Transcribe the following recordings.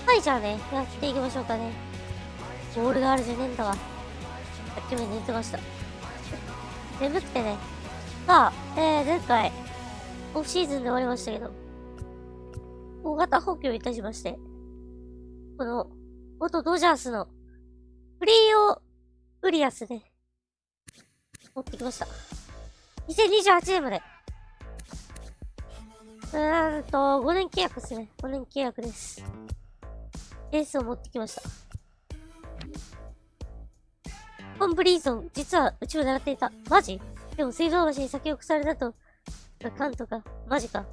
はい、じゃあね、やっていきましょうかね。ボールがあるじゃねえんだわ。さっきまで寝てました。眠くてね。さあ、前回、オフシーズンで終わりましたけど、大型補強いたしまして、この、元ドジャースの、フリーオ・ウリアスね、持ってきました。2028年まで。5年契約ですね。5年契約です。エースを持ってきました。コンプリーゾン、実はうちを狙っていた。マジ？でも水道橋に先送されたと、カンとか、マジか。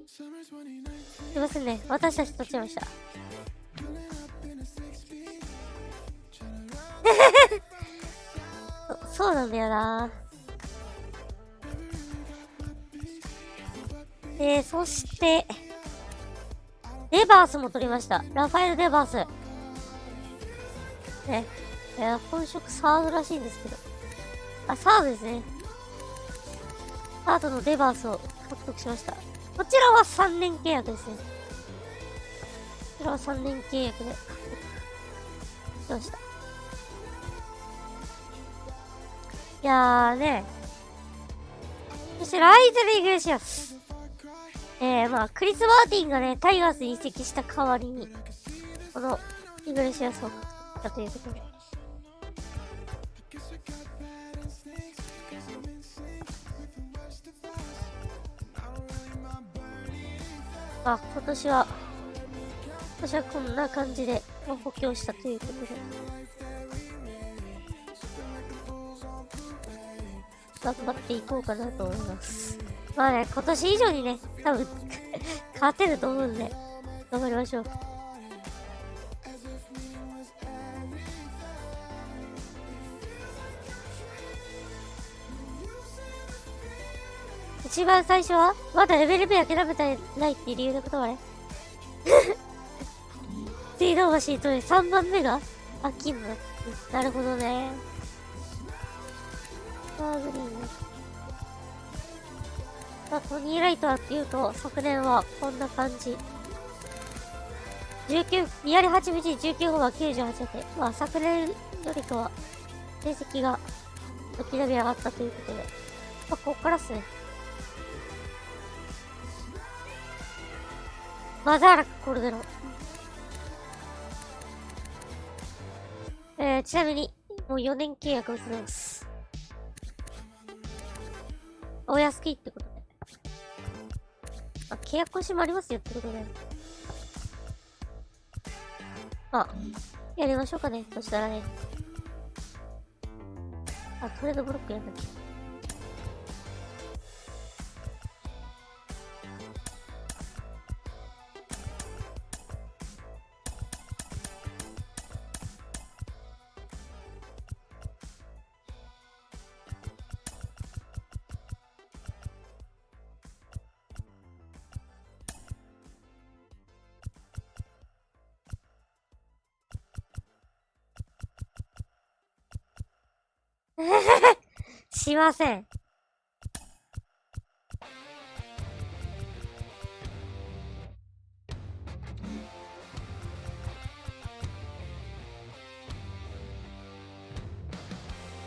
すいませんね。私たち取っちゃいました。そうなんだよな。そして、デバースも取りました。ラファエル・デバース。ね。本職サードらしいんですけど。あ、サードですね。サードのデバースを獲得しました。こちらは3年契約ですね。こちらは3年契約で獲得しました。いやーね。そしてライゼル・イグレシアス。まあ、クリス・マーティンがね、タイガースに移籍した代わりに、このイグレシアスを獲得したということで。まあ、今年はこんな感じで補強したということで。頑張っていこうかなと思います。まあね、今年以上にね、多分、勝てると思うんで、頑張りましょう。一番最初はまだレベル目諦めてないっていう理由のことはね。水道橋と3番目がアキム。なるほどね。パーグリーンね。トニーライトはっていうと、昨年はこんな感じ。リアル8分19本は98で、まあ昨年よりかは、成績が軒並み上がったということで。まあこっからっすね。マザーラコルデロ。ちなみに、もう4年契約をしてます。お安くいってことで。あ、契約更新もありますよってことで。まあ、やりましょうかね。そしたらね。あ、トレードブロックやんなきゃ。しません。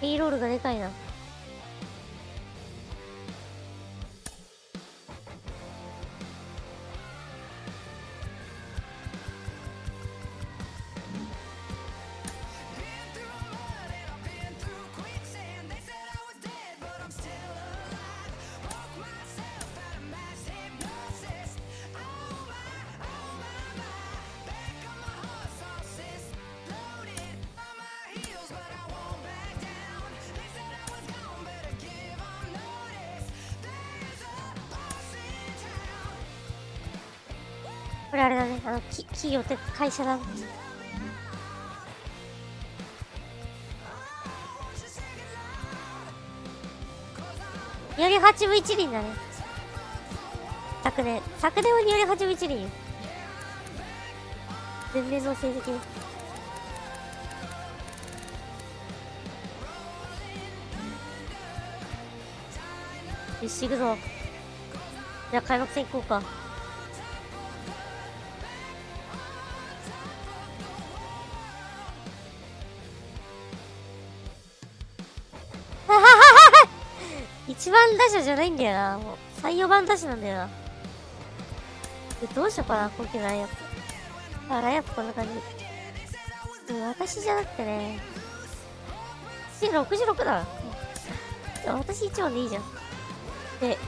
ペイロールがでかいな。これあれだね。企業って会社だ。より8分1厘だね。昨年は2より8分1厘。前年の成績ね。よし、行くぞ。じゃあ開幕戦行こうか。1番打者じゃないんだよな。もう3、4番打者なんだよな。どうしようかな、今季のラインアップ。ラインアップこんな感じ。私じゃなくてね。66だ。私1番でいいじゃん。で、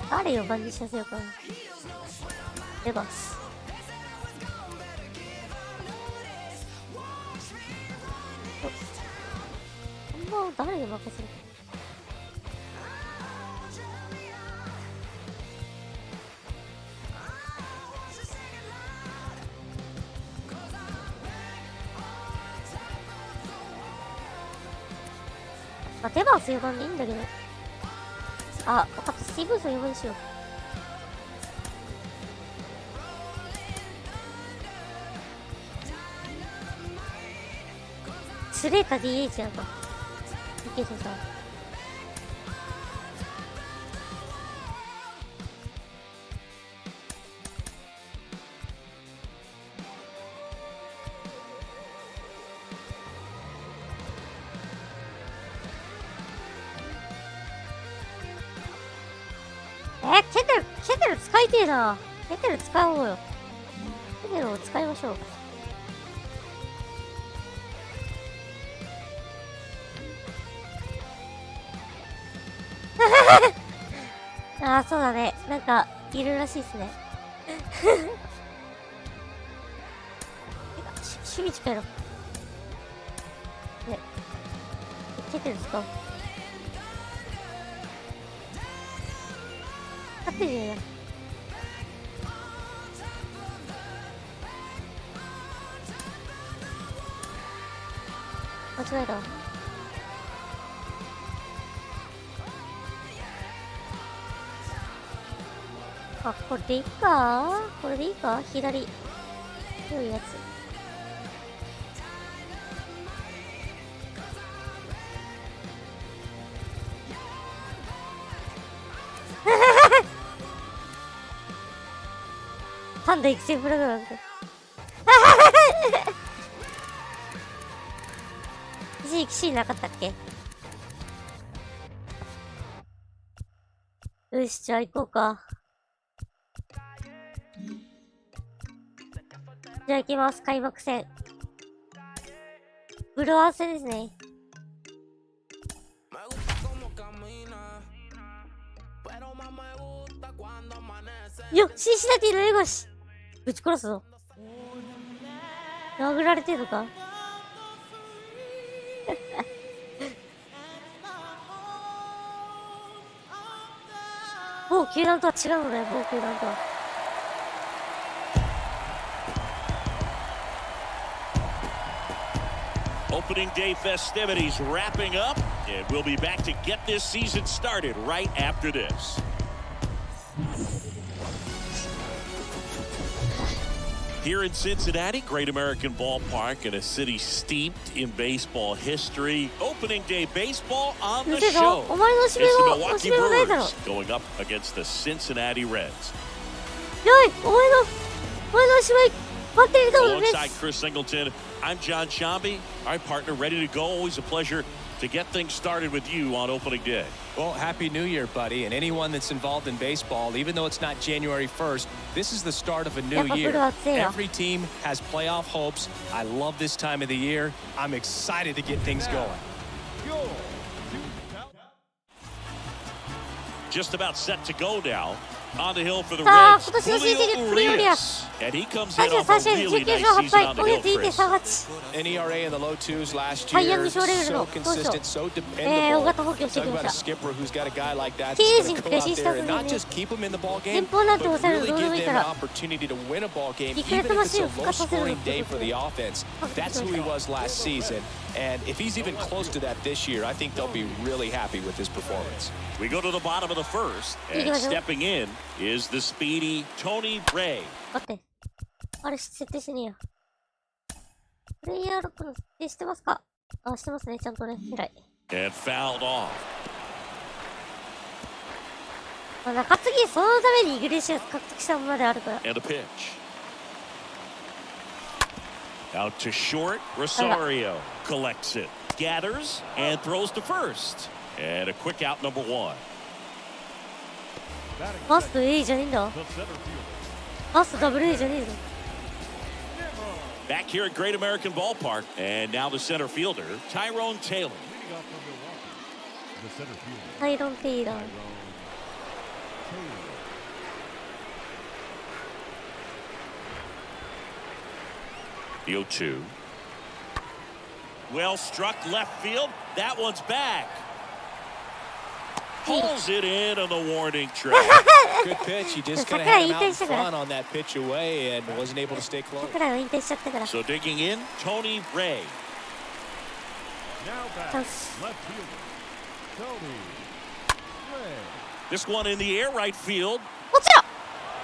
誰4番にさせようかな。レバース。誰に任せるレバース4番でいいんだけど。分かった。スティーブンソン4番にしよう。スレータ DH やんか。いけそうさ。ケテル使いてえな。ケテル使おうよ。ケテルを使いましょう。そうだね。なんか、いるらしいっすね。守備近いの。ケテル使おう。勝ってるよ。間違えたわ。これでいいか？これでいいか？左。良いやつ。パンダ育成プログラム。一時期 C なかったっけ？よし、じゃあ行こうか。じゃあ行きます。開幕戦。ブルワー戦ですね。よっ、シンシナティのエゴシ。ぶち殺すぞ。殴られてるのか？某球団とは違うのだよ、某球団とは。Opening day festivities wrapping up, and we'll be back to get this season started right after this. Here in Cincinnati, great American ballpark in a city steeped in baseball history. Opening day baseball on the show. It's the Milwaukee Brewers going up against the Cincinnati Reds. Alongside Chris Singleton, I'm John Shambi. Our partner ready to go. Always a pleasure to get things started with you on opening day. Well, Happy New Year, buddy. And anyone that's involved in baseball, even though it's not January 1st, this is the start of a new year. Every team has playoff hopes. I love this time of the year. I'm excited to get things going. Just about set to go now. On the hill for the Reds, Julio Urias. And he comes in off a really nice season on the hill, Chris. An ERA in the low twos last year. So consistent, so dependable. Talk about a skipper who's got a guy like that that's going to go out there and not just keep him in the ball game, but really give them an opportunity to win a ball game, even if it's a low-scoring day for the offense. That's who he was last season. And if he's even close to that this year, I think they'll be really happy with his performance. We go to the bottom of the first, and stepping in is the speedy Tony Ray. 待って。あれ、設定してねえや。プレイヤーロックの設定してますか？あ、してますね、ちゃんとね。偉い。And fouled off. 中継ぎ、そのためにイグレシアス獲得したものであるから。And a pitch. Out to short, Rosario collects it. gathers and throws to first. And a quick out, number one. ファースト A じゃねえんだ。ファーストダブル A じゃねえぞ。Back here at Great American Ballpark, and now the center fielder, Tyrone Taylor. タイロン・テイラー。The 0-2. Well struck left field. That one's back. Pulls it in on the warning track. Good pitch. He just kind of had him out in front on that pitch away and wasn't able to stay close. So digging in, Tony Ray. Now back, left fielder, Tony Ray. This one in the air, right field. こちら。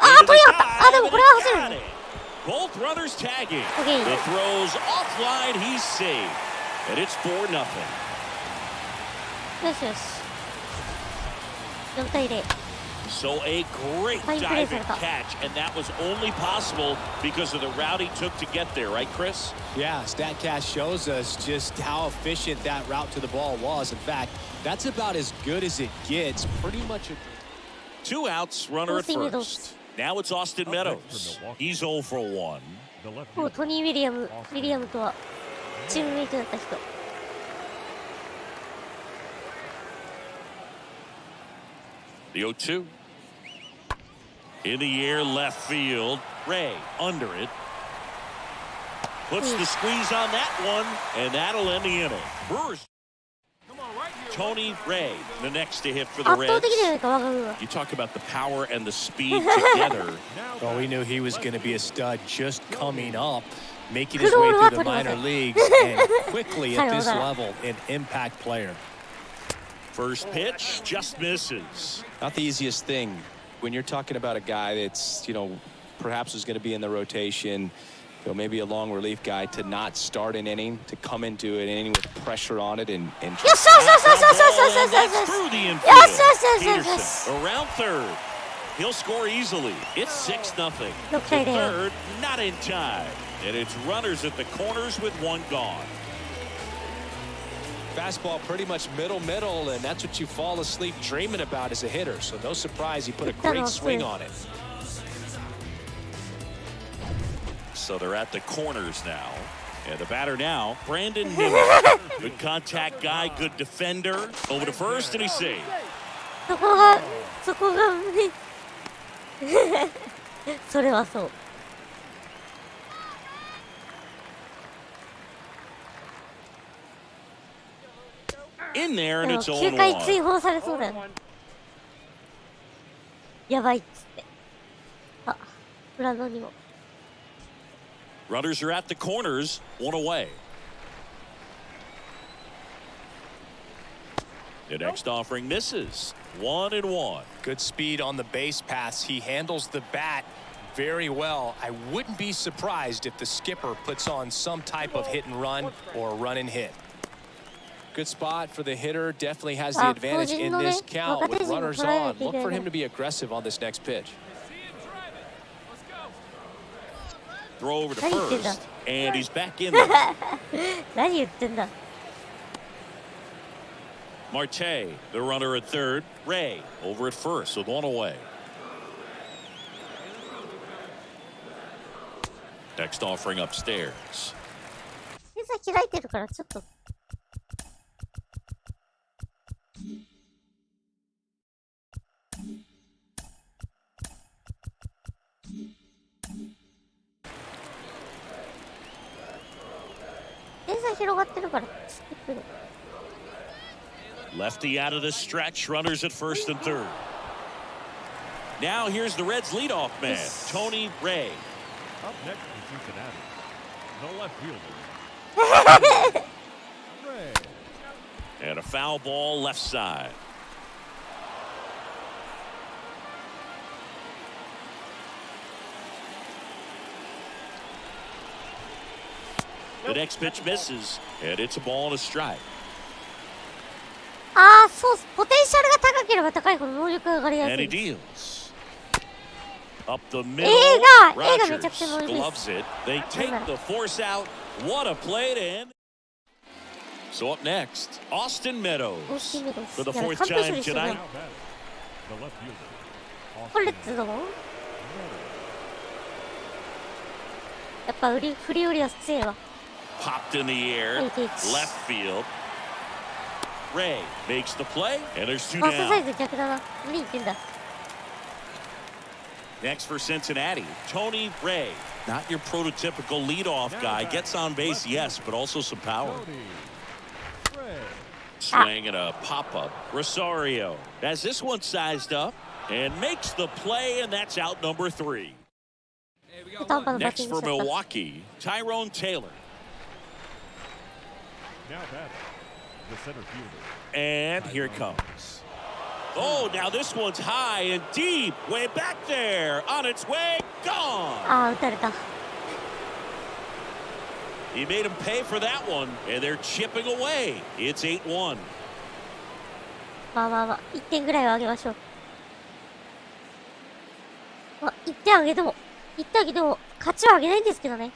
あ、取り合った。あ、でもこれは走る。Both brothers tagging. The throw's offline. He's safe, and it's 4-0. よしよし。4対0。 So a great diving catch, and that was only possible because of the route he took to get there, right, Chris? Yeah, StatCast shows us just how efficient that route to the ball was. In fact, that's about as good as it gets. Pretty much 2 outs, runner at first. Now it's Austin Meadows. He's 0 for 1. もうトニー・ウィリアムとはチームメイトだった人。The 0-2. In the air, left field. Ray under it. Puts the squeeze on that one, and that'll end the inning. Brewers. Tony Ray, the next to hit for the Reds. You talk about the power and the speed together. Oh, we knew he was going to be a stud just coming up, making his way through the minor leagues, and quickly at this level, an impact player. First pitch just misses. Not the easiest thing when you're talking about a guy that's, perhaps is going to be in the rotation, maybe a long relief guy, to not start an inning, to come into an inning with pressure on it and yes, through the infield. Peterson around third. He'll score easily. It's 6-0. Third, not in time. And it's runners at the corners with one gone. Fastball pretty much middle, and that's what you fall asleep dreaming about as a hitter. So no surprise he put a great swing on it. So they're at the corners now. And the batter now, Brandon Newman. Good contact guy, good defender. Over to first, and he's safe. そこがそれはそう。In there, and it's 9回追放されそうだよ。やばいっつって。あ、裏野にも。Runners are at the corners, one away. The next offering misses. 1-1. Good speed on the base pass. He handles the bat very well. I wouldn't be surprised if the skipper puts on some type of hit and run or run and hit. Good spot for the hitter. Definitely has the advantage in this count with runners on. Look for him to be aggressive on this next pitch. Throw over to first, and he's back in there. 何言ってんだ。Marte, the runner at third. Ray over at first with one away. Next offering upstairs. 膝開いてるからちょっと。広がってるから。Lefty out of the stretch, runners at first and third. Now here's the Reds' leadoff man, Tony Ray. Up next is Cincinnati, the left fielder. Ray. And a foul ball left side. The next pitch misses, and it's a ball and a strike. ああ、そう、ポテンシャルが高ければ高いほど能力が上がりやすい。And he deals. Up the middle. 映画めちゃくちゃ能力です。 Gloves it. They take the force out. What a play to end. So up next, Austin Meadows オースティンメド for the いや fourth 完封 time 処理してる tonight. Now batting, the left fielder. これ Austin っつうのも Meadows. やっぱ振りよりは強いわ。 Popped in the air, left field. Ray makes the play, and there's 2ファーストサイ down. ズ逆だな。何言ってんだ。 Next for Cincinnati, Tony Ray. Not your prototypical leadoff guy. Gets on base, yes, but also some power. Tony Ray. Swing and a pop-up. Rosario has this one sized up and makes the play, and that's out number 3. 短波のバッテ Next ィング for しちゃった。 Milwaukee, Tyrone Taylor. Now batting, the center fielder. And here it comes. Oh, now this one's high and deep. Way back there. On its way. Gone. ああ、打たれた。 He made him pay for that one, and they're chipping away. It's 8-1. まあまあまあ、1点ぐらいはあげましょう。まあ、1点あげても、勝ちはあげないんですけどね。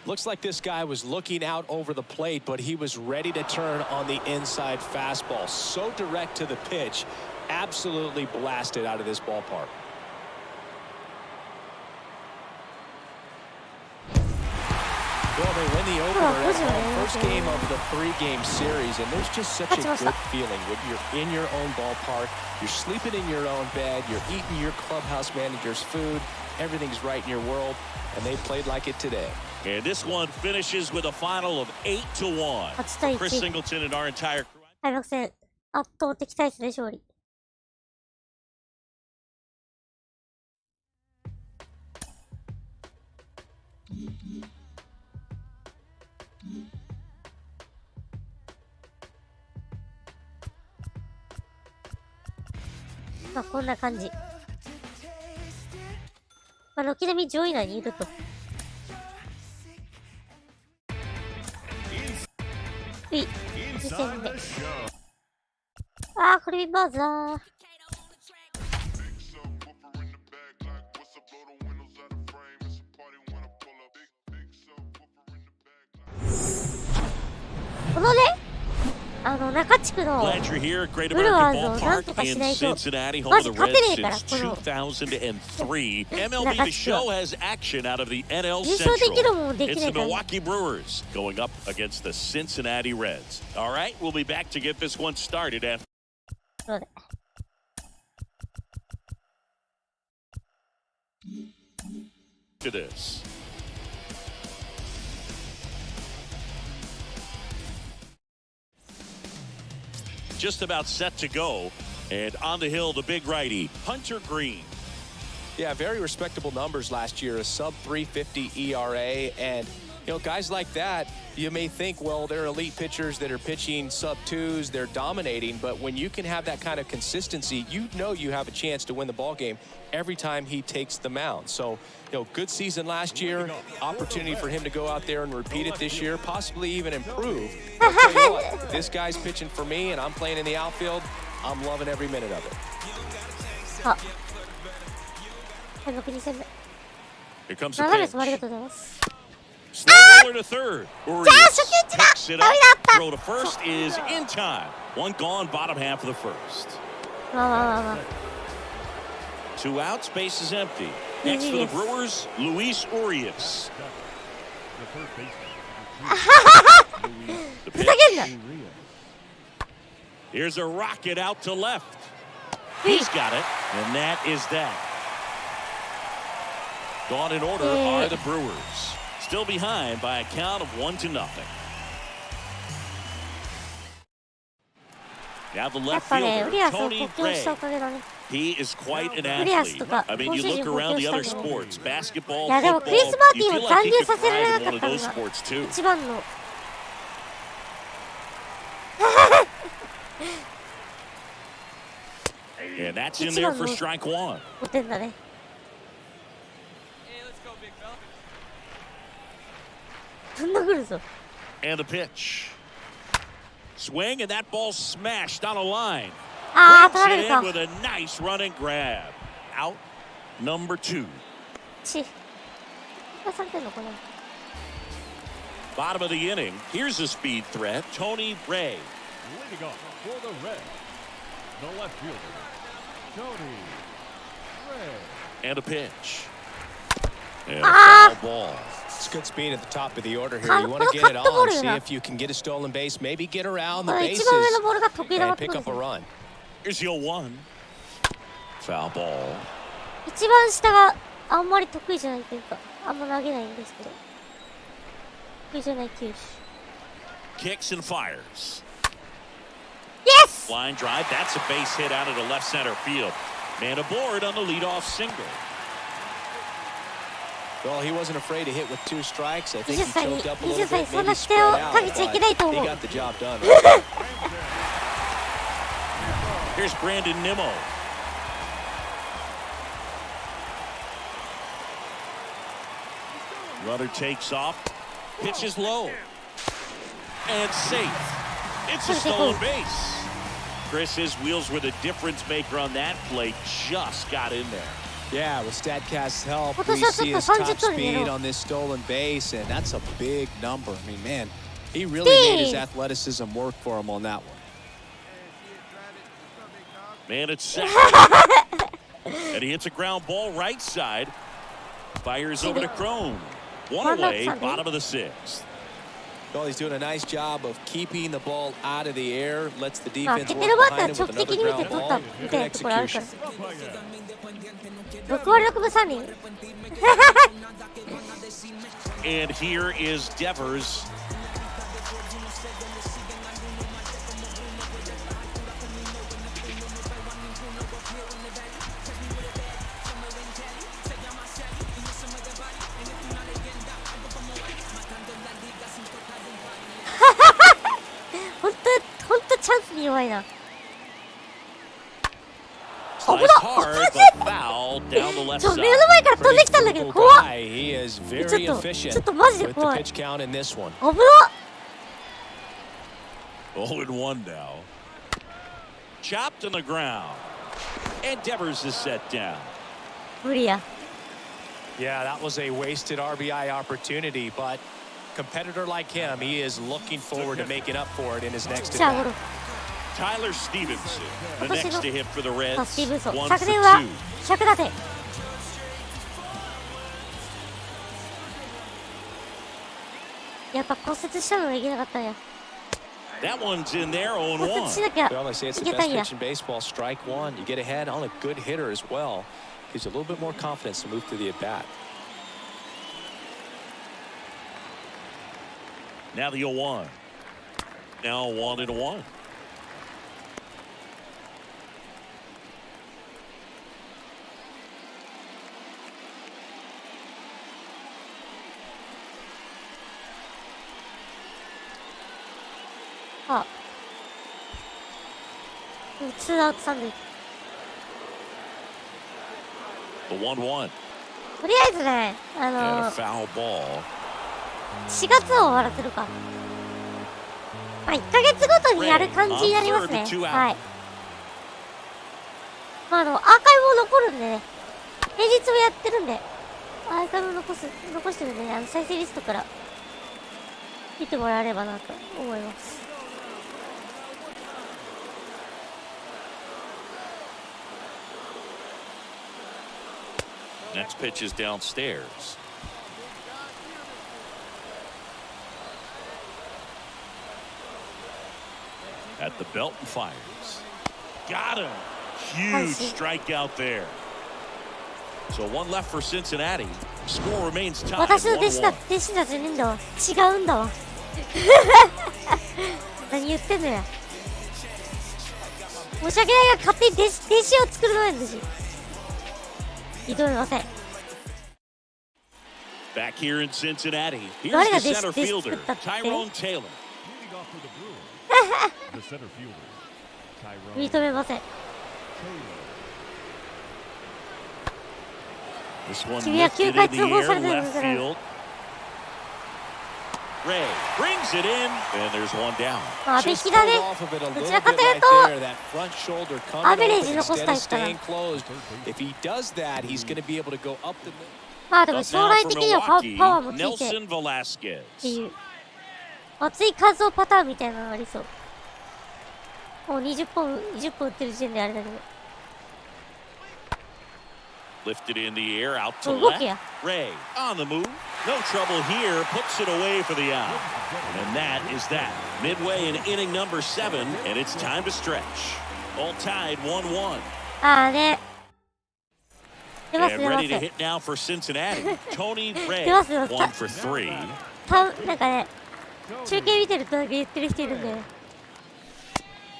Looks like this guy was looking out over the plate, but he was ready to turn on the inside fastball. So direct to the pitch, absolutely blasted out of this ballpark. Well, they win the opener at home. First game of the 3-game series, and there's just such a good feeling when you're in your own ballpark, you're sleeping in your own bed, you're eating your clubhouse manager's food, everything's right in your world, and they played like it today. And this one finishes with a final of 8-1. 8対 Chris 1。 Singleton and our entire crew. 開幕戦、圧倒的大差で勝利。まあこんな感じ。まあ軒並み上位内にいると。2戦目。ああ、これビバーズだー。このね、中地区の Glad you're here at Great ブルワ American ーズをなんと Ballpark かし in ないと Cincinnati, home マ of ジ the 勝 Reds てねえから、 since この 2003. MLB The Show has action out of the NL 優勝できる Central. もんでき It's な the いから。 Milwaukee Brewers going up against the Cincinnati Reds. All right, we'll be back to get this one started after そうだ。this. Just about set to go. And on the hill, the big righty, Hunter Green. Yeah, very respectable numbers last year, a sub 350 ERA. And, you know, guys like that, you may think, well, they're elite pitchers that are pitching sub 2s, they're dominating. But when you can have that kind of consistency, you know you have a chance to win the ball game every time he takes the mound. So, you know, good season last year, opportunity for him to go out there and repeat it this year, possibly even improve. I'll tell you what, this guy's pitching for me and I'm playing in the outfield. I'm loving every minute of it. あ、開幕2戦目。 Here comes the 7レース pitch. もありがとうございます。 Slow roller to third. Urias picks it up. Throw to first is in time. One gone, bottom half of the first. まあまあまあまあ。 Two outs, base is empty. Next for the Brewers, Luis Urias. The third baseman. The ふざけんな。 pitch. Here's a rocket out to left. He's got it, and that is that. Gone in order are the Brewers. Still behind by a count of 1-0. Now the やっ left ぱね、ウ fielder, リアスを Tony 補強したお Ray. かげだね。 He is quite an Urias athlete. とか、 I mean, you 投手 look 陣補 around 強 the した other けど。 sports, basketball, いやでも football. クリス・マーティ You ン feel を like 残 you 留 could させられ thrive な in か one っ of たの those が sports too. 一番の。And that's in there for strike one. 5点だね。そんな来るぞ。 And the pitch. Swing, and that ball smashed on a line. ああ、取ら Brings れ it る in か。 with a nice running grab. Out number 2. ち。配されてんのかな。 Bottom of the inning. Here's a speed threat. Tony Ray. Leading off for the Reds, the left fielder, Tony Ray. And a pitch. And a foul ball. It's good speed at the top of the order here. You want to get it on, see if you can get a stolen base, maybe get around the bases and pick up a run. Here's your 1. Foul ball. 一番下があんまり得意じゃないというか、あんま投げないんですけど。得意じゃない球種。 Kicks and fires. Yes! Line drive. That's a base hit out of the left center field. Man aboard on the leadoff single. Well, he wasn't afraid to hit with 2 strikes. I think he choked up a little 20歳、 bit, そんな maybe 視 spread 点を out, かけちゃいけないと but 思 he う。 got the job done. Right? Here's Brandon Nimmo. Runner takes off. Pitches low. And safe. It's a stolen base. Chris's wheels were the difference maker on that play. Just got in there. Yeah, with StatCast's help, we see his top speed on this stolen base, and that's a big number. I mean, man, he really made his athleticism work for him on that one. Man at second. And he hits a ground ball right side. Fires over to Crone. 1 away, bottom of the 6th. Well, he's doing a nice job of keeping the ball out of the air, lets the defense work behind him with another ground ball. Good execution. 6割6分3厘 And here is Devers. Slice hard, but foul down the left 目の side. 前から飛んできたんだけど怖っ He is very ちょっ efficient とマジで with the 怖い pitch count in this one. 危なっ 0-1 now. Chopped on the ground. And Devers is set down. 無理や Yeah, that was a wasted RBI opportunity, but competitor like him, he is looking forward to making up for it in his next じゃあゴロ at-bat. Tyler Stevenson, the 今年 next の to hit for the あ Reds. スティーブンソン 1 for 昨年は 2. 100打点やっぱ骨折したのがいけなかったんや That one's in there, 骨折 0-1. しなきゃ Well, they say it's い the けた best んや pitch in baseball. Strike one. You get ahead on a good hitter as well. Gives you a little bit more confidence to move through the at-bat. Now the 0-1. Now 1-1. Ah. ツーアウト三塁 The 1-1. とりあえずね And a foul ball. 4月を終わらせるかまあ1ヶ月ごとにやる感じになりますねはいまあアーカイブも残るんでね平日もやってるんでアーカイブ残してるんでね再生リストから見てもらえればなと思います Next pitch is downstairs. At the belt and fires. Got him. Huge strikeout there. So 1 left for Cincinnati. Score remains tied. 私の弟子だ 1-1. 弟子だじゃねえんだわ違うんだわ何言ってんのや申し訳ないが勝手に弟子を作るのやんだし挑めません Back here in Cincinnati. Here's 誰が the 弟子 center 作 fielder, ったって Tyrone Taylor. Leading off for the Brewers, the center fielder, Tyrone 認めません This one 君は lifted 9回 in the 通報さ air, れてるん left だから field. Ray brings it in, and there's one down. まあ阿部 Just 比だね pulled off of it a ど little ちら bit かという right と there. That front shoulder coming アベレー open ジ残す instead タイ of プかな staying closed. If he does that, he's going to be able to go up the middle. まあでも将来的にはパワーもついてっていう熱い乾燥パターンみたいなのがありそう。もう20本打ってる時点であれだけど。Lifted in the air out to left. Ray on the move. No trouble here. Puts it away for the out. And that is that. Midway in inning number 7, and it's time to stretch. All tied 1-1. ああね。And ready to hit now for Cincinnati. Tony Ray 1 for 3. なんかね、中継見てるとだけ言ってる人いるんだよね。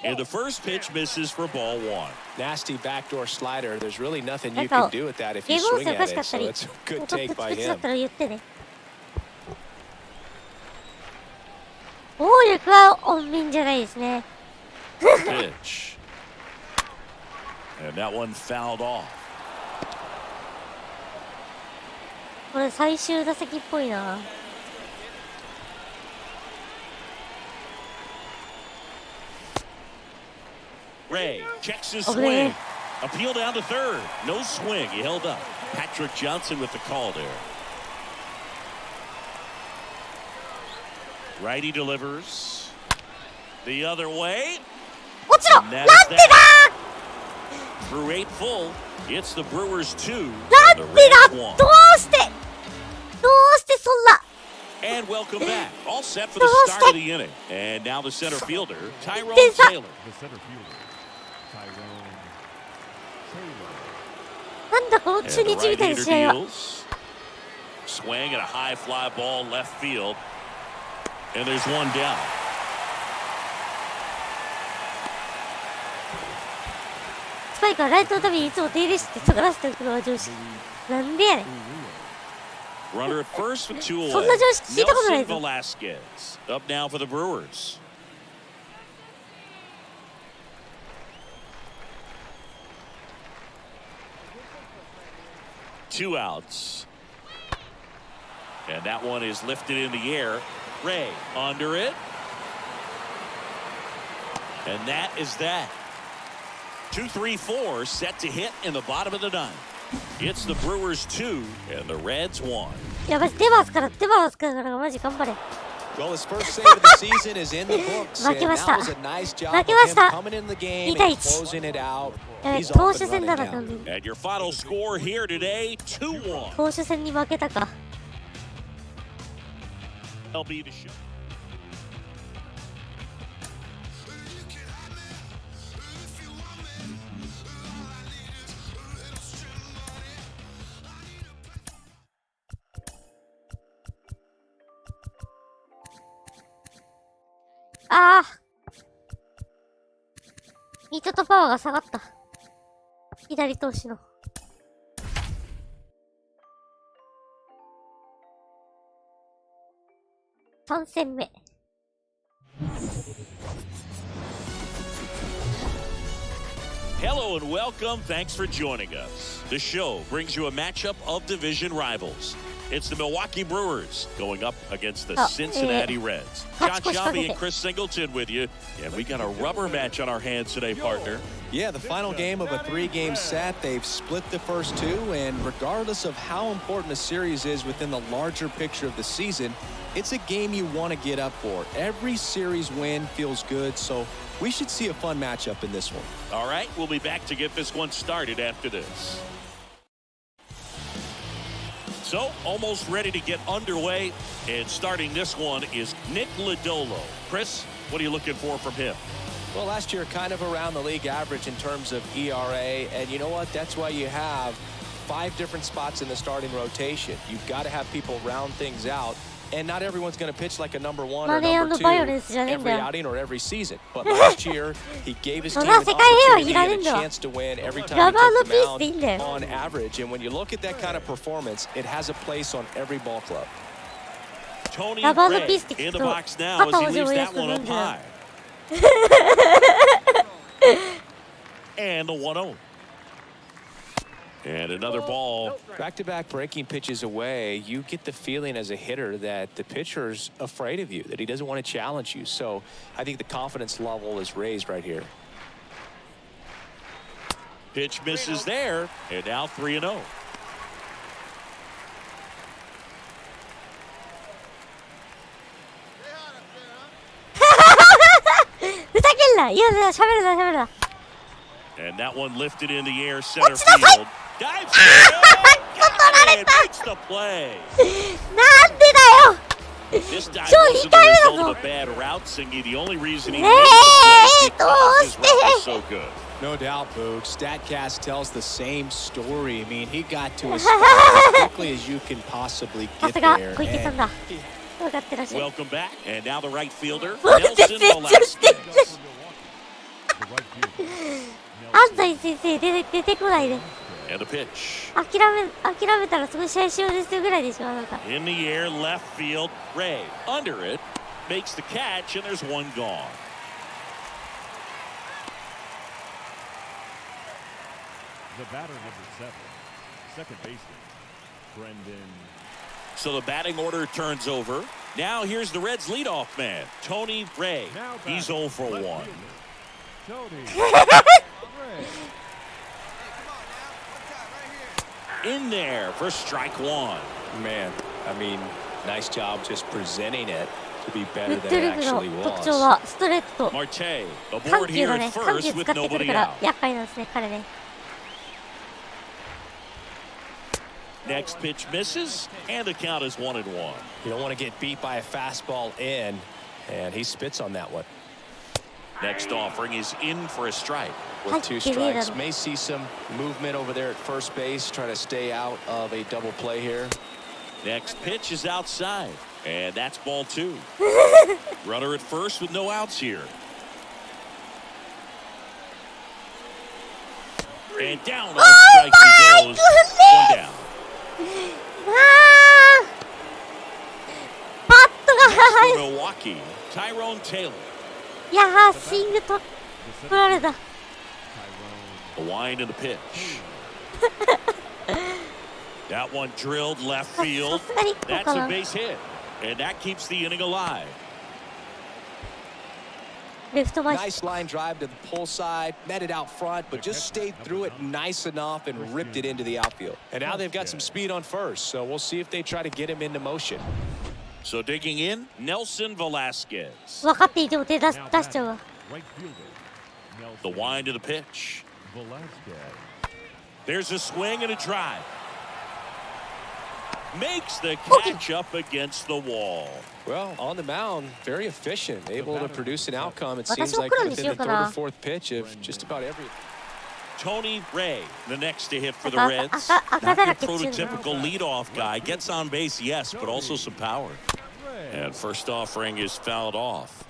And the first pitch misses for ball 1. Nasty backdoor slider. There's really nothing you can do with that if you swing at it. So it's a good take by him. 暴力は穏便じゃないですね。Pitch. And that one fouled off. これ最終打席っぽいな。Ray checks his swing. Appeal down to third. No swing. He held up. Patrick Johnson with the call there. Righty delivers. The other way. 落ちろ！なんでだ！ Through 8 full. It's the Brewers 2. なんでだ！どうしてそんな。 And welcome back. All set for the start of the inning. And now the center fielder, Tyrone Taylor. The center fielder, Tyrone Taylor. なんだこの中日みたいな試合は。 Swing at a high fly ball left field. And there's one down. スパイクはライトのためにいつも手入れして下がらせておくのが常識。なんでやねん。 Runner at first with 2 away. そんな常識聞いたことないぞ。 Velasquez up now for the Brewers. Two outs. And that one is lifted in the air. Ray under it. And that is that. 2-3-4 set to hit in the bottom of the 9th. It's the Brewers 2 and the Reds 1. やばい、出ますからマジ頑張れ。Well, his first save of the season is in the books, and that was a nice job of him coming in the game and closing it out. He's off and running now. And your final score here today, 2-1. 投手戦に負けたか。MLB THE SHOW. Ah! ミートとパワーが下がった。左投手の。3戦目。Hello and welcome. Thanks for joining us. The show brings you a matchup of division rivals. It's the Milwaukee Brewers going up against the Cincinnati Reds. John Shelby and Chris Singleton with you. And we got a rubber match on our hands today, partner. Yeah, the final game of a 3-game set. They've split the first 2, and regardless of how important a series is within the larger picture of the season, it's a game you want to get up for. Every series win feels good, so we should see a fun matchup in this one. All right, we'll be back to get this one started after this. So, almost ready to get underway, and starting this one is Nick Lodolo. Chris, what are you looking for from him? Well, last year, kind of around the league average in terms of ERA, and you know what? That's why you have 5 different spots in the starting rotation. You've got to have people round things out, and not everyone's going to pitch like a number 1 or number 2 every outing or every season. But last year, he gave his team an opportunity and a chance to win every time he took the mound on average. And when you look at that kind of performance, it has a place on every ball club. Tony Ray in the box now as he leaves that one up high. And the 1-0. And another ball. Back-to-back breaking pitches away, you get the feeling as a hitter that the pitcher's afraid of you, that he doesn't want to challenge you. So I think the confidence level is raised right here. Pitch misses there, and now 3-0. な、言うな、喋るな、喋るな。And that one lifted in the air center field. Dives makes the play. なんでだよ。 This dive wasn't the result of a bad route, Singy. The only reason he made the play is because his route was so good. No doubt, Boog. StatCast tells the same story. I mean, he got to a spot as quickly as you can possibly get there. Welcome back, and now the right fielder, Nelson Velasquez. 安西先生出てこないで。 And the pitch. 諦めたらすごい試合終了ですよぐらいでしょ、あなた。 In the air, left field, Ray. Under it, makes the catch, and there's one gone. The batter number 7, second baseman, Brendan. So the batting order turns over. Now here's the Reds' leadoff man, Tony Ray. He's 0 for 1. Tony. In there for strike one. Man, I mean, nice job just presenting it to be better than it actually 特徴 was. はストレートと Marte 緩 aboard 急 here だ at ね。緩 first 急使 with ってくる nobody から out. 厄介なんですね、彼ね。 Next pitch misses, and the count is 1-1. You don't want to get beat by a fastball in, and he spits on that one. Next offering is in for a strike. With 2 strikes, may see some movement over there at first base, trying to stay out of a double play here. Next pitch is outside, and that's ball 2. Runner at first with no outs here. And down on strikes he goes. 1 down. パットが Next for Milwaukee, Tyrone Taylor. いやー、スイングと取られた。 The wind and the pitch. That one drilled left field. That's a base hit, and that keeps the inning alive. レフト前。 Nice line drive to the pull side, met it out front, but just stayed through it nice enough and ripped it into the outfield. And now they've got some speed on first, so we'll see if they try to get him into motion. So digging in, Nelson Velasquez. 分かっていても手出しちゃうわ。 Right fielder, The Nelson wind to the pitch. Velasquez. There's a swing and a drive. Makes the catch up against the wall. Well, on the mound, very efficient, able to produce an outcome. It seems 私も like 黒にし within よ the うか third or な。 fourth pitch of just about every. Tony Ray, the next to hit for the 赤 Reds. 赤 Not だ your らけっていうの。 prototypical leadoff guy. Gets on base, yes, but also some power. And first offering is fouled off.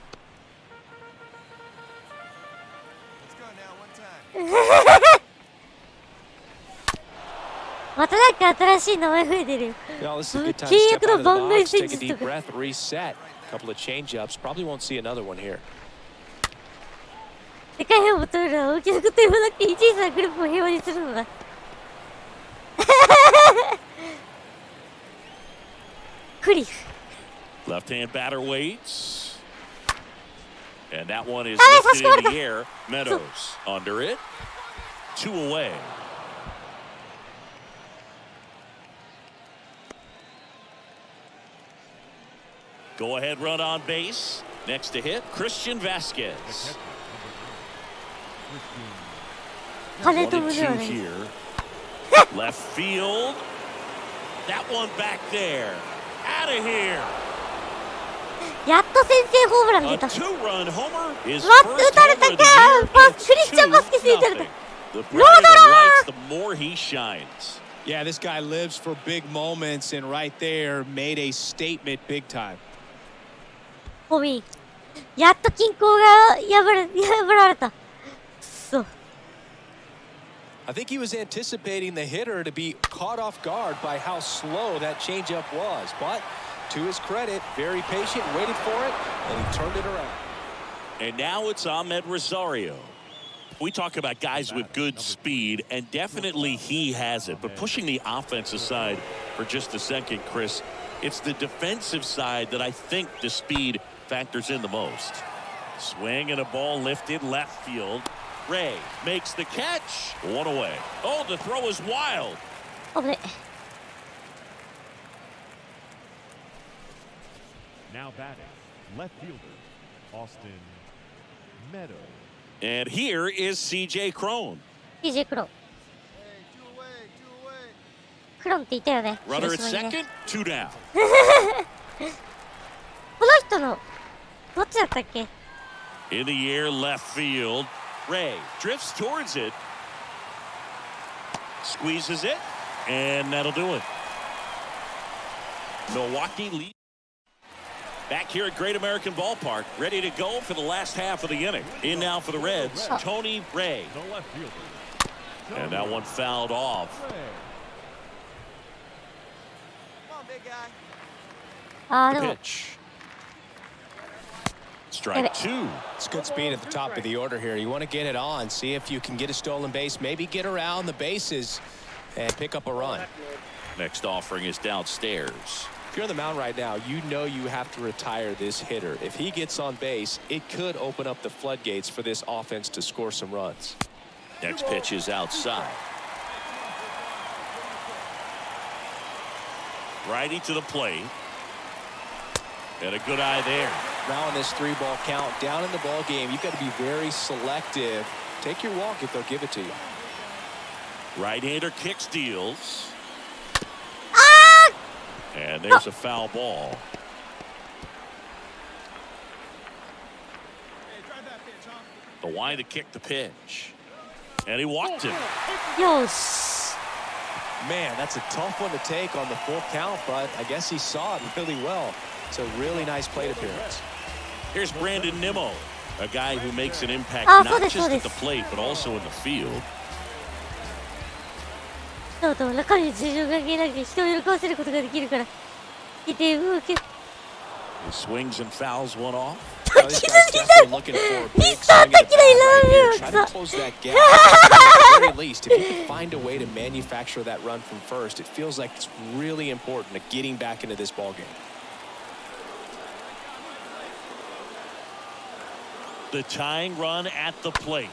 またなんか新しい名前増えてるよ。 Well, this is a good time 契 to 約 step の out of the 番外 box, 戦 take a 術 deep とか。 breath, reset. A couple of change-ups. Probably won't see another one here. 世界平和を求めるのは大きなこと言わなくていい小さなグループを平和にするのだ。クリフ。 Left-hand batter waits. And that one is lifted in the air. Meadows under it. 2 away. Go ahead run on base. Next to hit, Christian Vasquez. 金 1 と and 胸 2 はね。 here. Left field. That one back there. Out of here. やっと先制ホームラン A 出た。 2-run homer. His わっ first 打たれ homer た of か the year. クリスチャン・バスケスに打たれた。 The brighter the lights, the more he shines. Yeah, this guy lives for big moments, and right there made a statement big time. ホミー。やっと均衡が破られた。くそ。 I think he was anticipating the hitter to be caught off guard by how slow that changeup was. But to his credit, very patient, waited for it, and he turned it around. And now it's Ahmed Rosario. We talk about guys with good speed, and definitely he has it. But pushing the offense aside for just a second, Chris, it's the defensive side that I think the speed factors in the most. Swing and a ball lifted left field. Ray makes the catch. 1 away. Oh, the throw is wild. 危ね。 Now batting, left fielder, Austin And here is CJ Crone. CJ クロン。クロンって言ったよね。 Runner at 広島にね second, 2 down. この人のどっちだったっけ？ In the air, left field. Ray drifts towards it. Squeezes it, and that'll do it. Milwaukee lead. Back here at Great American Ballpark, ready to go for the last half of the inning. In now for the Reds, Tony Ray. The left fielder. And that one fouled off. The pitch. Strike 2. It's good speed at the top of the order here. You want to get it on, see if you can get a stolen base, maybe get around the bases and pick up a run. Next offering is downstairs. If you're on the mound right now, you know you have to retire this hitter. If he gets on base, it could open up the floodgates for this offense to score some runs. Next pitch is outside. Righty to the plate. And a good eye there. Now in this 3-ball count, down in the ball game, you've got to be very selective. Take your walk if they'll give it to you. Right-hander kick steals. Ah! And there's a foul ball. The wind to kick the pitch. And he walked him. よし。 Man, that's a tough one to take on the full count, but I guess he saw it really well. It's a really nice plate appearance. Here's Brandon Nimmo, a guy who makes an impact Ah, not そうです、 just そうで at す。 the plate, but also in the field. そうと中身の事情関係なくて人を喜ばせることができるから。いて動け。 He swings and fouls one off. Now, this guy's definitely looking for a big swing at the bat right here. Try to close that gap. At the very least, if you can find a way to manufacture that run from first, it feels like it's really important to getting back into this ball game. The tying run at the plate.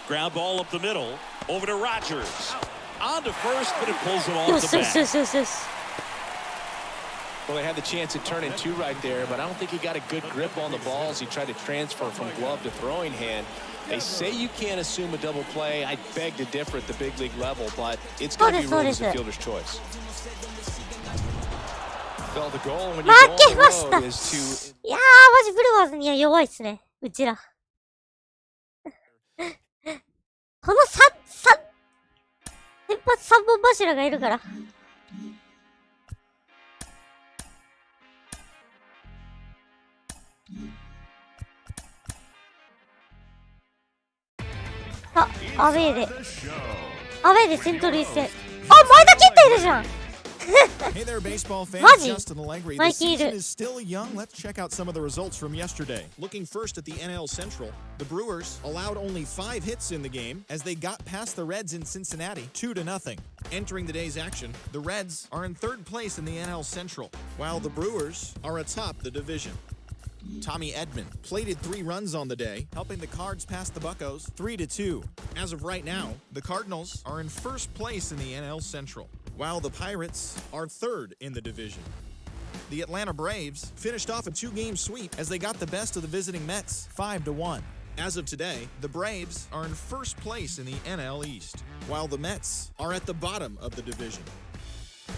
Ground ball up the middle. Over to Rogers. On to first, but it pulls him よ off し the よしよ bat. しよしよし。 Well, they had the chance at turning 2 right there, but I don't think he got a good grip on the balls. He tried to transfer from glove to throwing hand. They say you can't assume a double play. I beg to differ at the big league level, but it's going to be ruled as a fielder's choice. Well, the goal when you go on the road is to... いやー、マジブルワーズには弱いっすね。うちら。この先発3本柱がいるから。あ、アウェーで。アウェーでセントルイス戦。あ、前田健太いるじゃん。 Hey there, baseball fans. Maji. Justin Allegri. The season is still young. Let's check out some of the results from yesterday. Looking first at the NL Central, the Brewers allowed only 5 hits in the game as they got past the Reds in Cincinnati 2-0. Entering the day's action, the Reds are in 3rd place in the NL Central, while the Brewers are atop the division. Tommy Edman plated 3 runs on the day, helping the Cards pass the Buccos 3-2. As of right now, the Cardinals are in 1st place in the NL Central, while the Pirates are 3rd in the division. The Atlanta Braves finished off a 2-game sweep as they got the best of the visiting Mets 5-1. As of today, the Braves are in 1st place in the NL East, while the Mets are at the bottom of the division.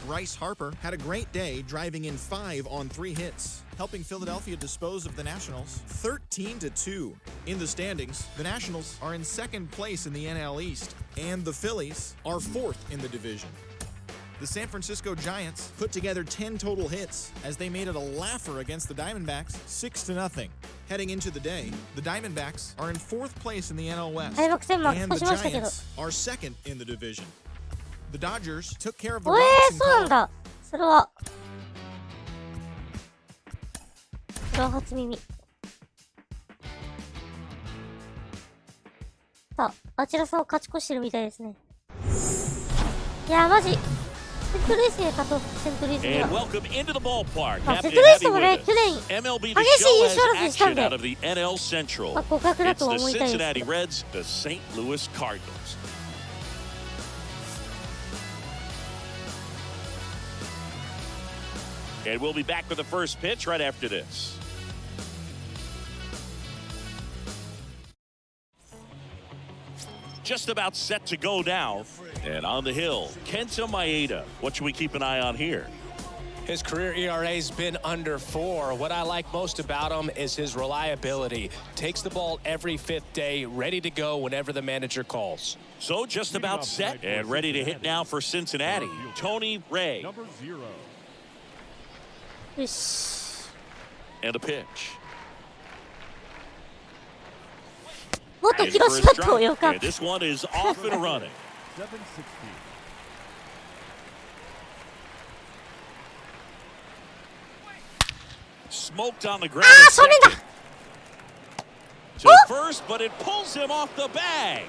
Bryce Harper had a great day, driving in 5 on 3 hits, helping Philadelphia dispose of the Nationals 13-2. In the standings, the Nationals are in 2nd place in the NL East, and the Phillies are 4th in the division. The San Francisco Giants put together 10 total hits as they made it a laugher against the Diamondbacks 6-0. Heading into the day, the Diamondbacks are in 4th place in the NL West, and the Giants are 2nd in the division. The Dodgers took care of the Rocks and そうなんだ。それは初耳。さあ、あちらさんは勝ち越してるみたいですね。いやー、マジ。セントルイスに勝とう、セントルイスには。 And welcome into the ballpark. あ、セ Happy ント to ルイ have ス you も with ね、 us. 去年、 MLB 激 The しい優 Show 勝 has 争いしたん action で、 out of the NL Central. まあ、互角だ It's と the 思いたいです。 Cincinnati Reds, the St. Louis Cardinals. And we'll be back with the first pitch right after this. just about set to go now. And on the hill, Kenta Maeda. What should we keep an eye on here? His career ERA's been under 4. What I like most about him is his reliability. Takes the ball every 5th day, ready to go whenever the manager calls. So just about set and ready to hit now for Cincinnati, Tony Ray. Number 0. And a pitch. 元広島とよかっ And this one is off and running. 760. Smoked on the ground. at それだ second. To first, but it pulls him off the bag.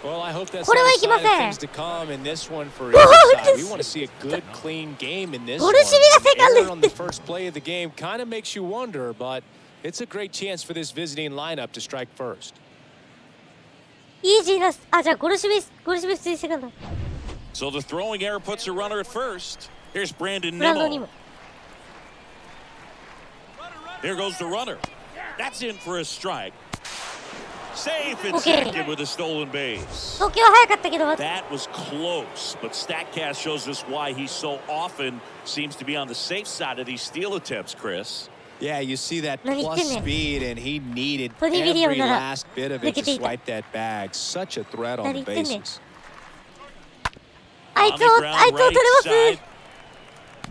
Well, I hope that's これは a いきま sign せん of things to come in this one for either side. We want to see a good, clean game in this ゴ one. ルシビがセカンド Error on the first play of the game kind of makes you wonder, but it's a great chance for this visiting lineup to strike first. イージーな、あ、じゃあゴルシビ普通にセカンド。 So the throwing error puts a runner at first. Here's Brandon ブランドに Nimmo. も。 Here goes the runner. That's in for a strike. Safe and Okay. second with a stolen base. 東京は早かったけど、 That was close, but StatCast shows us why he so often seems to be on the safe side of these steal attempts, Chris. Yeah, you see that 何言って plus んねん。 speed, and he needed トニー・ウィリアム every なら last bit of it 抜け to ていた。 swipe that bag. Such a threat on 何 the 言ってんねん。 bases. あい On つ the を、 ground あいつを取れ right ます。 side.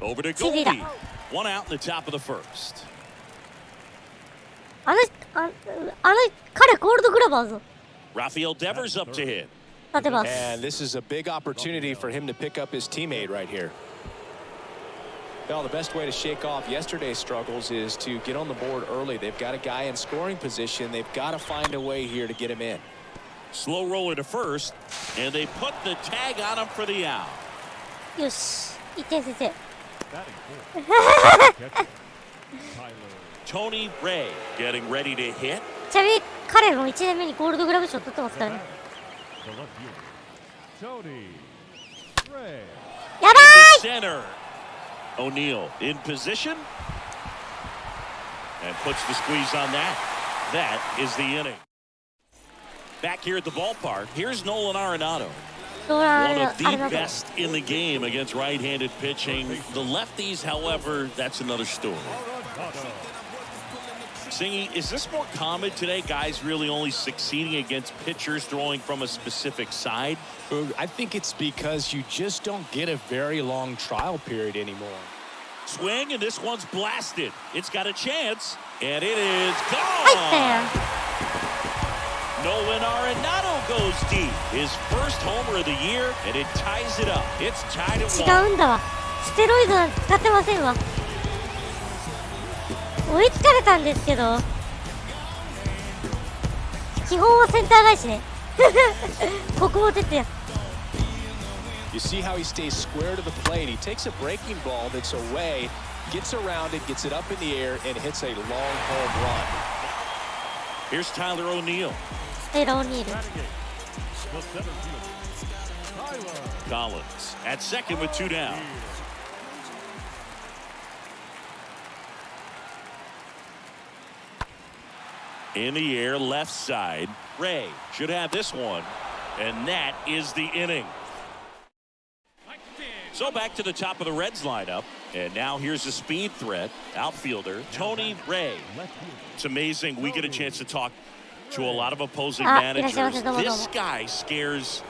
Over to チリだ。 Goldie. One out in the top of the first. あの彼ゴールドグラバーぞ。 Rafael Devers up to hit. 立てます。 And this is a big opportunity for him to pick up his teammate right here. Well, the best way to shake off yesterday's struggles is to get on the board early. They've got a guy in scoring position. They've got to find a way here to get him in. Slow roller to first, and they put the tag on him for the out. よし。1点先制。 Batting fourth. Catcher. Tyler. Tony Ray getting ready to hit. ちなみに彼も1年目にゴールドグラブ賞取ってますからね。 The left fielder. Tony Ray. やば To center. O'Neill in position. And puts the squeeze on that. That is the inning. Back here at the ballpark, here's Nolan Arenado. ードラ One ー of あれ the だぞ。 best in the game against right-handed pitching. The lefties, however, that's another story. Singy, is this more common today? Guys really only succeeding against pitchers throwing from a specific side? I think it's because you just don't get a very long trial period anymore. Swing, and this one's blasted. It's got a chance, and it is 入ったや gone. Nolan Arenado goes deep. His first homer of the year, and it ties it up. It's tied at ん。違 one. うんだわ。ステロイドなんて使ってませんわ。追いつかれたんですけど。基本はセンター返しね。国語徹也。 You see how he stays square to the plate. He takes a breaking ball that's away, gets around it, gets it up in the air, and hits a long home run. Here's Tyler O'Neill. テイラー・オニール。 The center fielder. Tyler. Collins at second with two down. In the air, left side. Ray should have this one, and that is the inning. So back to the top of the Reds lineup, and now here's a speed threat, outfielder Tony Ray. It's amazing we get a chance to talk to a lot of opposing managers. This guy scares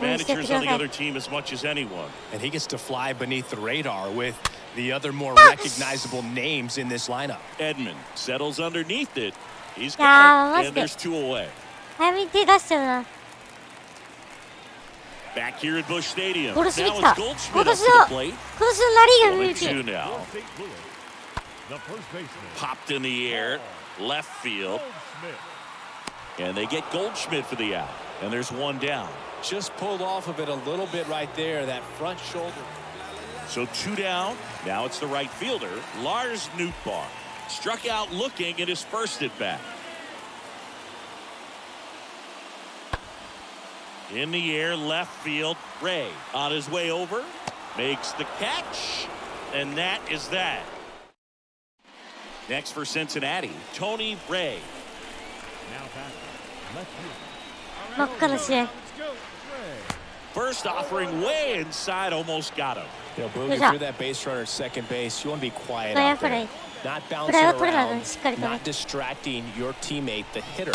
managers on the other team as much as anyone. And he gets to fly beneath the radar with the other more recognizable names in this lineup. Edmund settles underneath it. He's got it, and there's two away. 早めに手出しちゃうな。 Back here at Busch Stadium. ゴルシビ Now 来た。 it's 今 Goldschmidt 年 up to の the plate. ナ・リーグ One and MVP。 two now. St. Louis. The first baseman. Popped in the air, left field, Goldschmidt. and they get Goldschmidt for the out. And there's one down. Just pulled off of it a little bit right there, that front shoulder. So two down. Now it's the right fielder, Lars Nootbaar. Struck out looking at his first at bat. In the air, left field, Ray on his way over, makes the catch, and that is that. Next for Cincinnati, Tony Ray. Now back. Left fielder. 真っ赤な試合。 First offering way inside, almost got him. You know, Boogie, if you're that base runner at second base, you want to be quiet out there. Not bouncing around, not distracting your teammate, the hitter.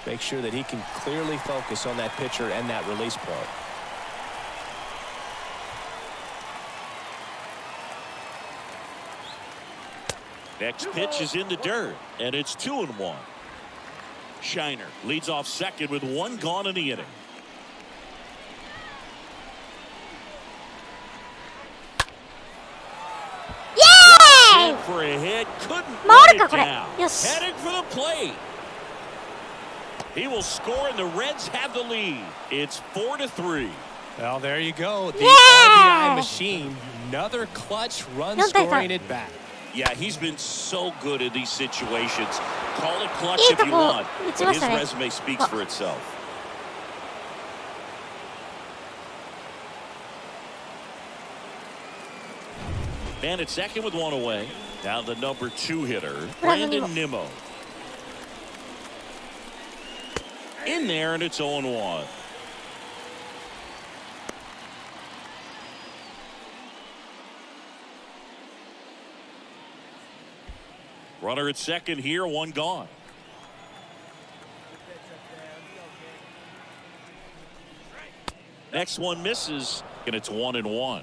Make sure that he can clearly focus on that pitcher and that release point. Next pitch is in the dirt, and it's 2-1. Shiner leads off second with one gone in the inning. Yay! For a hit, couldn't put it down. Heading for the plate. He will score, and the Reds have the lead. It's 4-3. Well, there you go. The RBI machine. Another clutch run scoring at bat. Yeah, he's been so good in these situations. Call it clutch if you want, but his resume speaks for itself. Man at second with one away. Now the number 2 hitter, Brandon Nimmo. In there, and it's 0-1. Runner at second here, one gone. Next one misses, and it's 1-1.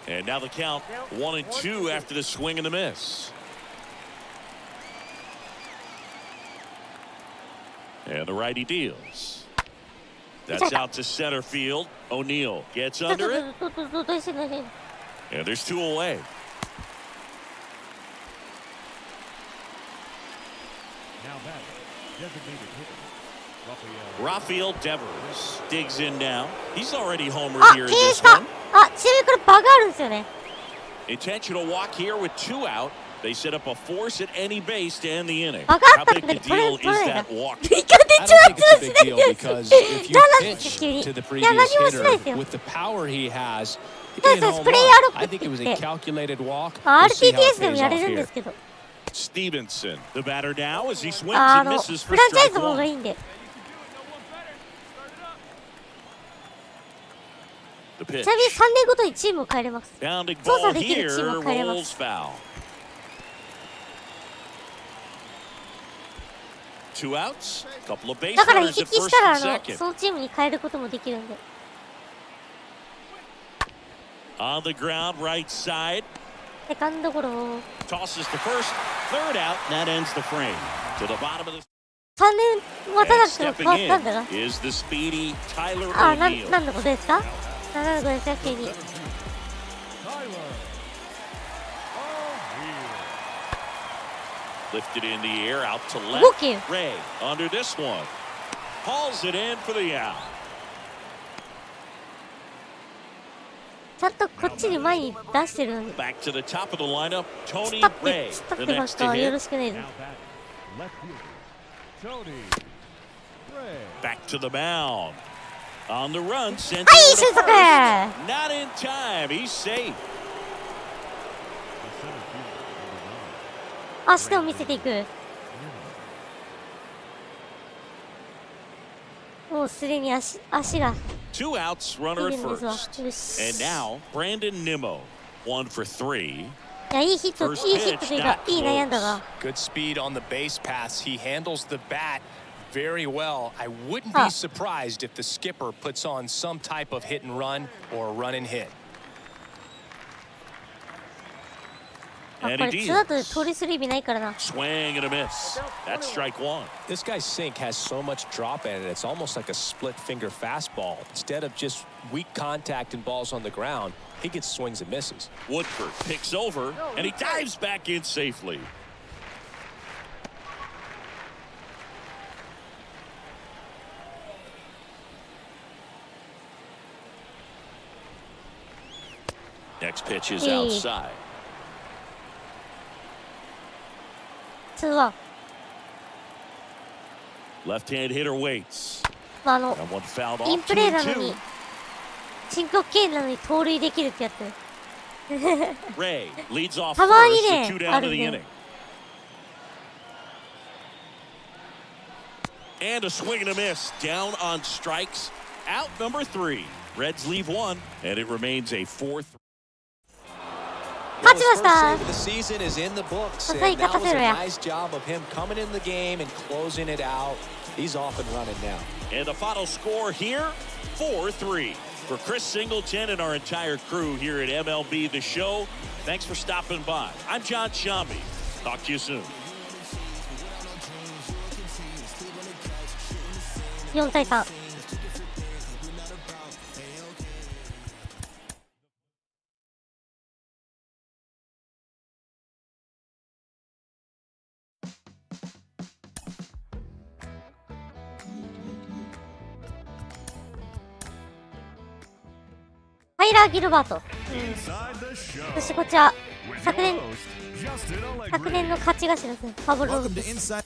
And now the count 1-2 after the swing and the miss. And the righty deals. That's out to center field. O'Neal gets under it. And there's 2 away. Now that designated hitter, Rafael Devers digs in now. He's already homered here in this one. Intentional walk here with 2 out. They set up a force at any base to end the inning. How big a deal is that walk? I don't think it's a big deal because if you pitch to the previous hitter with the power he has, I think it was a calculated walk. We'll see how it pays off here. Stevenson, the batter now as he swings and misses for strike 1. The pitch. Bounding ball here, rolls foul. 2 outs, couple of base runners at first and second. On the ground, right side. Tosses to first, 3rd out, and that ends the frame. To the bottom of the. And stepping in is the speedy Tyler O'Neal. Lifted in the air, out to left. Ray under this one. Hauls it in for the out. Back to the top of the lineup, Tony Ray, the next to hit. Back to the mound. On the run, sent to first. Not in time, he's safe. 足を見せていく。もうすでに足が。 2 outs, runner at first. And now Brandon Nimmo, 1 for 3. いや、いいヒットというか、いい悩んだが。 Good speed on the base pass. He handles the bat very well. I wouldn't be surprised if the skipper puts on some type of hit and run or a run and hit. And he deals. Swing and a miss. That's strike 1. This guy's sink has so much drop in it. It's almost like a split finger fastball. Instead of just weak contact and balls on the ground, he gets swings and misses. Woodford picks over and he dives back in safely. Next pitch is outside. 2-1。 Left-hand hitter waits. インプレーなのに、申告敬遠なのに盗塁できるってやつ。Ray leads off たまに first ね with 2 down あ to る the ね inning. And a swing and a miss. Down on strikes. Out number 3. Reds leave 1, and it remains a 4-3. 勝ちました。 The season is in the books, さすがに and that 勝た was せ a ろや。 nice job of him coming in the game and closing it out. He's off and running now. And the final score here, 4-3. For Chris Singleton and our entire crew here at MLB The Show, thanks for stopping by. I'm John Shambi. Talk to you soon. 4対3。タイラー・ギルバート、そしてこちら昨年の勝ち頭ですね。パブロー Welcome to Inside.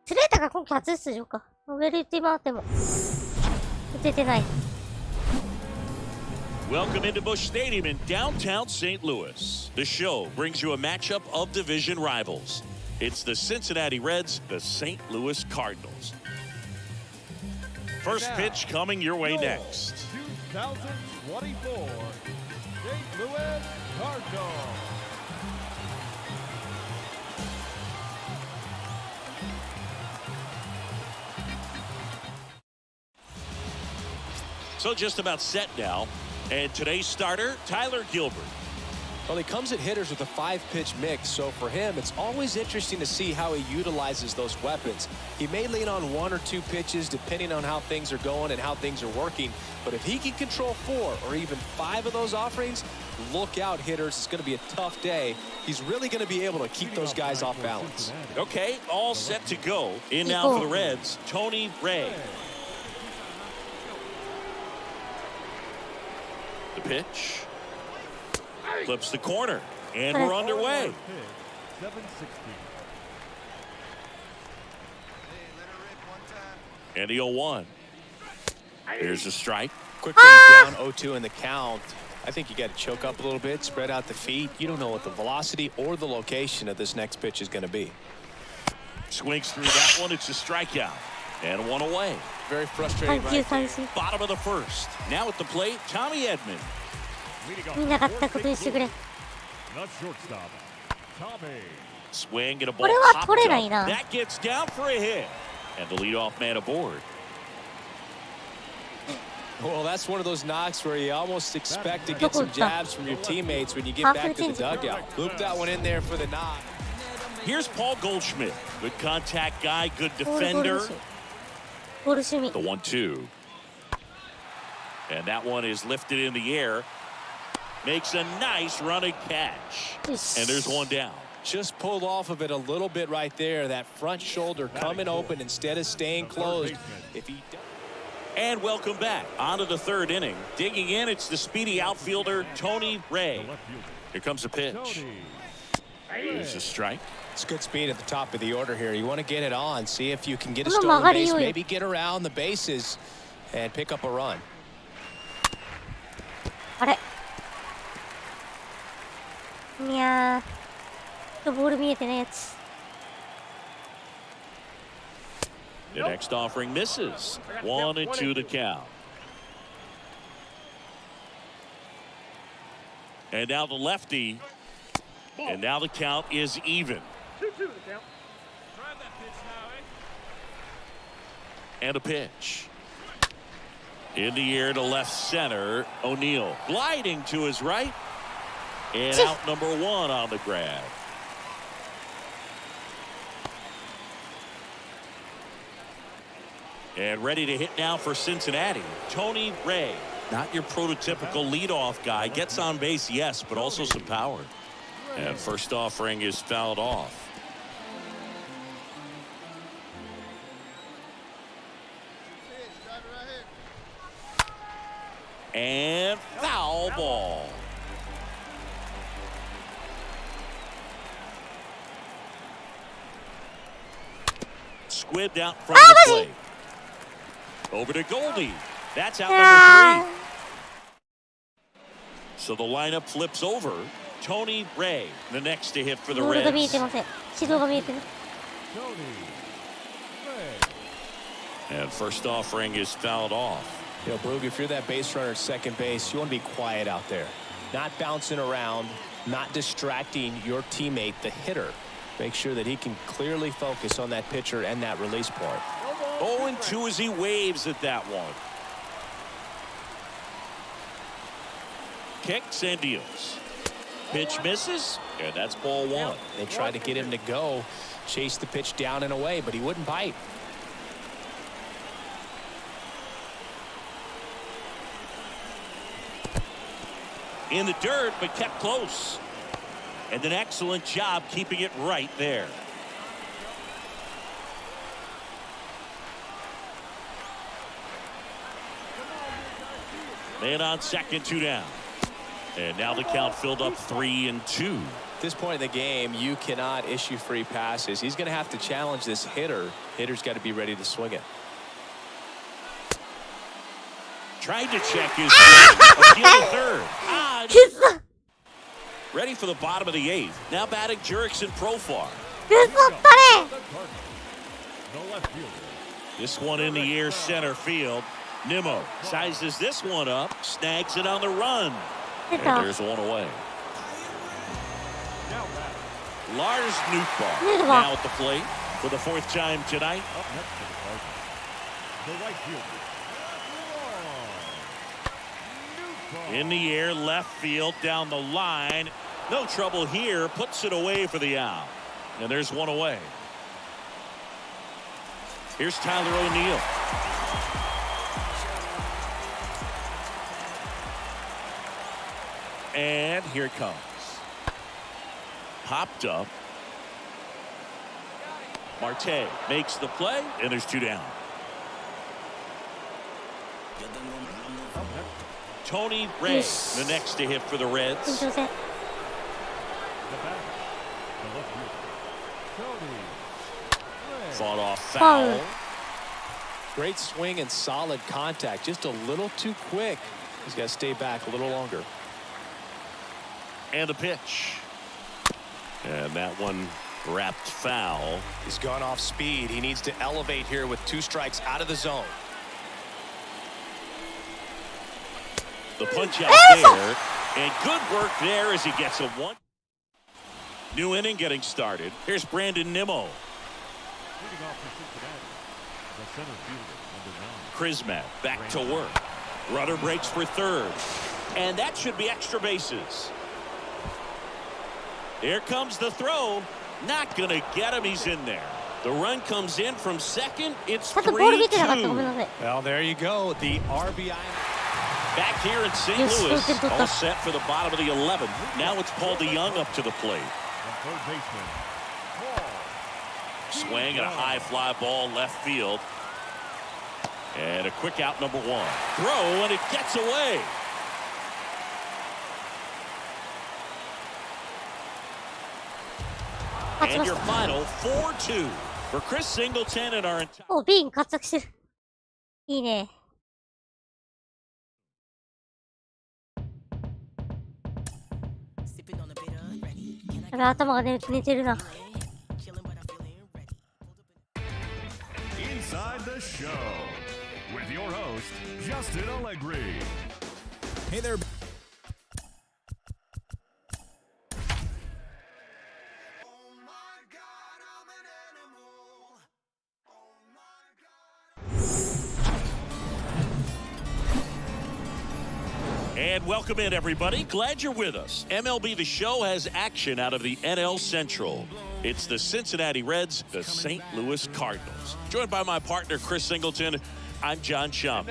スレータが今季初出場か。ウェルティマーテも出てない。 Welcome into Busch Stadium in downtown St. Louis. The show brings you a matchup of division rivals. It's the Cincinnati Reds, the St. Louis Cardinals. First pitch coming your way next. 2024 St. Louis Cardinals. So just about set now. And today's starter, Tyler Gilbert. Well, he comes at hitters with a 5-pitch mix, so for him, it's always interesting to see how he utilizes those weapons. He may lean on 1 or 2 pitches depending on how things are going and how things are working, but if he can control 4 or even 5 of those offerings, look out, hitters. It's going to be a tough day. He's really going to be able to keep those guys off balance. Okay, all set to go. In now for the Reds, Tony Ray. The pitch. Flips the corner, and we're underway. 760. And the 0-1. Here's a strike. Quickly down 0-2 in the count. I think you got to choke up a little bit, spread out the feet. You don't know what the velocity or the location of this next pitch is going to be. Swings through that one. It's a strikeout. And 1 away. Very frustrating right there. Bottom of the first. Now at the plate, Tommy Edman. 見なかったことにしてくれ。 The shortstop, Tommy. Swing and a こ ball れは popped 取れ up. ないな。 That gets down for a hit. And the leadoff man aboard. Well, that's one of those knocks where you almost expect to get some jabs from your teammates when you get back to the dugout. Loop that one in there for the knock. Here's Paul Goldschmidt. Good contact guy, good defender. ボール趣味。 The 1-2. And that one is lifted in the air. Makes a nice running catch. And there's one down. Just pulled off of it a little bit right there. That front shoulder coming open instead of staying closed. If he And welcome back onto the 3rd inning. Digging in, it's the speedy outfielder, Tony Ray. Here comes a pitch. There's a strike. It's good speed at the top of the order here. You want to get it on, see if you can get a stolen base, maybe get around the bases and pick up a run. あれいやー、ボール見えてないやつ。 The next offering misses. 1-2 to count. And now the lefty. And now the count is even. And a pitch. In the air to left center, O'Neill gliding to his right. And out number 1 on the grab. And ready to hit now for Cincinnati, Tony Ray. Not your prototypical leadoff guy. Gets on base, yes, but also some power. And first offering is fouled off. And foul ball. Squibbed out from the plate. Over to Goldie. That's out number 3. So the lineup flips over. Tony Ray, the next to hit for the Reds. And first offering is fouled off. You know, Brug, if you're that base runner at second base, you want to be quiet out there. Not bouncing around, not distracting your teammate, the hitter. Make sure that he can clearly focus on that pitcher and that release point. 0-2 as he waves at that one. Kicks and deals. Pitch misses, and that's ball 1. They tried to get him to go, chase the pitch down and away, but he wouldn't bite. In the dirt, but kept close. And an excellent job keeping it right there. Man on second, 2 down. And now the count filled up 3-2. At this point in the game, you cannot issue free passes. He's going to have to challenge this hitter. Hitter's got to be ready to swing it. Tried to check his appeal to third. Ready for the bottom of the 8th. Now batting Jurickson Profar. This one in the air center field. Nimmo sizes this one up, snags it on the run. And there's one away. Lars Nootbaar now at the plate for the 4th time tonight. Up next to the Cardinals, the right fielder. In the air, left field, down the line. No trouble here. Puts it away for the out. And there's one away. Here's Tyler O'Neill. And here it comes. Popped up. Marte makes the play, and there's 2 down. Tony Ray, the next to hit for the Reds. Fought off foul. Great swing and solid contact. Just a little too quick. He's got to stay back a little longer. And a pitch. And that one wrapped foul. He's gone off speed. He needs to elevate here with 2 strikes out of the zone. The punch out there, and good work there as he gets a 1. New inning getting started. Here's Brandon Nimmo. Leading off for Cincinnati, the center fielder, number 9. Krismat back to work. Runner breaks for third, and that should be extra bases. Here comes the throw. Not going to get him. He's in there. The run comes in from second. It's 3-2. Well, there you go. The RBI. Back here in St. Louis, all set for the bottom of the 11th. Now it's Paul DeYoung up to the plate. Swing and a high fly ball left field. And a quick out number 1. Throw, and it gets away. And your final 4-2 for Chris Singleton and our entire. お、ビーン活躍してる。いいね。やべ、頭が寝てるな。Inside the show with your host, Justin Allegri. Hey there. And welcome in, everybody. Glad you're with us. MLB The Show has action out of the NL Central. It's the Cincinnati Reds, the St. Louis Cardinals. Joined by my partner, Chris Singleton, I'm John Schaum.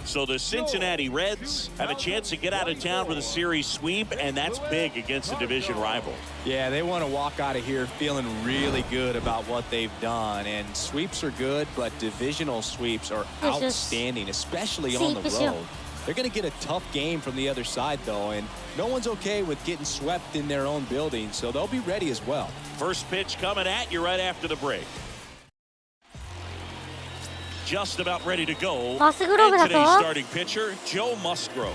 So the Cincinnati Reds have a chance to get out of town with a series sweep, and that's big against a division rival. Yeah, they want to walk out of here feeling really good about what they've done. And sweeps are good, but divisional sweeps are outstanding, especially on the road. They're going to get a tough game from the other side, though, and no one's okay with getting swept in their own building, so they'll be ready as well. First pitch coming at you right after the break. just about ready to go. マスグローブ And だ today's ぞ。 starting pitcher, Joe Musgrove.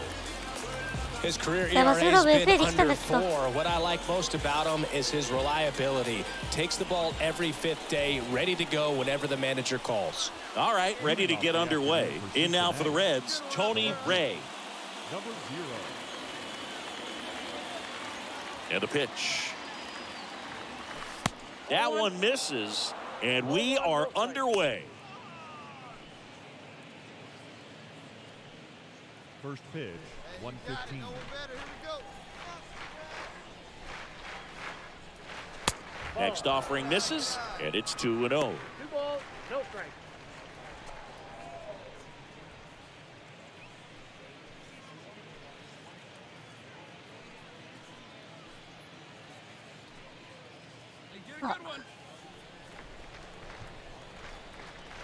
His career でも ERA マスグロー has ブ been 整理したん under だけど。 4. What I like most about him is his reliability. Takes the ball every fifth day, ready to go whenever the manager calls. All right, ready to get underway. In now for the Reds, Tony Ray. Number 0. And a pitch. That one misses, and we are underway. First pitch, 115. Next offering misses, and it's 2-0. 2 balls, no strike.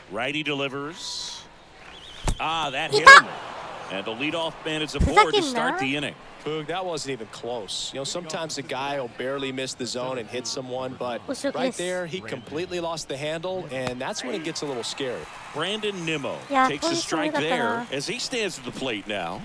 Righty delivers. Ah, that hit him. And the leadoff man is aboard to start the inning. Boog, that wasn't even close. You know, sometimes a guy will barely miss the zone and hit someone, but right there, he completely lost the handle, and that's when it gets a little scary. Brandon Nimmo Yeah, takes a points strike only got there the- as he stands at the plate now.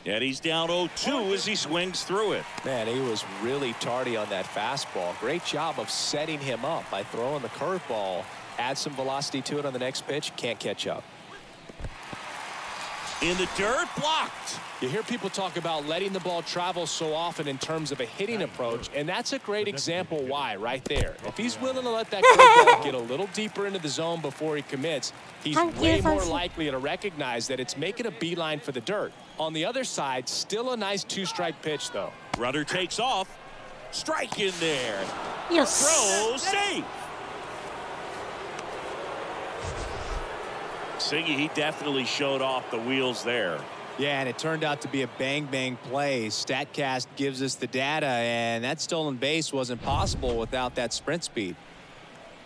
And he's down 0-2 as he swings through it. Man, he was really tardy on that fastball. Great job of setting him up by throwing the curveball. Add some velocity to it on the next pitch. Can't catch up. In the dirt, blocked. You hear people talk about letting the ball travel so often in terms of a hitting approach, and that's a great example why right there. If he's willing to let that curveball get a little deeper into the zone before he commits, he's way more likely to recognize that it's making a beeline for the dirt. On the other side, still a nice 2-strike pitch, though. Runner takes off. Strike in there. Yes. Throw safe. Siggy, he definitely showed off the wheels there. Yeah, and it turned out to be a bang-bang play. StatCast gives us the data, and that stolen base wasn't possible without that sprint speed.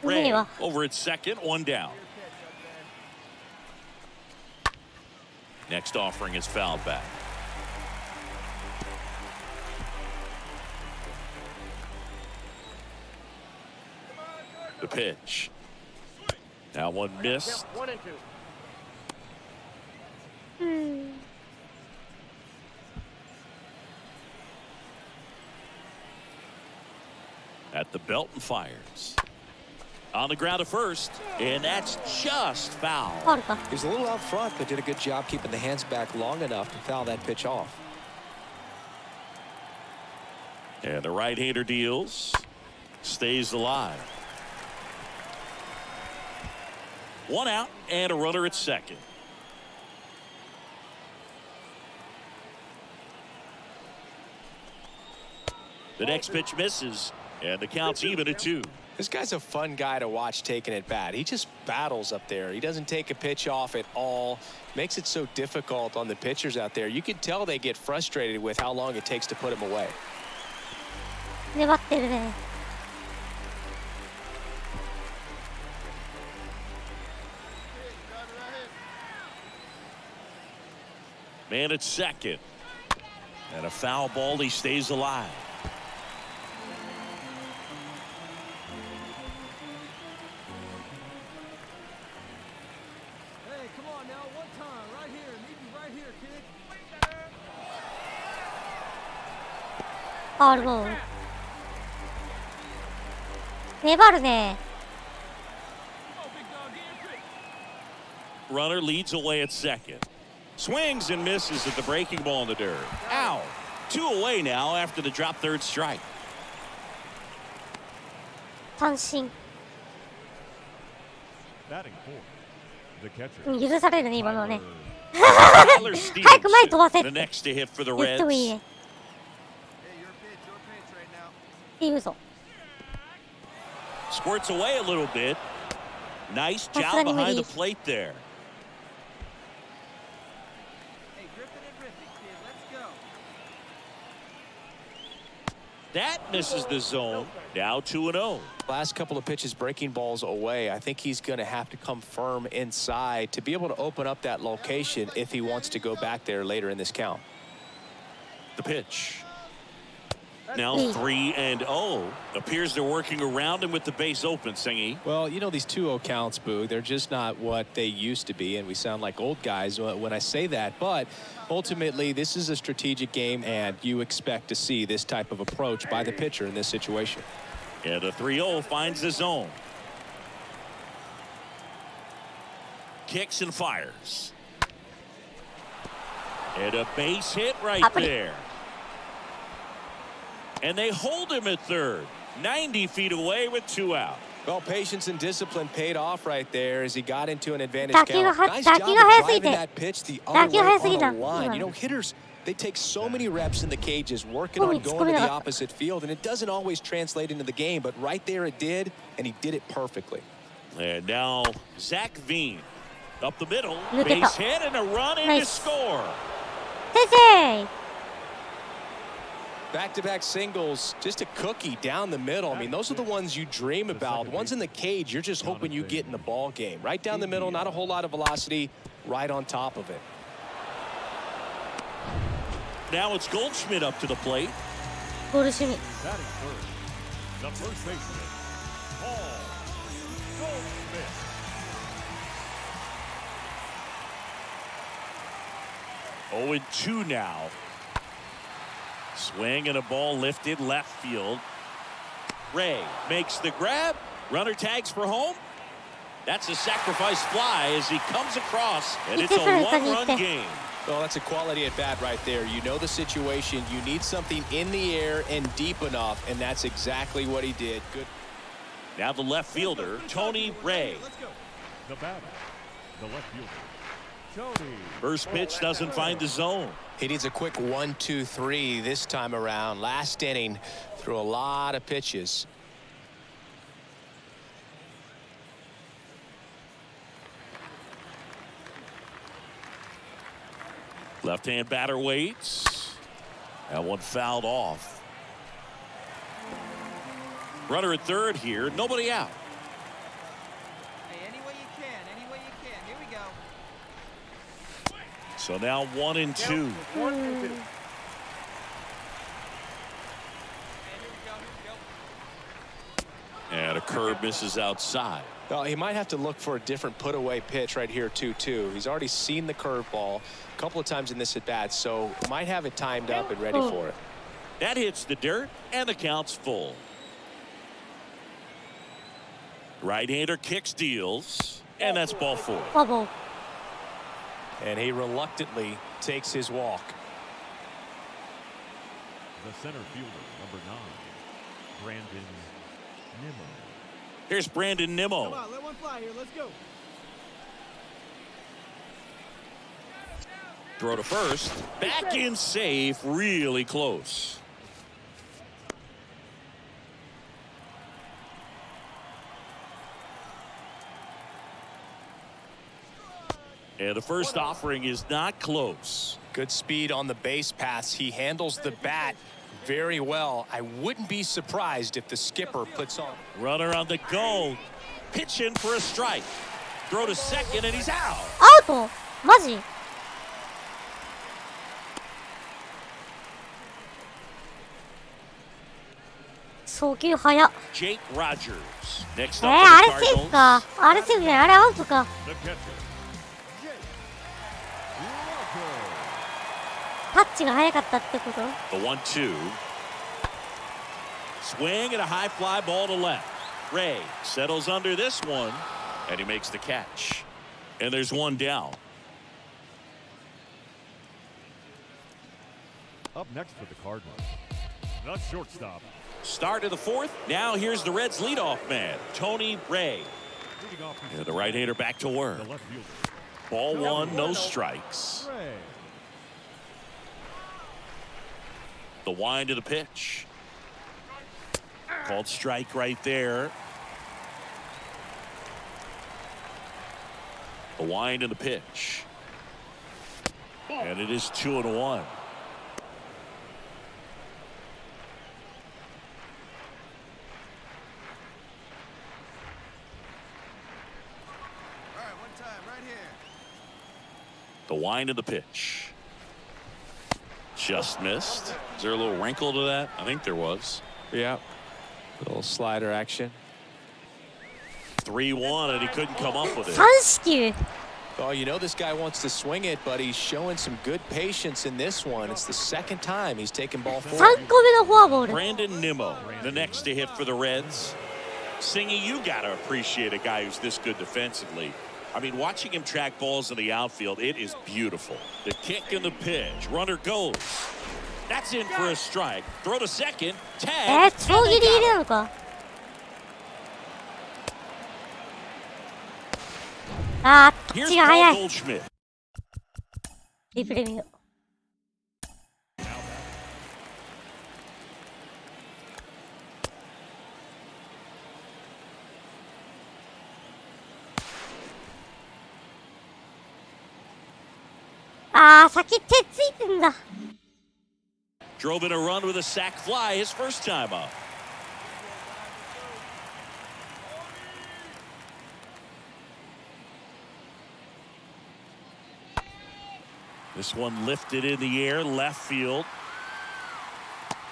Ray over at second, 1 down. Next offering is fouled back. The pitch. Now one missed. 1 and 2. At the belt and fires. On the ground at first, and that's just foul. He was a little out front, but did a good job keeping the hands back long enough to foul that pitch off. And the right-hander deals. Stays alive. 1 out and a runner at second. The next pitch misses, and the count's even at 2. This guy's a fun guy to watch taking at bat. He just battles up there. He doesn't take a pitch off at all. Makes it so difficult on the pitchers out there. You can tell they get frustrated with how long it takes to put him away. 粘ってるね。Man at second. And a foul ball, he stays alive. Hey, come on now, one time, right here, meet me right here, kid. ファウルボール。粘るね。 Runner leads away at second. Swings and misses at the breaking ball in the dirt. Ow. 2 away now after the drop third strike. 三振。 Batting fourth, the catcher. 許されるね、今のね。 Tyler 早く前飛ばせ Stevenson, っ the て next to hit for the 言ってもいい Reds. ね。いい嘘。 Squirts away a little bit. Nice さす job がに無 behind 理 the。plate there. That misses the zone. Now 2-0. Last couple of pitches breaking balls away. I think he's going to have to come firm inside to be able to open up that location if he wants to go back there later in this count. The pitch. Now 3-0. Appears they're working around him with the base open, Singy. Well, you know, these 2-0 counts, Boo, they're just not what they used to be, and we sound like old guys when I say that. But ultimately, this is a strategic game, and you expect to see this type of approach by the pitcher in this situation. And a 3-0 finds the zone. Kicks and fires. And a base hit right there. And they hold him at third. 90 feet away with 2 out. Well, patience and discipline paid off right there as he got into an advantage count. Nice job of driving that pitch the other way on the line. You know, hitters, they take so many reps in the cages working on going to the opposite field, and it doesn't always translate into the game, but right there it did, and he did it perfectly. And now Zach Veen up the middle. Base hit and a run in to score. Back-to-back singles, just a cookie down the middle. I mean, those are the ones you dream about. Ones in the cage, you're just hoping you get in the ball game. Right down the middle, not a whole lot of velocity, right on top of it. Now it's Goldschmidt up to the plate. Batting first, the first baseman, Paul Goldschmidt. 0-2 now. Swing and a ball lifted left field. Ray makes the grab. Runner tags for home. That's a sacrifice fly as he comes across, and it's a one-run game. Well, that's a quality at bat right there. You know the situation. You need something in the air and deep enough, and that's exactly what he did. Good. Now the left fielder, Tony Ray. The batter, the left fielder, Tony. First pitch doesn't find the zone. He needs a quick 1-2-3 this time around. Last inning, threw a lot of pitches. Left-hand batter waits. That one fouled off. Runner at third here. Nobody out. Hey, any way you can. Any way you can. Here we go. So now 1-2. And a curve misses outside. Well, he might have to look for a different put-away pitch right here, 2-2. He's already seen the curveball a couple of times in this at-bat, so might have it timed up and ready for it. That hits the dirt, and the count's full. Right-hander kicks, deals, and that's ball 4. Bubble. And he reluctantly takes his walk. The center fielder, number 9, Brandon Nimmo. Here's Brandon Nimmo. Come on, let one fly here. Let's go. Throw to first. Back in safe, really close. And the first offering is not close. Good speed on the base paths. He handles the bat very well. I wouldn't be surprised if the skipper puts on. Runner on the go. Pitching for a strike. Throw to second, and he's out. アウトマジ送球早っ Jake Rogers. Next あ up for れ the セーフ Cardinals. かあれセーフじゃないあれアウトか The catcher, Jake Walker. タッチが早かったってこと The 1-2. Swing and a high fly ball to left. Ray settles under this one, and he makes the catch. And there's one down. Up next for the Cardinals, the shortstop. Start of the fourth. Now here's the Reds' leadoff man, Tony Ray. Leading off And the right-hander back to work. the left fielder, Ball 1, no strikes. Ray. The wind of the pitch. Called strike right there. The wind of the pitch. And it is 2-1. All right, one time, right here. The wind of the pitch. Just missed. Is there a little wrinkle to that? I think there was. Yeah. A little slider action. 3-1, and he couldn't come up with it. 三四球。 Oh, you know this guy wants to swing it, but he's showing some good patience in this one. It's the second time he's taken ball 3 forward. 個目のフォアボール。 Brandon Nimmo, the next to hit for the Reds. Singy, you got to appreciate a guy who's this good defensively. I mean, watching him track balls in the outfield, it is beautiful. The kick and the pitch. Runner goes. That's in for a strike. Throw to second. Tag. 超ギリギリなのか。あー、ピッ Here's チが速 Paul い。 Goldschmidt. リプレイ見よう。あー、先手ついてんだ。 Drove in a run with a sac fly his first time up. This one lifted in the air, left field.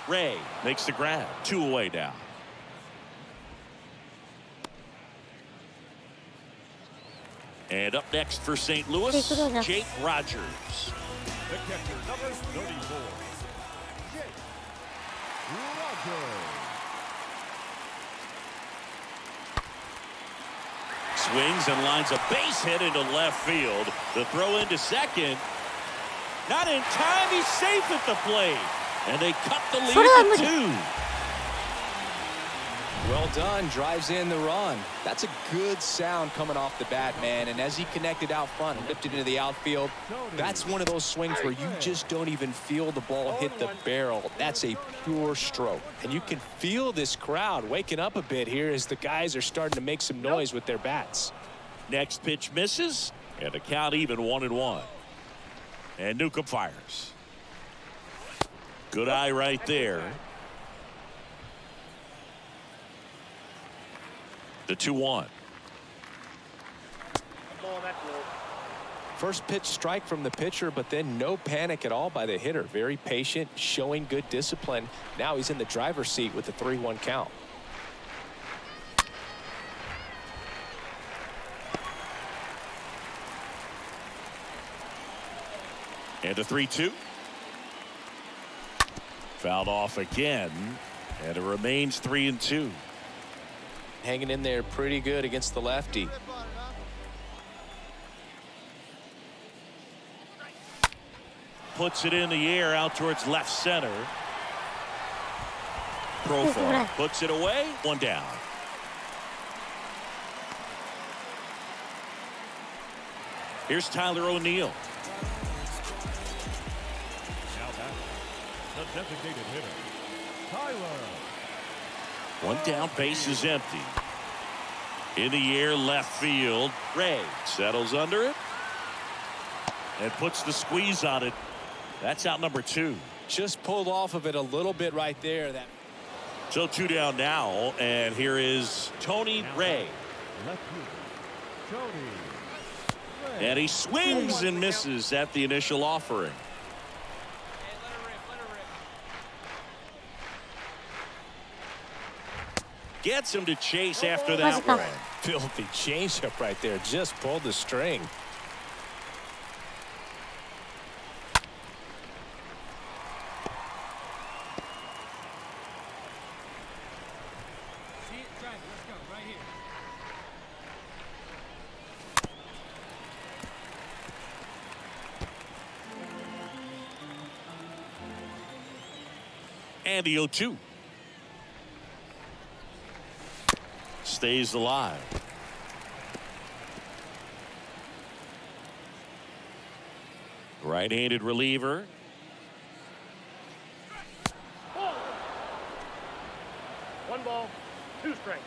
Ray makes the grab. 2 away now. And up next for St. Louis, Jake Rogers. The catcher, number 34. Jake Rogers. Swings and lines a base hit into left field. The throw into second. Not in time. He's safe at the plate. And they cut the lead to 2. Well done. Drives in the run. That's a good sound coming off the bat, man. And as he connected out front and lifted into the outfield, that's one of those swings where you just don't even feel the ball hit the barrel. That's a pure stroke. And you can feel this crowd waking up a bit here as the guys are starting to make some noise with their bats. Next pitch misses. And the count even 1-1. And Newcomb fires. Good eye right there. The 2-1. First pitch strike from the pitcher, but then no panic at all by the hitter. Very patient, showing good discipline. Now he's in the driver's seat with the 3-1 count. And a 3-2. Fouled off again. And it remains 3-2. Hanging in there pretty good against the lefty. Puts it in the air out towards left center. Profile puts it away. 1 down. Here's Tyler O'Neill. Now back, the designated hitter, Tyler. 1 down, base is empty. In the air, left field. Ray settles under it and puts the squeeze on it. That's out number 2. Just pulled off of it a little bit right there. So 2 down now, and here is Tony Ray. Left fielder, Tony Ray. And he swings and misses at the initial offering. Gets him to chase after that one. Filthy changeup right there. Just pulled the string. See it, drive it. Let's go. Right here. And the 0-2. Stays alive. Right-handed reliever. One ball, 2 strikes.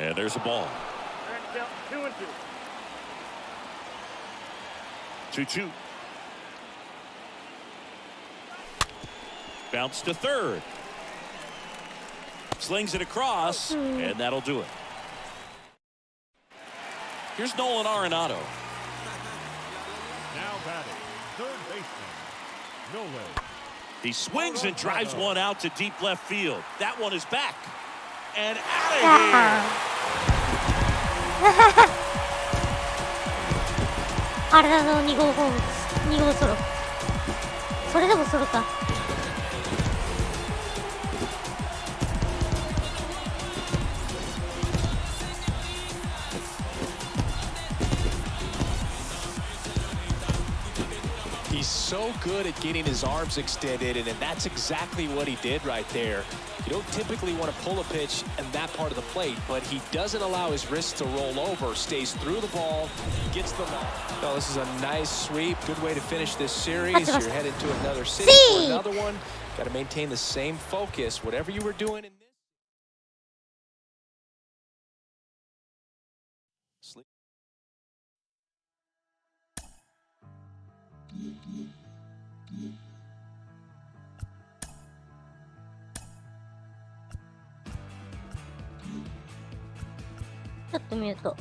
And there's a ball. Count 2-2. 2-2. Bounce to third. Slings it across, and that'll do it. Here's Nolan Arenado. batting, third baseman, Nolan. He swings and drives one out to deep left field. That one is back. And out of here. あれだの2号ホーム2号ソロ。それでもソロか。He's so good at getting his arms extended, and that's exactly what he did right there. You don't typically want to pull a pitch in that part of the plate, but he doesn't allow his wrist to roll over, stays through the ball, gets the ball. Oh, this is a nice sweep. Good way to finish this series. You're headed to another city for another one. Got to maintain the same focus, whatever you were doing in this. Sleep.ちょっと見ると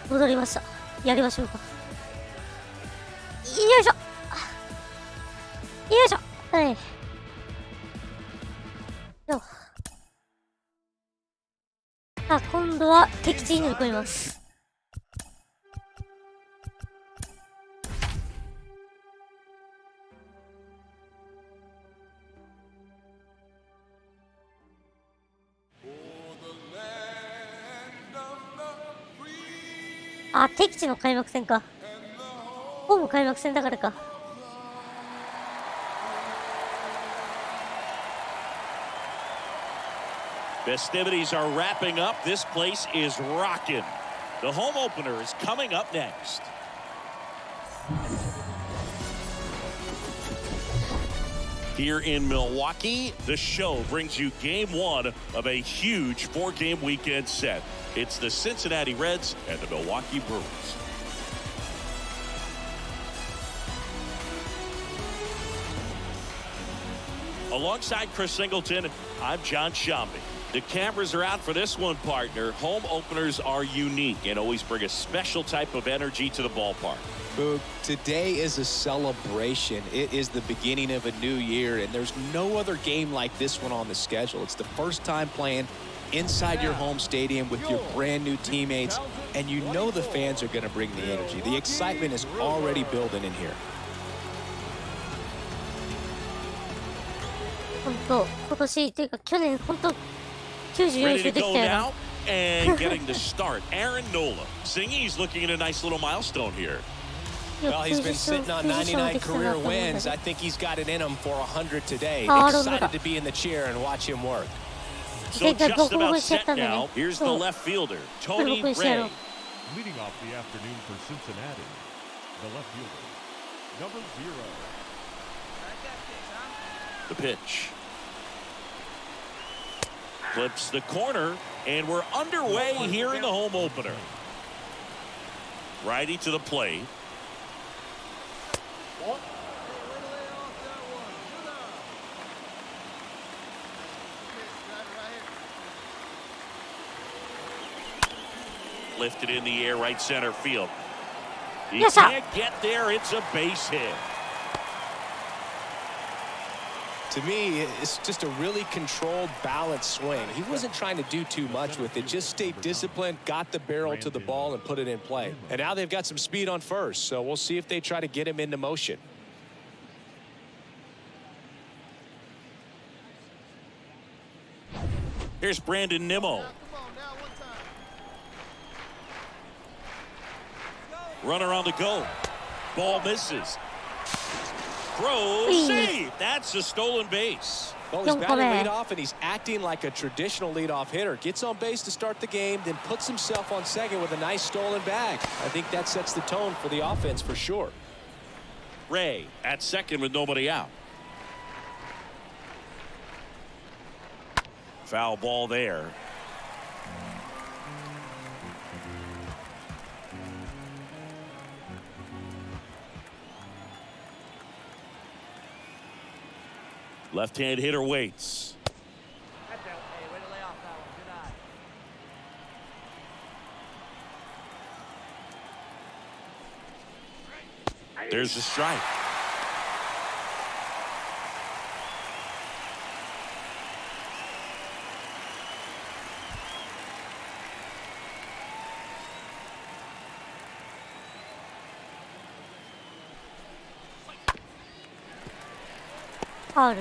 戻りました。やりましょうか。よいしょよいしょ。はい。よ。さあ、今度は敵地に乗り込みます。あ、敵地の開幕戦か。ホーム開幕戦だからか。Festivities are wrapping up. This place is rocking. The home opener is coming up next. Here in Milwaukee, the show brings you game one of a huge 4-game weekend set. It's the Cincinnati Reds and the Milwaukee Brewers. Alongside Chris Singleton, I'm John Shambi. The cameras are out for this one, partner. Home openers are unique and always bring a special type of energy to the ballpark. Boog, today is a celebration. It is the beginning of a new year, and there's no other game like this one on the schedule. It's the first time playing inside your home stadium with your brand new teammates, and you know the fans are going to bring the energy. The excitement is already building in here. 本当、今年というか去年本当94 Ready 周 to でき go たよな。 now and getting to start. Aaron Nola. Singy's looking at a nice little milestone here. Well, he's been sitting on 99 career wins. I think he's got it in him for 100 today. Oh, Excited to be in the chair and watch him work. So just about set now. Here's the left fielder, Tony Ray. Leading off the afternoon for Cincinnati, the left fielder, number 0. The pitch. Flips the corner, and we're underway here in the home opener. Righty to the plate. Lifted in the air, right center field. He can't get there. It's a base hit. To me, it's just a really controlled, balanced swing. He wasn't trying to do too much with it. Just stayed disciplined, got the barrel to the ball, and put it in play. And now they've got some speed on first, so we'll see if they try to get him into motion. Here's Brandon Nimmo. Runner on the go. Ball misses. Throw, save. That's a stolen base. Well, he's batting leadoff, and he's acting like a traditional leadoff hitter. Gets on base to start the game, then puts himself on second with a nice stolen bag. I think that sets the tone for the offense for sure. Ray at second with nobody out. Foul ball there. Left-hand hitter waits. That's out. Hey, way to lay off that one. Good eye. There's the strike. Foul.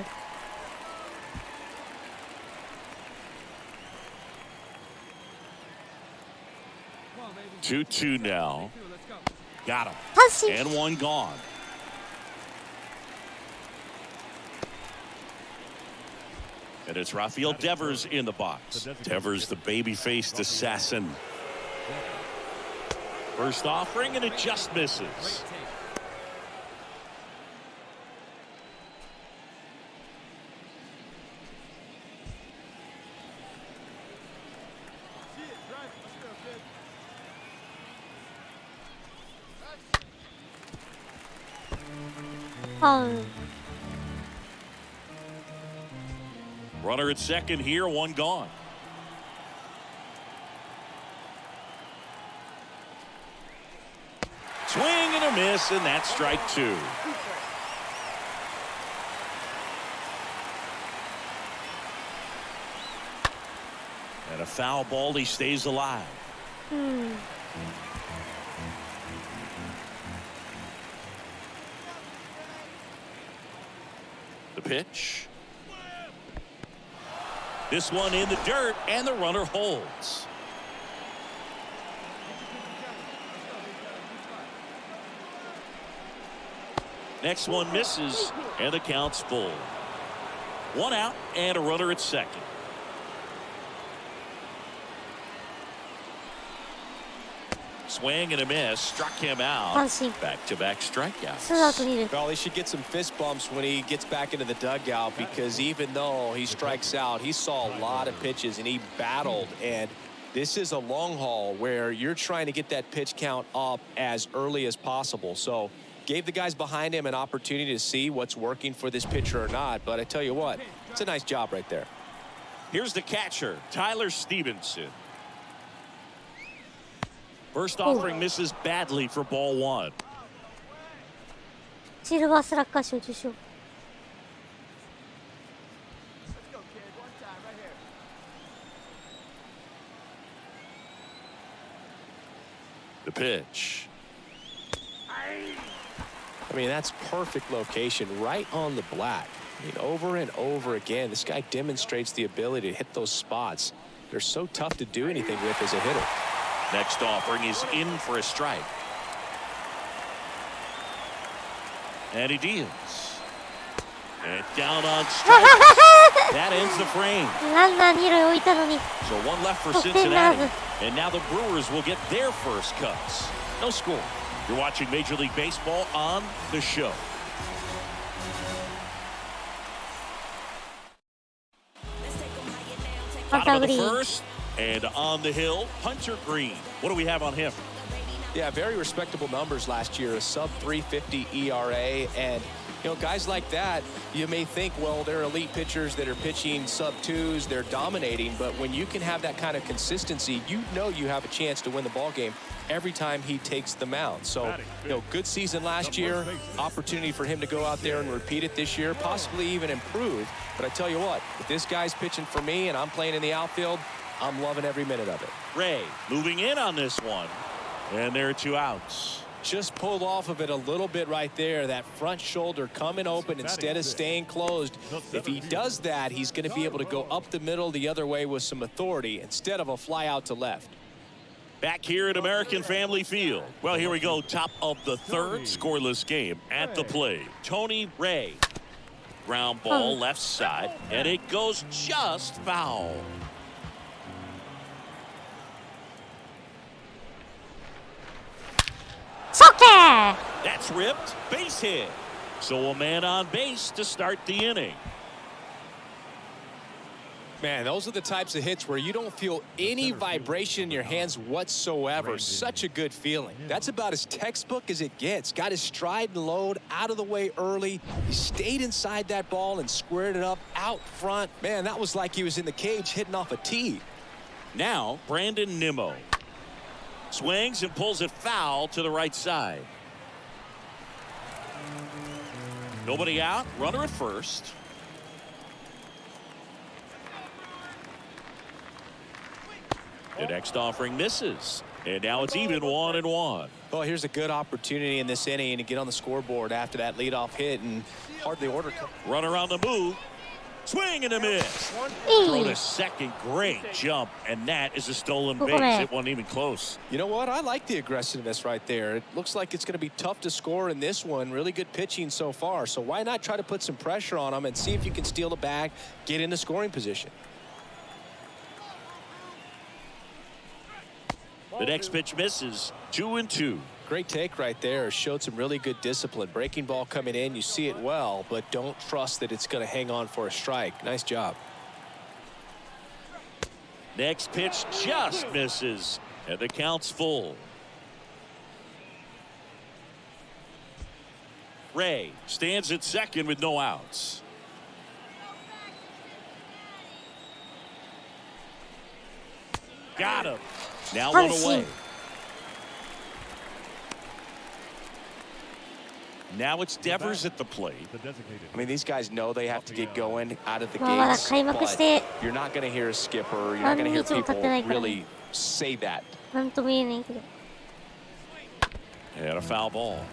2-2 now. Got him. And one gone. And it's Rafael Devers in the box. Devers, the baby-faced assassin. First offering, and it just misses. Runner at second here, one gone. Swing and a miss, and that's strike two. And a foul ball, he stays alive. The pitch. This one in the dirt, and the runner holds. Next one misses, and the count's full. One out, and a runner at second. Swing and a miss, struck him out. 三振。 Back-to-back strikeouts. ツーアウト二塁。 Well, he should get some fist bumps when he gets back into the dugout because even though he strikes out, he saw a lot of pitches and he battled. And this is a long haul where you're trying to get that pitch count up as early as possible. So gave the guys behind him an opportunity to see what's working for this pitcher or not. But I tell you what, it's a nice job right there. Here's the catcher, Tyler Stevenson. First offering misses badly for ball one. シルバースラッガー賞受賞。 The pitch. I mean, that's perfect location right on the black. I mean, over and over again, this guy demonstrates the ability to hit those spots. They're so tough to do anything with as a hitter. Next offering is in for a strike. And he deals. And down on strike. That ends the frame. ランナー二塁置いたのに。 So one left for 得点なら Cincinnati. ず。 And now the Brewers will get their first cuts. No score. You're watching Major League Baseball on the show. Bottom of the first, and on the hill, Hunter Green. What do we have on him? Yeah, very respectable numbers last year, a sub 350 ERA. And, you know, guys like that, you may think, well, they're elite pitchers that are pitching sub twos, they're dominating. But when you can have that kind of consistency, you know you have a chance to win the ball game every time he takes the mound. So, you know, good season last year, opportunity for him to go out there and repeat it this year, possibly even improve. But I tell you what, if this guy's pitching for me and I'm playing in the outfield, I'm loving every minute of it. Ray moving in on this one. And there are two outs. Just pulled off of it a little bit right there. That front shoulder coming open instead of staying closed. If he does that, he's going to be able to go up the middle the other way with some authority instead of a fly out to left. Back here at American Family Field. Well, here we go. Top of the third, scoreless game at the plate. Tony Ray. Ground ball left side, and it goes just foul. That's ripped. Base hit. So a man on base to start the inning. Man, those are the types of hits where you don't feel any vibration in your hands whatsoever. Such a good feeling. That's about as textbook as it gets. Got his stride and load out of the way early. He stayed inside that ball and squared it up out front. Man, that was like he was in the cage hitting off a tee. Now, Brandon Nimmo. Swings and pulls it foul to the right side. Nobody out. Runner at first. The next offering misses. And now it's even 1-1. Well, here's a good opportunity in this inning to get on the scoreboard after that leadoff hit and hardly order. Runner on the move. Swing and a miss. Throw to second. Great jump. And that is a stolen base. It wasn't even close. You know what? I like the aggressiveness right there. It looks like it's going to be tough to score in this one. Really good pitching so far. So why not try to put some pressure on them and see if you can steal the bag, get into scoring position. The next pitch misses. 2-2. Great take right there. Showed some really good discipline. Breaking ball coming in. You see it well, but don't trust that it's going to hang on for a strike. Nice job. Next pitch just misses. And the count's full. Ray stands at second with no outs. Got him. Now one away. Now it's Devers at the plate. I mean, these guys know they have to get going out of the gates, but you're not going to hear a skipper. You're not going to hear people really say that. And a foul ball.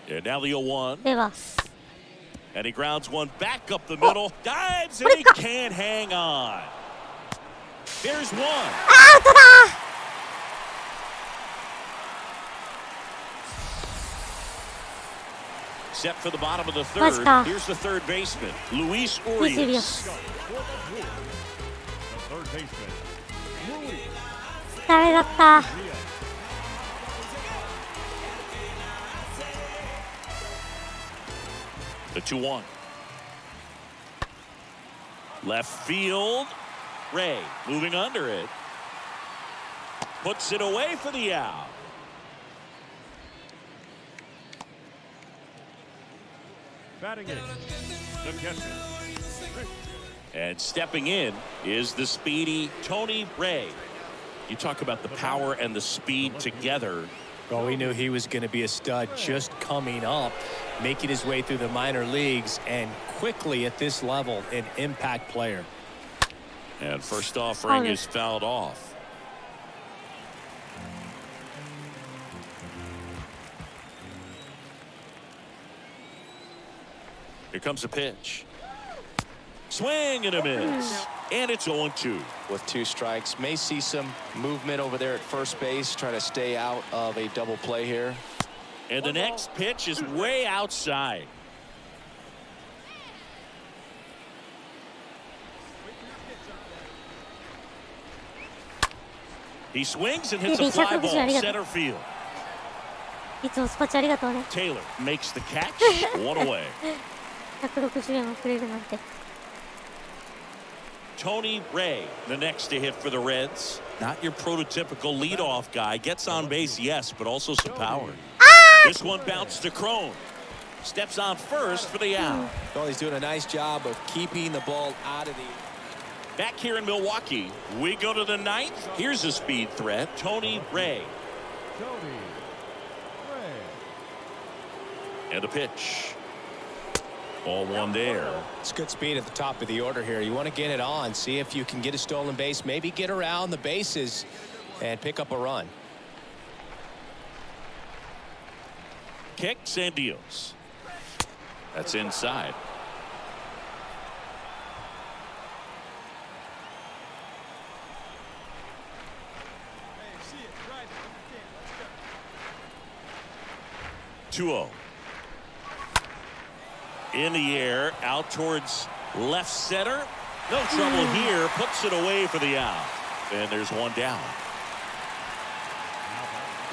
And now the 0-1. And he grounds one back up the middle. Dives and he can't hang on. There's one. Set for the bottom of the マジ third. か。 Here's the third baseman, Luis ルイス・ウリア Urias. ス。 The third baseman, Luis 誰だった？ Urias. The 2-1. Left field. Ray moving under it. Puts it away for the out. Batting in, the catcher. And stepping in is the speedy Tony Ray. You talk about the power and the speed together. Well, we knew he was going to be a stud just coming up, making his way through the minor leagues, and quickly at this level, an impact player. And first offering is fouled off. Here comes a pitch. Swing and a miss. And it's 0-2. With 2 strikes, may see some movement over there at first base, try to stay out of a double play here. And the next pitch is way outside. He swings and hits a fly ball center field. いつもスパチャありがとうね。 Taylor makes the catch. One away. 160円もくれるなんて。 Tony Ray, the next to hit for the Reds. Not your prototypical leadoff guy. Gets on base, yes, but also some power. This one bounced to Crone. Steps on first for the out. Well, he's doing a nice job of keeping the ball out of the... Back here in Milwaukee, we go to the 9th. Here's a speed threat, Tony Ray. Tony Ray. And a pitch. All one there. It's good speed at the top of the order here. You want to get it on, see if you can get a stolen base, maybe get around the bases and pick up a run. Kicks and deals. That's inside. Let's go. 2-0. In the air, out towards left center. No trouble here. Puts it away for the out. And there's one down.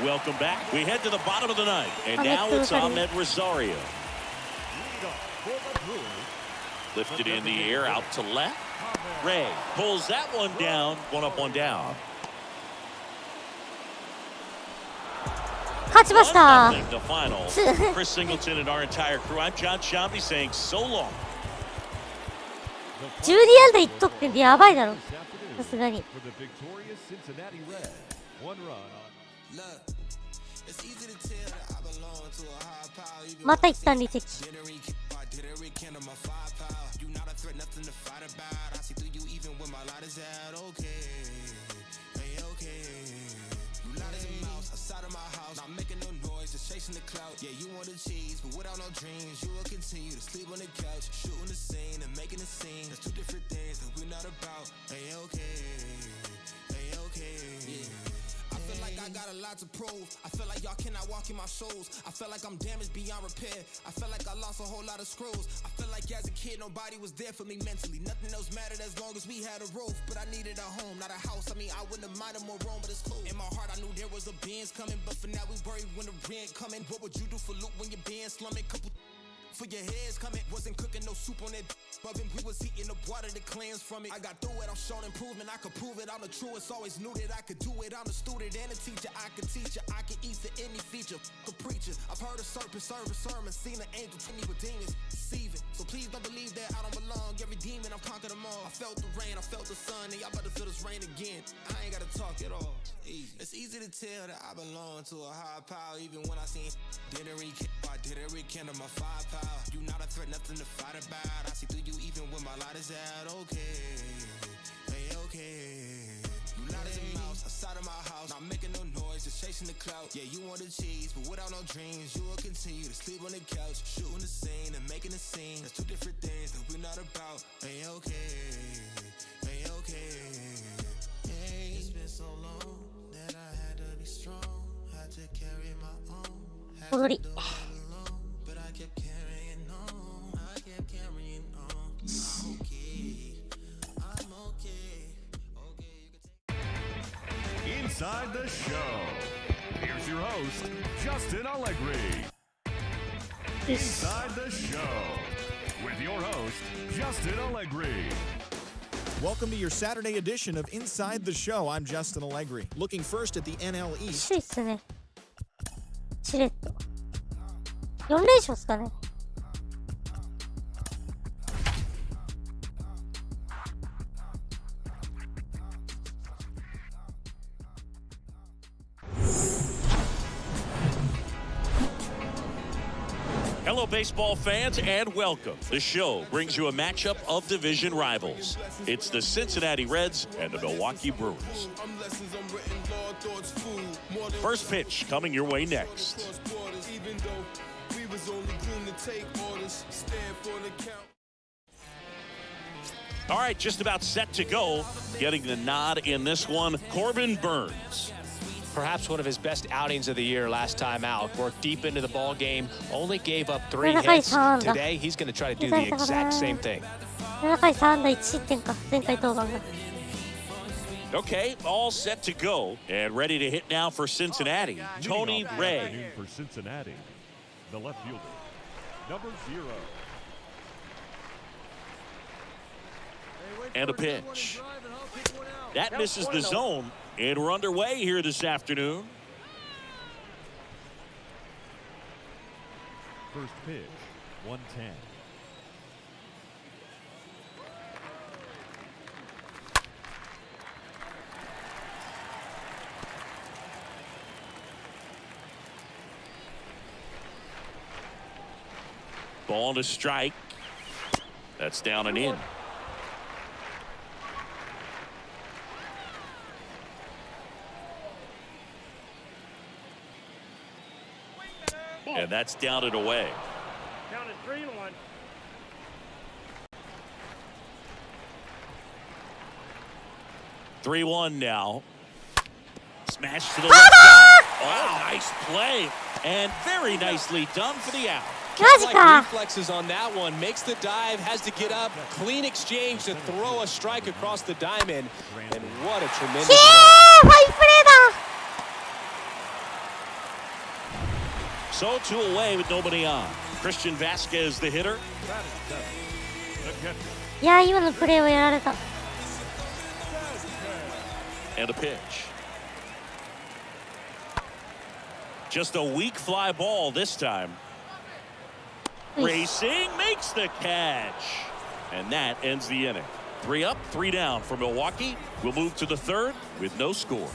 Welcome back. We head to the bottom of the 9th. And now it's Ahmed Rosario. Lifted in the air, out to left. Ray pulls that one down. One up, one down. 勝ちました。 1-0 the final. Chris Singleton and our entire crew. I'm John Shambi saying so long. 12安打1得点ってやばいだろ。さすがに。 For the victorious Cincinnati Reds. 1 run on. また一旦離席。 Chasing the clout, yeah, you want the cheese, but without no dreams, you will continue to sleep on the couch, shooting the scene and making a scene. That's 2 different things that we're not about. Ain't okay, ain't okay. Yeah. I feel like I got a lot to prove. I feel like y'all cannot walk in my shoes. I feel like I'm damaged beyond repair. I feel like I lost a whole lot of screws. I feel like as a kid nobody was there for me mentally. Nothing else mattered as long as we had a roof. But I needed a home, not a house. I mean, I wouldn't have minded more room, but it's cool. In my heart I knew there was a Benz coming, but for now we worried when the rent coming. What would you do for loot when your band slumming? Couple for your heads coming. Wasn't cooking no soup on that oven. We was eating the water that cleanse from it. I got through it, I'm showing improvement. I could prove it, I'm the truest. Always knew that I could do it. I'm the student and the teacher. I can teach you, I can eat to any feature. A preacher, I've heard a serpent serve a sermon. Seen an angel to me with demons deceiving. So please don't believe that I don't belong. Every demon, I've conquered them all. I felt the rain, I felt the sun, and y'all about to feel this rain again. I ain't gotta talk at all. It's easy to tell that I belong to a higher power. Even when I seen didn't rekindle my firepower. You not a threat, nothing to fight about. I see through you even when my light is out. Okay, hey, okay. You not as a mouse outside of my house, not making no noise, just chasing the clout. Yeah, you want the cheese, but without no dreams, you will continue to sleep on the couch, shooting the scene and making a scene. That's 2 different things that we're not about. Hey, okay, hey, okay. Hey, it's been so long that I had to be strong, had to carry my own. 踊り。 But I kept carrying Inside the Show. Here's your host, Justin Allegri. Inside the Show with your host, Justin Allegri. Welcome to your Saturday edition of Inside the Show. I'm Justin Allegri. Looking first at the NL East. しいっすね。しれっと。4連勝っすかね。Hello, baseball fans, and welcome. The show brings you a matchup of division rivals. It's the Cincinnati Reds and the Milwaukee Brewers. First pitch coming your way next. All right, just about set to go. Getting the nod in this one, Corbin Burns. Perhaps one of his best outings of the year last time out. Worked deep into the ball game, only gave up 3 hits. Today, he's going to try to do the exact same thing. Okay, all set to go and ready to hit now for Cincinnati. Tony Ray. For Cincinnati, the left fielder, number 0. And a pitch. That misses the zone. And we're underway here this afternoon. First pitch, 110. Ball to strike. That's down and in. And that's down and away. Down to 3-1. Three 3-1 now. Smash to the left side. Oh, nice play. And very nicely done for the out. Like reflexes on that one. Makes the dive, has to get up. Clean exchange to throw a strike across the diamond. And what a tremendous play. So 2 away with nobody on. Christian Vasquez, the hitter. いや、今のプレーをやられた。 And a pitch. Just a weak fly ball this time. Racing makes the catch. And that ends the inning. 3 up, 3 down for Milwaukee. We'll move to the 3rd with no score.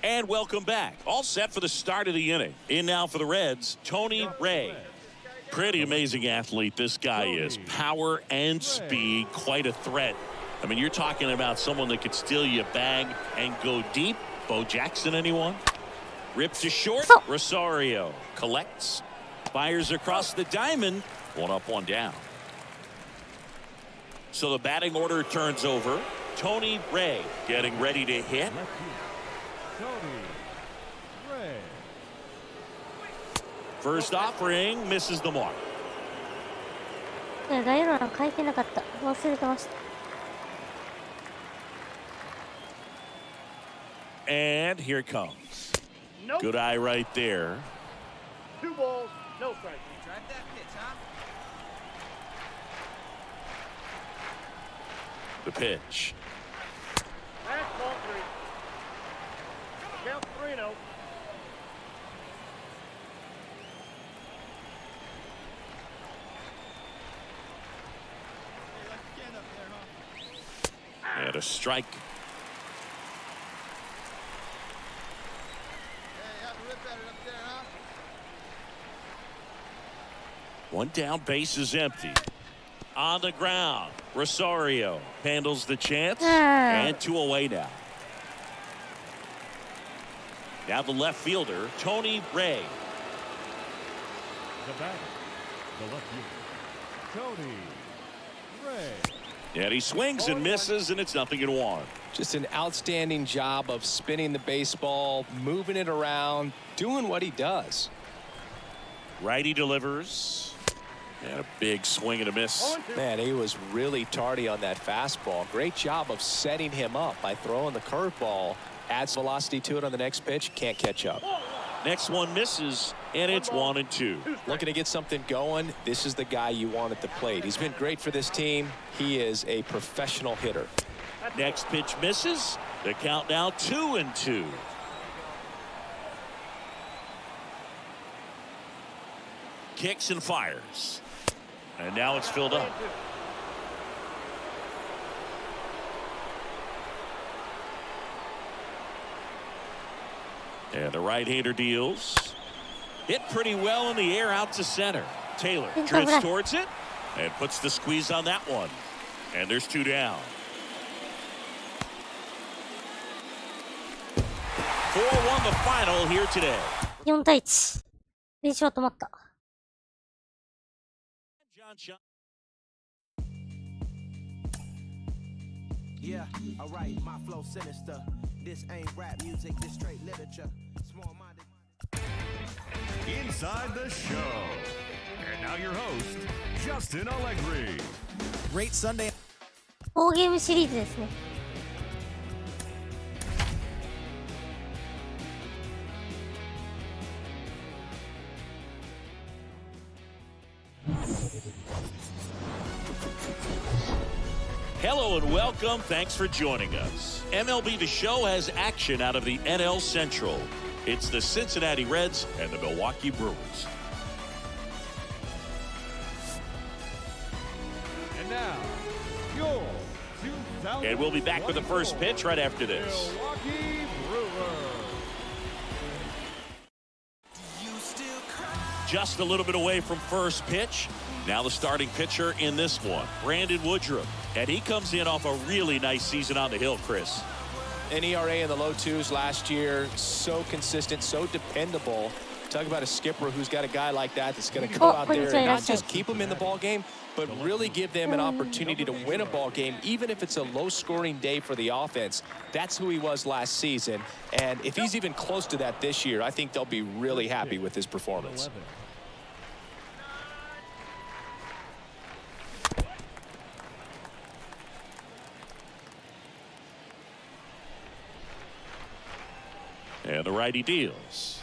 And welcome back. All set for the start of the inning. In now for the Reds, Tony Ray. Pretty amazing athlete this guy is. Power and speed, quite a threat. I mean, you're talking about someone that could steal your bag and go deep. Bo Jackson, anyone? Ripped to short. Rosario collects. Fires across the diamond. 1 up, 1 down. So the batting order turns over. Tony Ray getting ready to hit. Tony Ray. First offering misses the mark. 概要欄書いてなかった。忘れてました。 And here it comes. Nope. Good eye right there. 2 balls, no strike. Drive that pitch, huh? The pitch. Last ball 3. Count 3-0. And a strike. One down, base is empty. On the ground, Rosario handles the chance, and 2 away now. Now the left fielder, Tony Ray. The batter, the left fielder, Tony Ray. And he swings and misses, and it's 0-1. Just an outstanding job of spinning the baseball, moving it around, doing what he does. Righty delivers. And a big swing and a miss. Man, he was really tardy on that fastball. Great job of setting him up by throwing the curveball. Adds velocity to it on the next pitch. Can't catch up. Next one misses, and it's 1-2. Looking to get something going. This is the guy you want at the plate. He's been great for this team. He is a professional hitter. Next pitch misses. The count now 2-2. Kicks and fires. And now it's filled up. And the right-hander deals. Hit pretty well in the air out to center. Taylor drifts towards it and puts the squeeze on that one. And there's 2 down. 4-1 the final here today. 4対1。練習は止まった。Yeah, alright, my flow sinister. This ain't rap music, this straight literature. Small-minded. Inside the show. And now your host, Justin Allegri. Great Sunday. 4ゲームシリーズですね。Hello and welcome. Thanks for joining us. MLB The Show has action out of the NL Central. It's the Cincinnati Reds and the Milwaukee Brewers. And now, your 2000 And we'll be back with the first pitch right after this. Milwaukee Brewers. Just a little bit away from first pitch. Now the starting pitcher in this one, Brandon Woodruff. And he comes in off a really nice season on the hill, Chris. An ERA in the low 2s last year. So consistent, so dependable. Talk about a skipper who's got a guy like that that's going to go out there and not just keep him in the ball game, but really give them an opportunity to win a ball game, even if it's a low-scoring day for the offense. That's who he was last season. And if he's even close to that this year, I think they'll be really happy with his performance. And the righty deals.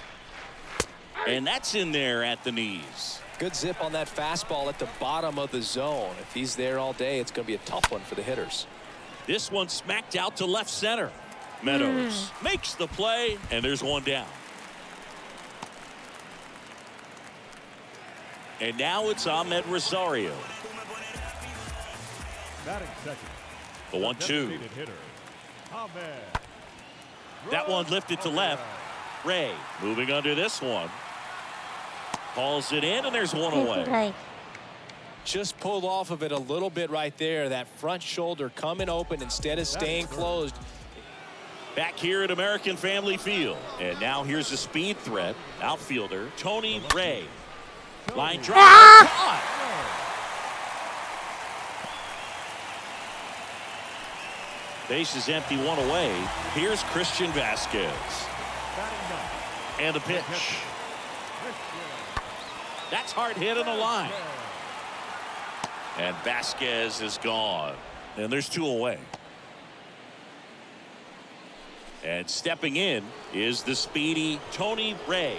And that's in there at the knees. Good zip on that fastball at the bottom of the zone. If he's there all day, it's going to be a tough one for the hitters. This one smacked out to left center. Meadows makes the play, and there's 1 down. And now it's Ahmed Rosario. Batting second. The 1-2. Hitter, Ahmed. That one lifted to left. Ray moving under this one. Calls it in, and there's 1 away. Just pulled off of it a little bit right there. That front shoulder coming open instead of staying closed. Back here at American Family Field. And now here's a speed threat. Outfielder Tony Ray. Line drive. Base is empty, 1 away. Here's Christian Vasquez. And a pitch. That's hard hit on the line. And Vasquez is gone. And there's 2 away. And stepping in is the speedy Tony Ray.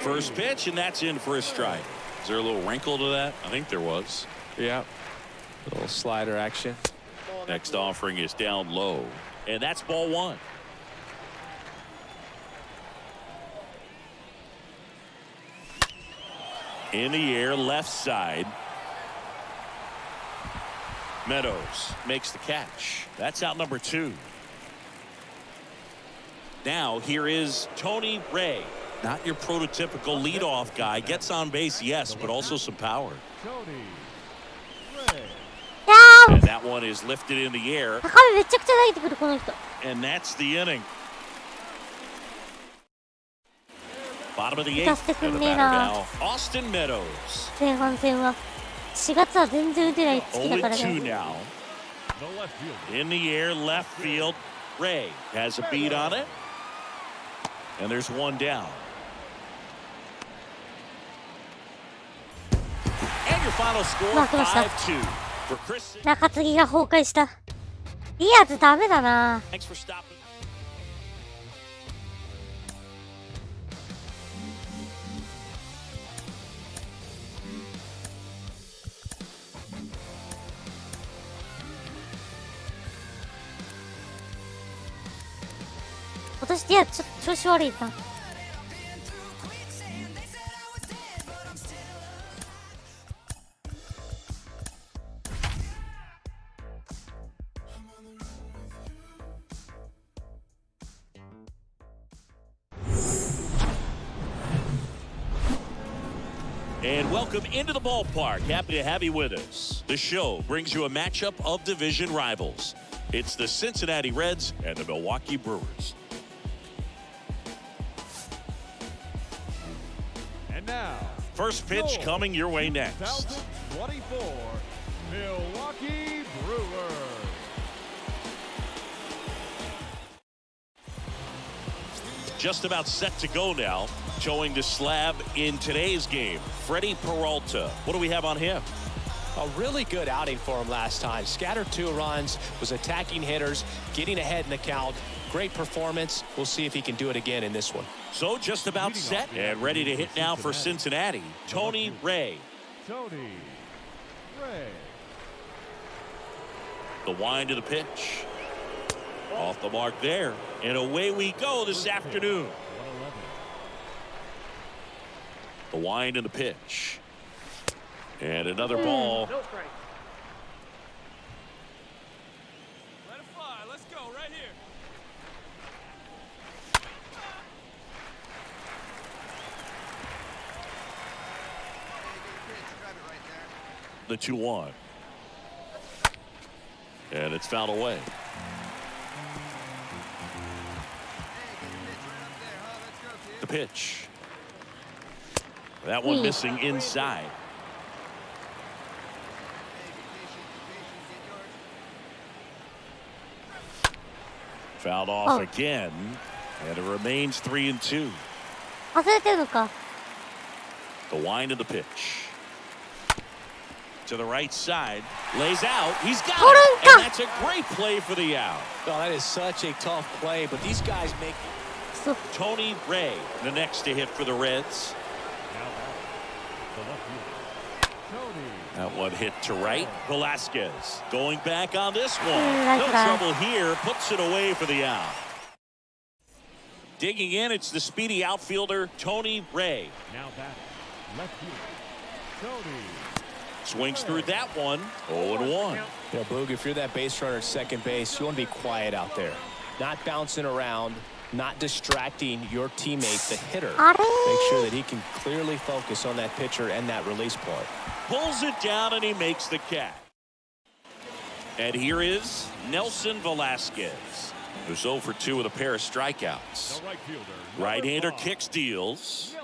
First pitch, and that's in for a strike. Is there a little wrinkle to that? I think there was. Yeah. A little slider action. Next offering is down low. And that's ball 1. In the air, left side. Meadows makes the catch. That's out number 2. Now here is Tony Ray. Not your prototypical leadoff guy. Gets on base, yes, but also some power. Tony Ray. And that one is lifted in the air. And that's the inning. Bottom of the 8th. And the batter now, Austin Meadows. 前半戦は4月は全然打てない月だからね。 0-2 now. In the air, left field. Ray has a beat on it. And there's 1 down. final score 5-2 for Chris. 中継ぎが崩壊した。ディアズダメだな。Thanks for stopping. 今年ディアズちょっと調子悪いな。And welcome into the ballpark. Happy to have you with us. The show brings you a matchup of division rivals. It's the Cincinnati Reds and the Milwaukee Brewers. And now, First pitch coming your way next. 2024 Milwaukee Brewers. Just about set to go now. Showing the slab in today's game, Freddie Peralta. What do we have on him? A really good outing for him last time. Scattered 2 runs, was attacking hitters, getting ahead in the count. Great performance. We'll see if he can do it again in this one. So just about set and ready to hit now for Cincinnati, Tony Ray. Tony Ray. The wind of the pitch. Off the mark there. And away we go this afternoon. The wind and the pitch. And another ball. No strike. Let it fly. Let's go right here. The 2-1. And it's fouled away. The pitch. That one missing inside. Fouled off again, and it remains 3-2. 外れてるのか。 The wind of the pitch. To the right side, lays out, he's got it, and that's a great play for the out. Oh, that is such a tough play, but these guys make... Tony Ray, the next to hit for the Reds. That one hit to right. Velasquez going back on this one. No trouble here. Puts it away for the out. Digging in, it's the speedy outfielder, Tony Ray. Now back, left field, Tony. Swings through that one. 0-1. You know, Boog, if you're that base runner at second base, you want to be quiet out there. Not bouncing around, not distracting your teammate, the hitter. Make sure that he can clearly focus on that pitcher and that release point. Pulls it down and he makes the catch. And here is Nelson Velasquez, who's 0 for 2 with a pair of strikeouts. Right-hander kicks, deals.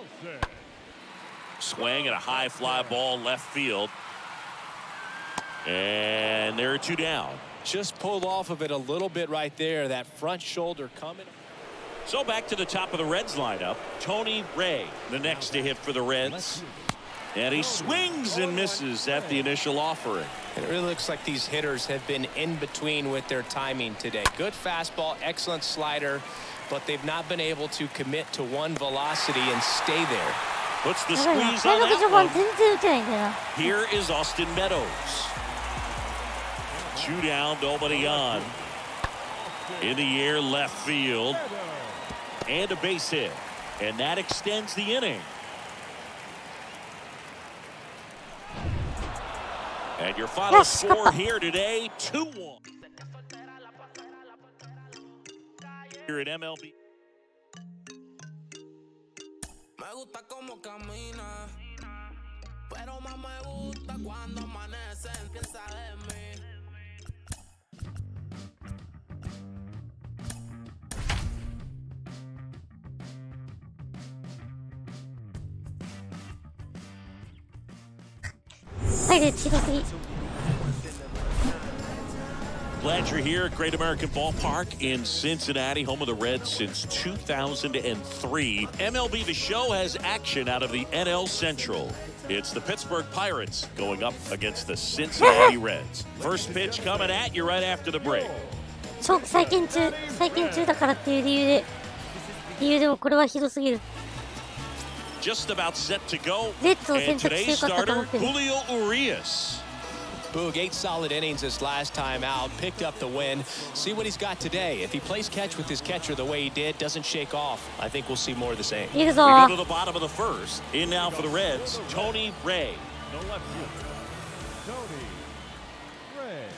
Swing and a high fly ball left field. And there are 2 down. Just pulled off of it a little bit right there. That front shoulder coming. So back to the top of the Reds lineup. Tony Ray, the next to hit for the Reds. And he swings and misses at the initial offering. It really looks like these hitters have been in between with their timing today. Good fastball, excellent slider, but they've not been able to commit to one velocity and stay there. Puts the squeeze on that one. Here is Austin Meadows. 2 down, nobody on. In the air, left field. And a base hit. And that extends the inning. And your final score here today, 2-1. Here at MLB. Me gusta como camina, pero más me gusta cuando amanece, piensa en mí. Glad you're here at Great American Ballpark in Cincinnati, home of the Reds since 2003. MLB The Show has action out of the NL Central. It's the Pittsburgh Pirates going up against the Cincinnati Reds. First pitch coming at you right after the break. 最近中だからっていう理由でもこれはひどすぎる。 Just about set to go. レッツを選 And 択して today's よかったと思 starter, ってる。 Julio Urias. Boog, 8 solid innings this last time out, picked up the win. See what he's got today. If he plays catch with his catcher the way he did, doesn't shake off, I think we'll see more of the same. いく We ぞ go to the bottom of the first. In now for the Reds, Tony Ray. The left fielder, Tony Ray.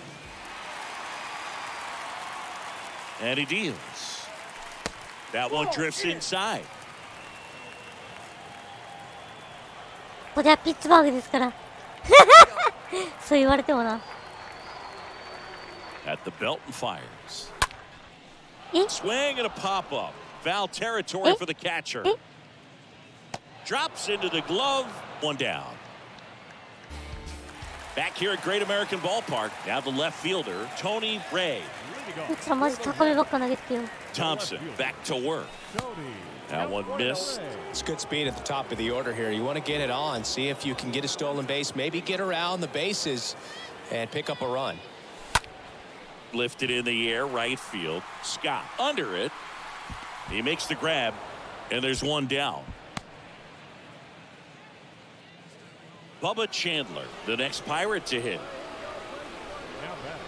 And he deals. That one drifts inside. これはピッツバーグですから。そう言われてもな。 At the belt and fires. え Swing and a pop-up. Foul territory Eh? for the catcher. Eh? Drops into the glove. One down. Back here at Great American Ballpark. Now the left fielder, Tony Ray. こいつらマジ高めばっか投げてるよ。 Thompson back to work. That one missed. It's good speed at the top of the order here. You want to get it on, see if you can get a stolen base, maybe get around the bases and pick up a run. Lifted in the air, right field. Scott under it. He makes the grab, and there's one down. Bubba Chandler, the next Pirate to hit. Now back,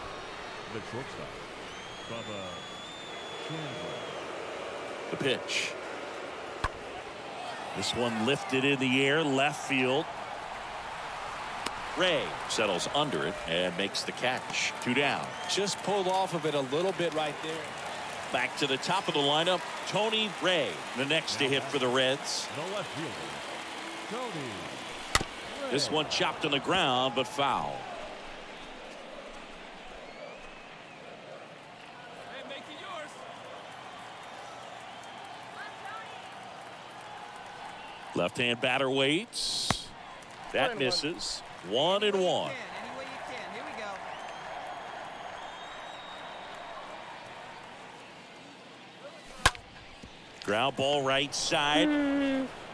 the shortstop, Bubba Chandler. The pitch. This one lifted in the air, left field. Ray settles under it and makes the catch. 2 down. Just pulled off of it a little bit right there. Back to the top of the lineup, Tony Ray, the next to hit for the Reds. The left fielder, Tony Ray. This one chopped on the ground, but foul. Hey, make it yours. Left-hand batter waits. That misses. 1-1. Any way you can. Here we go. Ground ball right side.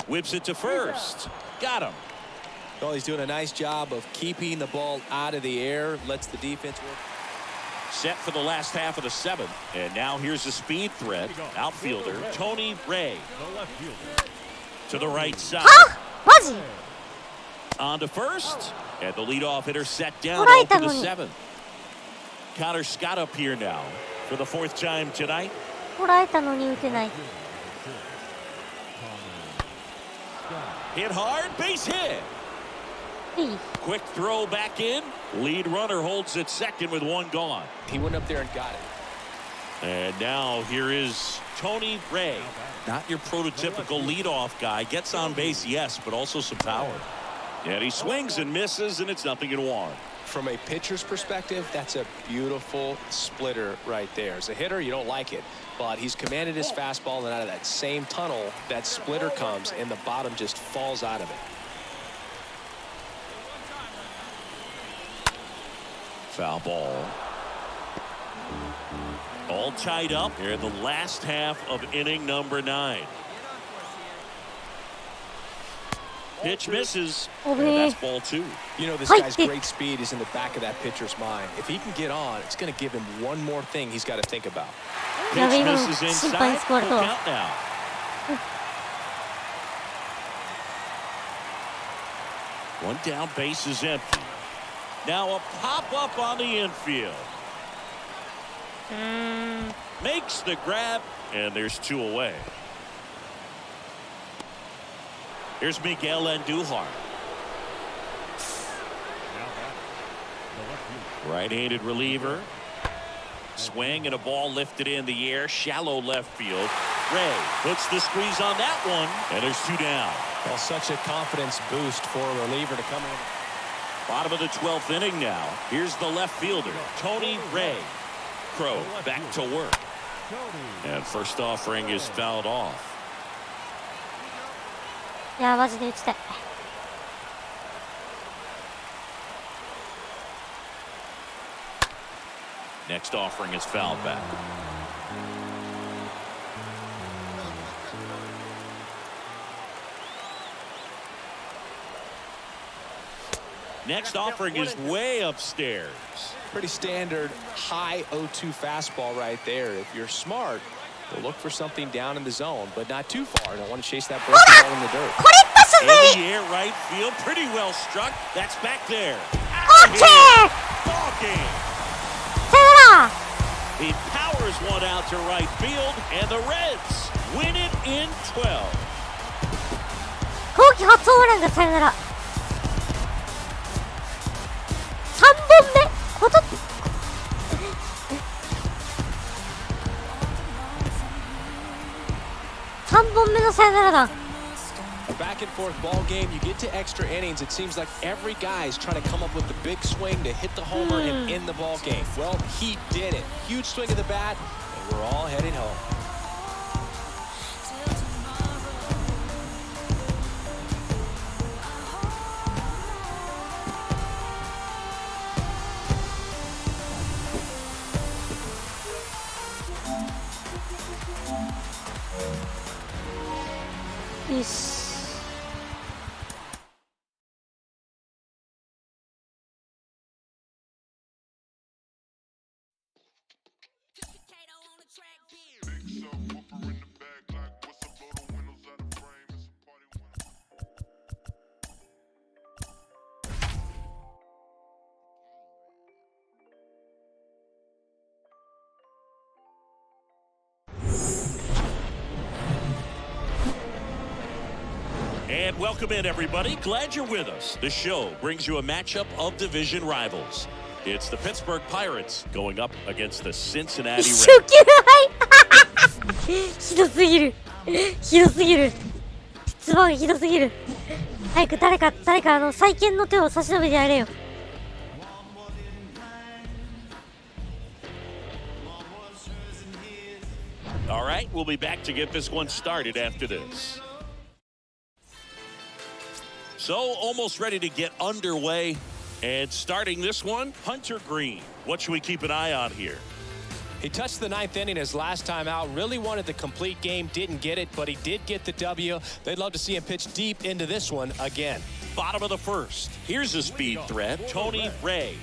Whips it to first. Got him. Well, he's doing a nice job of keeping the ball out of the air, lets the defense work. Set for the last half of the 7th. And now here's the speed threat. Outfielder Tony Ray The left fielder, to the right side. マジ On to first. And the leadoff hitter set down 捉え to た the のに 7th. Connor Scott up here now for the 4th time tonight. 捉えたのに打てない。 Hit hard, base hit. いい Quick throw back in. Lead runner holds at second with 1 gone. He went up there and got it. And now here is Tony Ray. Not your prototypical leadoff guy. Gets on base, yes, but also some power. And he swings and misses, and it's 0-1. From a pitcher's perspective, that's a beautiful splitter right there. As a hitter, you don't like it, but he's commanded his fastball, and out of that same tunnel, that splitter comes, and the bottom just falls out of it. Foul ball. All tied up here in the last half of inning number 9. Pitch misses. And that's ball 2. You know, this guy's great speed is in the back of that pitcher's mind. If he can get on, it's going to give him one more thing he's got to think about. Pitch misses inside. Full count now. One down, base is empty. Now a pop-up on the infield. Makes the grab, and there's 2 away. Here's Miguel Andujar. Right-handed reliever. Swing and a ball lifted in the air. Shallow left field. Ray puts the squeeze on that one, and there's 2 down. Well, such a confidence boost for a reliever to come in. Bottom of the 12th inning now. Here's the left fielder, Tony Ray. Crow back to work. And first offering is fouled off. いやマジで打ちたい。 Next offering is fouled back. Next offering is way upstairs. Pretty standard high 0-2 fastball right there. If you're smart, you'll look for something down in the zone, but not too far. Don't want to chase that breaking ball in the dirt. In the air, right field, pretty well struck. That's back there. Ball game. He powers one out to right field, and the Reds win it in 12. 今季初ホームランがサヨナラ。3本目。3本目のサヨナラ弾。A back and forth ball game. You get to extra innings. It seems like every guy's trying to come up with the big swing to hit the homer and end the ball game. Well, he did it. Huge swing of the bat, and we're all heading home. Yes. And welcome in, everybody. Glad you're with us. The show brings you a matchup of division rivals. It's the Pittsburgh Pirates going up against the Cincinnati Reds. ひどすぎる。ひどすぎる。質問ひどすぎる。早く誰か再建の手を差し伸べてやれよ。All right, we'll be back to get this one started after this. So, almost ready to get underway. And starting this one, Hunter Green. What should we keep an eye on here? He touched the ninth inning his last time out. Really wanted the complete game. Didn't get it, but he did get the W. They'd love to see him pitch deep into this one again. Bottom of the first. Here's a speed threat, Tony Ray.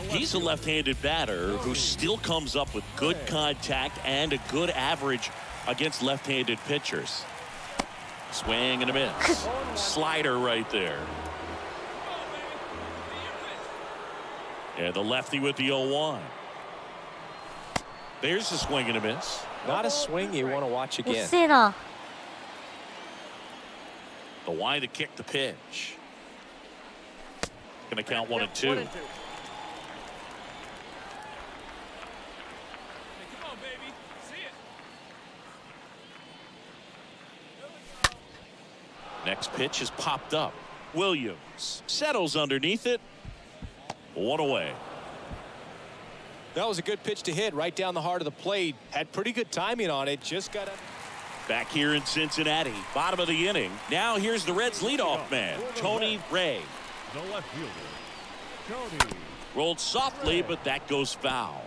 He's a left-handed batter who still comes up with good contact and a good average against left-handed pitchers. Swing and a miss. Slider right there. And the lefty with the 0-1. There's a swing and a miss. Not a swing you want to watch again. 遅えな。The wind to kick the pitch. Going to count 1 and 2. Next pitch is popped up. Williams settles underneath it. 1 away. That was a good pitch to hit right down the heart of the plate. Had pretty good timing on it. Just got back here in Cincinnati. Bottom of the inning. Now here's the Reds leadoff man, Tony Ray. The left fielder, Tony. Rolled softly, but that goes foul.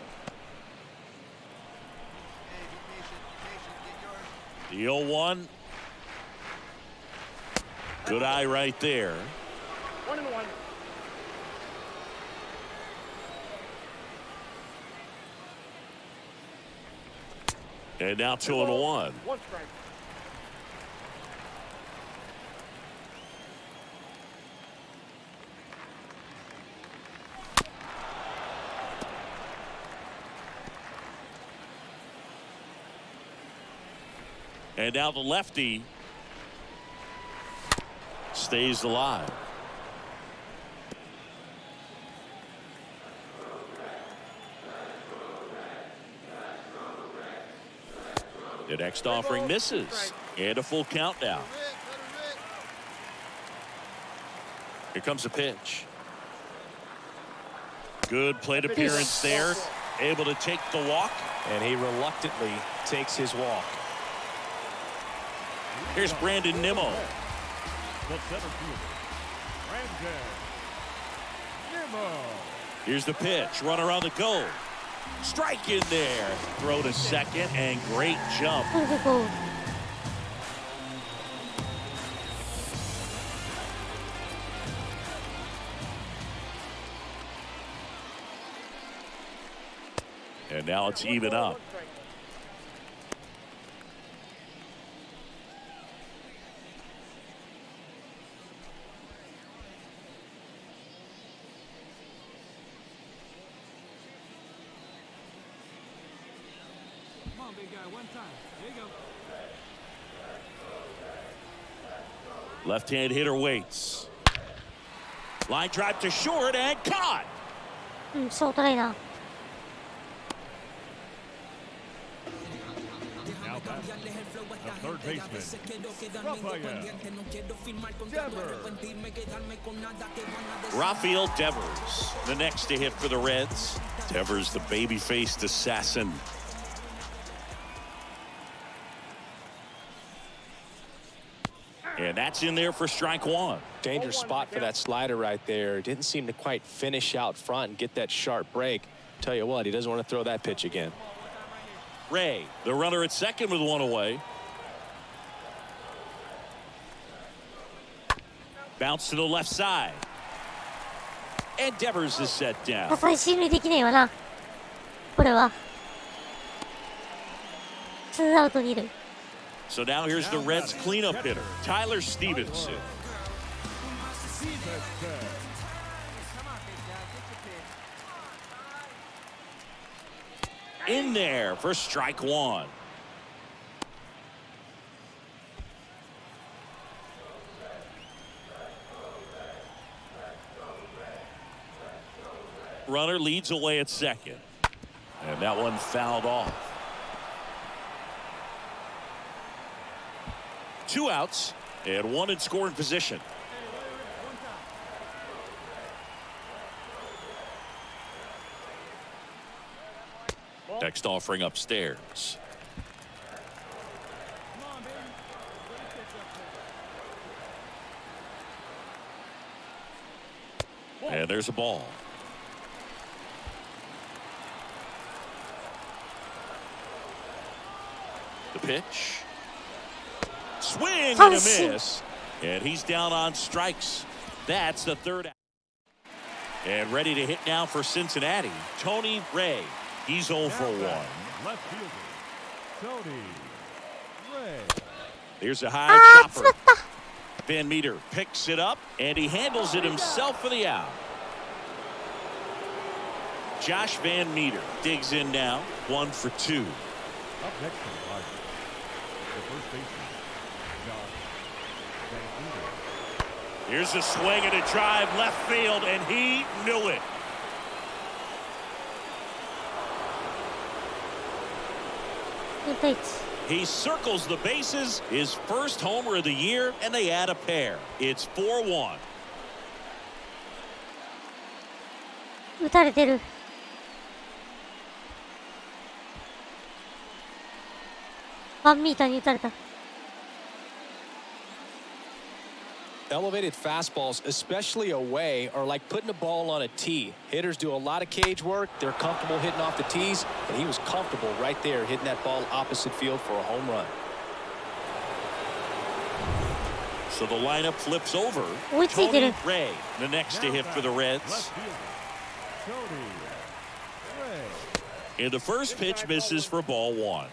The 0-1. Good eye right there. 1-1. And now 2-1. 1 strike. And now the lefty stays alive. The next offering misses. And a full count now. Here comes a pitch. Good plate appearance there. Able to take the walk. And he reluctantly takes his walk. Here's Brandon Nimmo. The center fielder, Brandon Nimmo. Here's the pitch. Runner on the go. Strike in there. Throw to second and great jump. And now it's even up. Come on, big guy, one time. There you go. Left-hand hitter waits. Line drive to short and caught. ショートライナー。Now batting, the third baseman, Rafael Devers, the next to hit for the Reds. Devers, the baby-faced assassin. And that's in there for strike one. Dangerous spot for that slider right there. Didn't seem to quite finish out front and get that sharp break. Tell you what, he doesn't want to throw that pitch again. Ray, the runner at second with one away. Bounce to the left side. And Devers is set down. 多彩進塁できねえわな。これは。ツーアウト2塁。So now here's the Reds cleanup hitter, Tyler Stevenson. In there for strike one. Runner leads away at second. And that one fouled off. 2 outs and 1 in scoring position. Next offering upstairs. And there's a ball. The pitch. Swing and a miss. And he's down on strikes. That's the third out. And ready to hit now for Cincinnati, Tony Ray. He's 0 for 1. left fielder, Tony Ray. Here's a high chopper. Van Meter picks it up, and he handles it himself for the out. Josh Van Meter digs in now, 1 for 2. Up next from Tigers, the first baseman, Josh Van Meter. Here's a swing and a drive left field, and he knew it. He circles the bases, his first homer of the year, and they add a pair. It's 4-1. 打たれてる。ワンミーターに打たれた。Elevated fastballs, especially away, are like putting a ball on a tee. Hitters do a lot of cage work. They're comfortable hitting off the tees, and he was comfortable right there hitting that ball opposite field for a home run. So the lineup flips over. Tony Ray, the next to hit for the Reds. Tony Ray. And the first pitch misses for ball 1.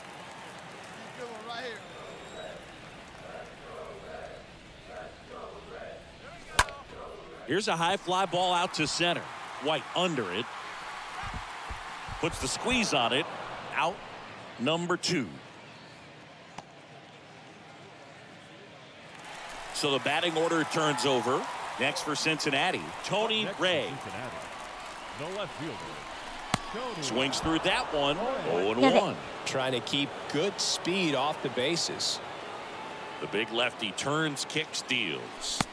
Here's a high fly ball out to center. White under it. Puts the squeeze on it. Out number 2. So the batting order turns over. Next for Cincinnati, Tony Ray. The left fielder, Tony. Swings through that one. 0-1. Trying to keep good speed off the bases. The big lefty turns, kicks, deals.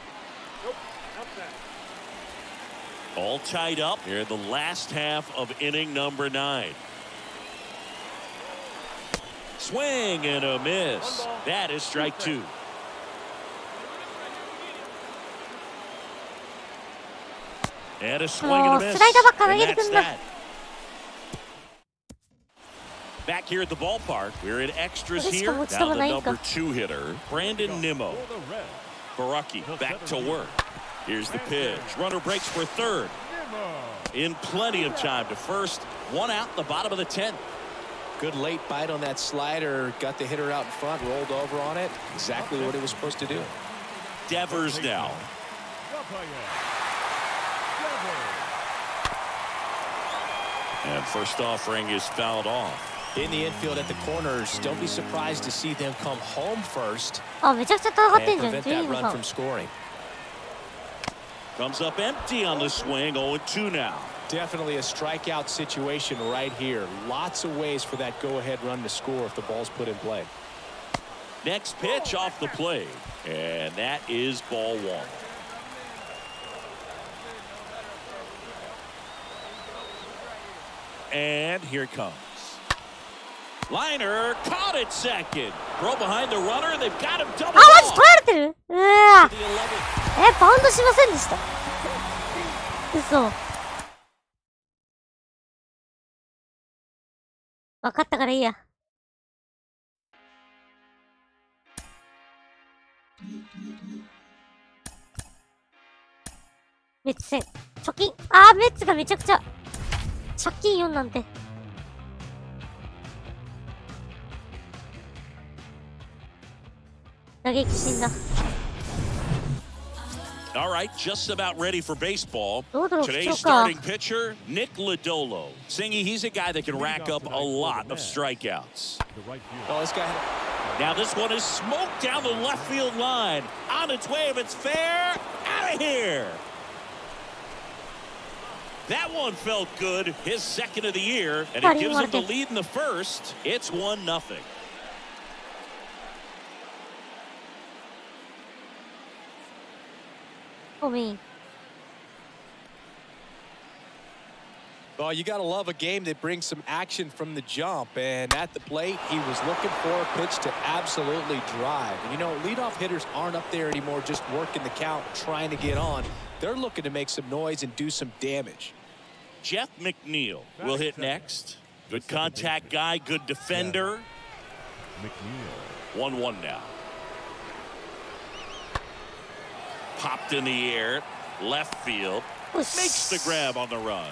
All tied up here in the last half of inning number 9. Swing and a miss. That is strike 2. And a swing and a miss. And that's that. Back here at the ballpark, we're in extras here. Now the number 2 hitter, Brandon Nimmo. Baraki back to work. Here's the pitch. Runner breaks for third. in plenty of time to first. One out in the bottom of the 10th. Good late bite on that slider. Got the hitter out in front, rolled over on it. Exactly what it was supposed to do. Devers now. And first offering is fouled off. In the infield at the corners, don't be surprised to see them come home first and prevent that run from scoring. Comes up empty on the swing. 0-2 now. Definitely a strikeout situation right here. Lots of ways for that go-ahead run to score if the ball's put in play. Next pitch off the plate, and that is ball one. And here it comes. Liner caught at second. Throw behind the runner, and they've got him double off. バウンドしませんでした。嘘。分かったからいいや。メッツ戦。貯金。メッツがめちゃくちゃ。借金4なんて。打撃死んだ。All right, just about ready for baseball. どうだろう、 Today's starting pitcher, Nick Lodolo. Singy, he's a guy that can rack up a lot of strikeouts. Oh, this guy. Now this one is smoked down the left field line. On its way, if it's fair, out of here. That one felt good, his second of the year, and it gives him the lead in the first. It's 1-0. Well, you got to love a game that brings some action from the jump. And at the plate, he was looking for a pitch to absolutely drive. And, you know, leadoff hitters aren't up there anymore just working the count, trying to get on. They're looking to make some noise and do some damage. Jeff McNeil will hit next. Good contact guy, good defender. 1-1 now. Popped in the air, left field, makes the grab on the run.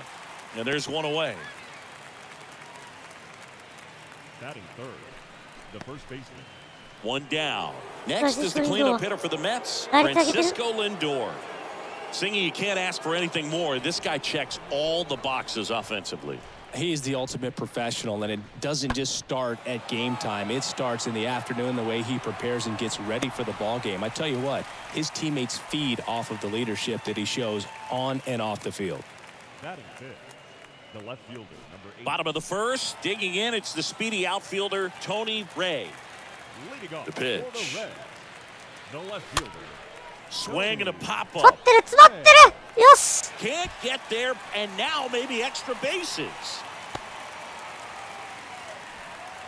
And there's one away. Batting third, the first baseman. One down. Next is the cleanup hitter for the Mets, Francisco Lindor. Singy, you can't ask for anything more. This guy checks all the boxes offensively. He's the ultimate professional, and it doesn't just start at game time. It starts in the afternoon, the way he prepares and gets ready for the ball game. I tell you what, his teammates feed off of the leadership that he shows on and off the field. Batting fifth, the left fielder, number 8. Bottom of the first, digging in, it's the speedy outfielder, Tony Ray. Leading off the pitch. for the Reds, the left fielder. Swing and a pop-up. Can't get there, and now maybe extra bases.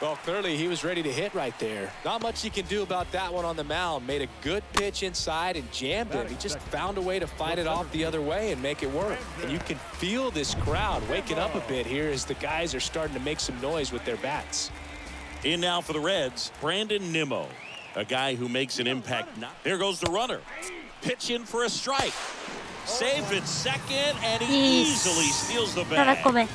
Well, clearly he was ready to hit right there. Not much he can do about that one on the mound. Made a good pitch inside and jammed him. He just found a way to fight it off the other way and make it work. And you can feel this crowd waking up a bit here as the guys are starting to make some noise with their bats. In now for the Reds, Brandon Nimmo, a guy who makes an impact. Here goes the runner. Pitch in for a strike. Safe at second, and he easily steals the bag.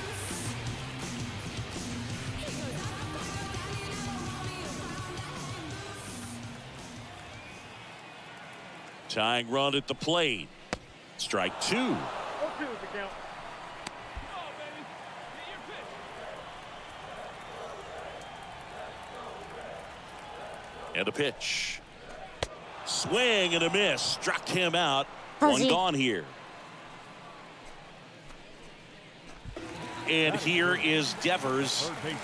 Tying run at the plate. Strike 2. 0-2 is the count. And a pitch. Swing and a miss. Struck him out. One gone here. And here is Devers. Third baseman,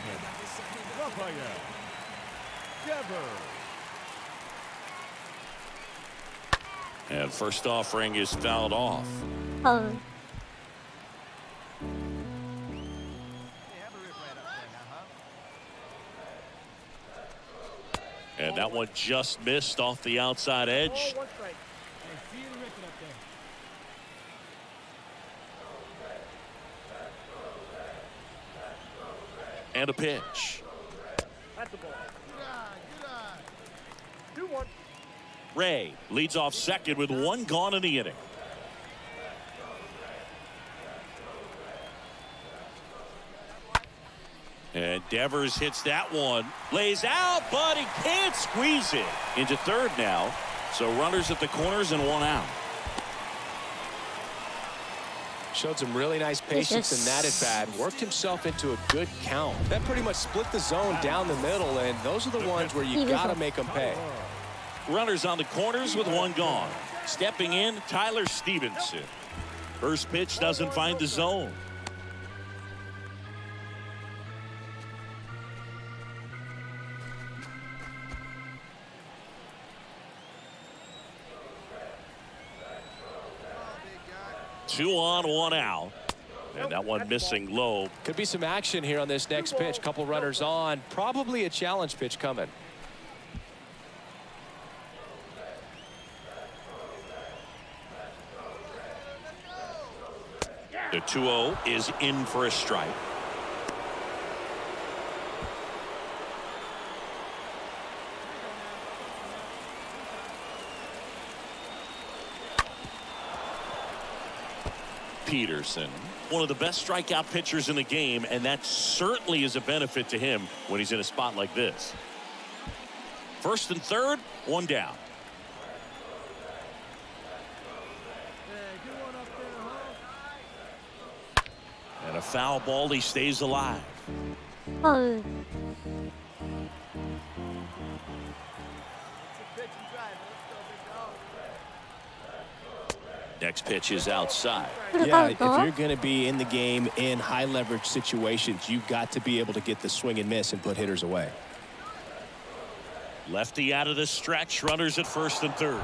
Rafael Devers. And first offering is fouled off. And that one just missed off the outside edge. And a pitch. That's the ball. 2-1. Ray leads off second with one gone in the inning. And Devers hits that one. Lays out, but he can't squeeze it. Into third now. So runners at the corners and one out. Showed some really nice patience in that at bat. Worked himself into a good count. That pretty much split the zone down the middle, and those are the ones where you got to make them pay. Runners on the corners with one gone. Stepping in, Tyler Stevenson. First pitch doesn't find the zone. Two on, one out. And that one missing low. Could be some action here on this next pitch. Couple runners on. Probably a challenge pitch coming. The 2-0 is in for a strike. Peterson, one of the best strikeout pitchers in the game, and that certainly is a benefit to him when he's in a spot like this. First and third, one down. And a foul ball, he stays alive. Oh. Next pitch is outside. Yeah, if you're going to be in the game in high leverage situations, you've got to be able to get the swing and miss and put hitters away. Lefty out of the stretch, runners at first and third.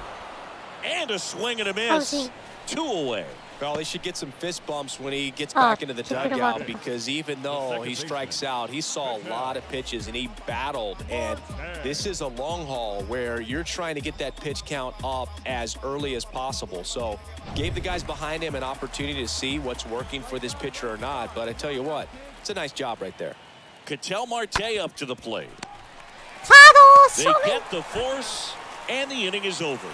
And a swing and a miss. Two away. Well, he should get some fist bumps when he gets back into the dugout, because even though he strikes out, he saw a lot of pitches and he battled. And this is a long haul where you're trying to get that pitch count up as early as possible. So gave the guys behind him an opportunity to see what's working for this pitcher or not. But I tell you what, it's a nice job right there. Ketel Marte up to the plate. They get the force, and the inning is over.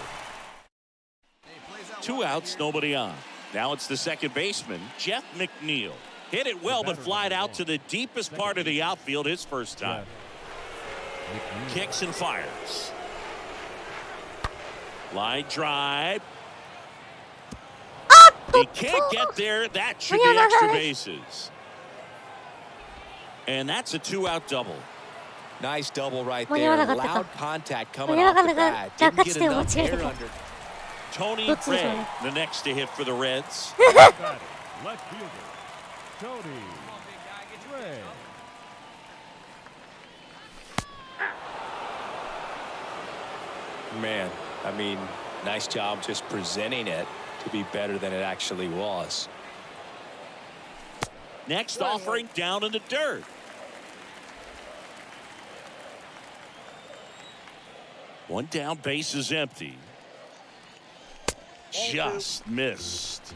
2 outs, nobody on. Now it's the second baseman, Jeff McNeil. Hit it well, but flied out to the deepest part of the outfield his first time. Kicks and fires. Line drive. He can't get there. That should be extra bases. And that's a 2-out double. Nice double right there. Loud contact coming off the bat. Didn't get enough air under. Tony Ray, the next to hit for the Reds. Left fielder, Tony Ray. Man, I mean, nice job just presenting it to be better than it actually was. Next offering down in the dirt. One down, base is empty. Just missed.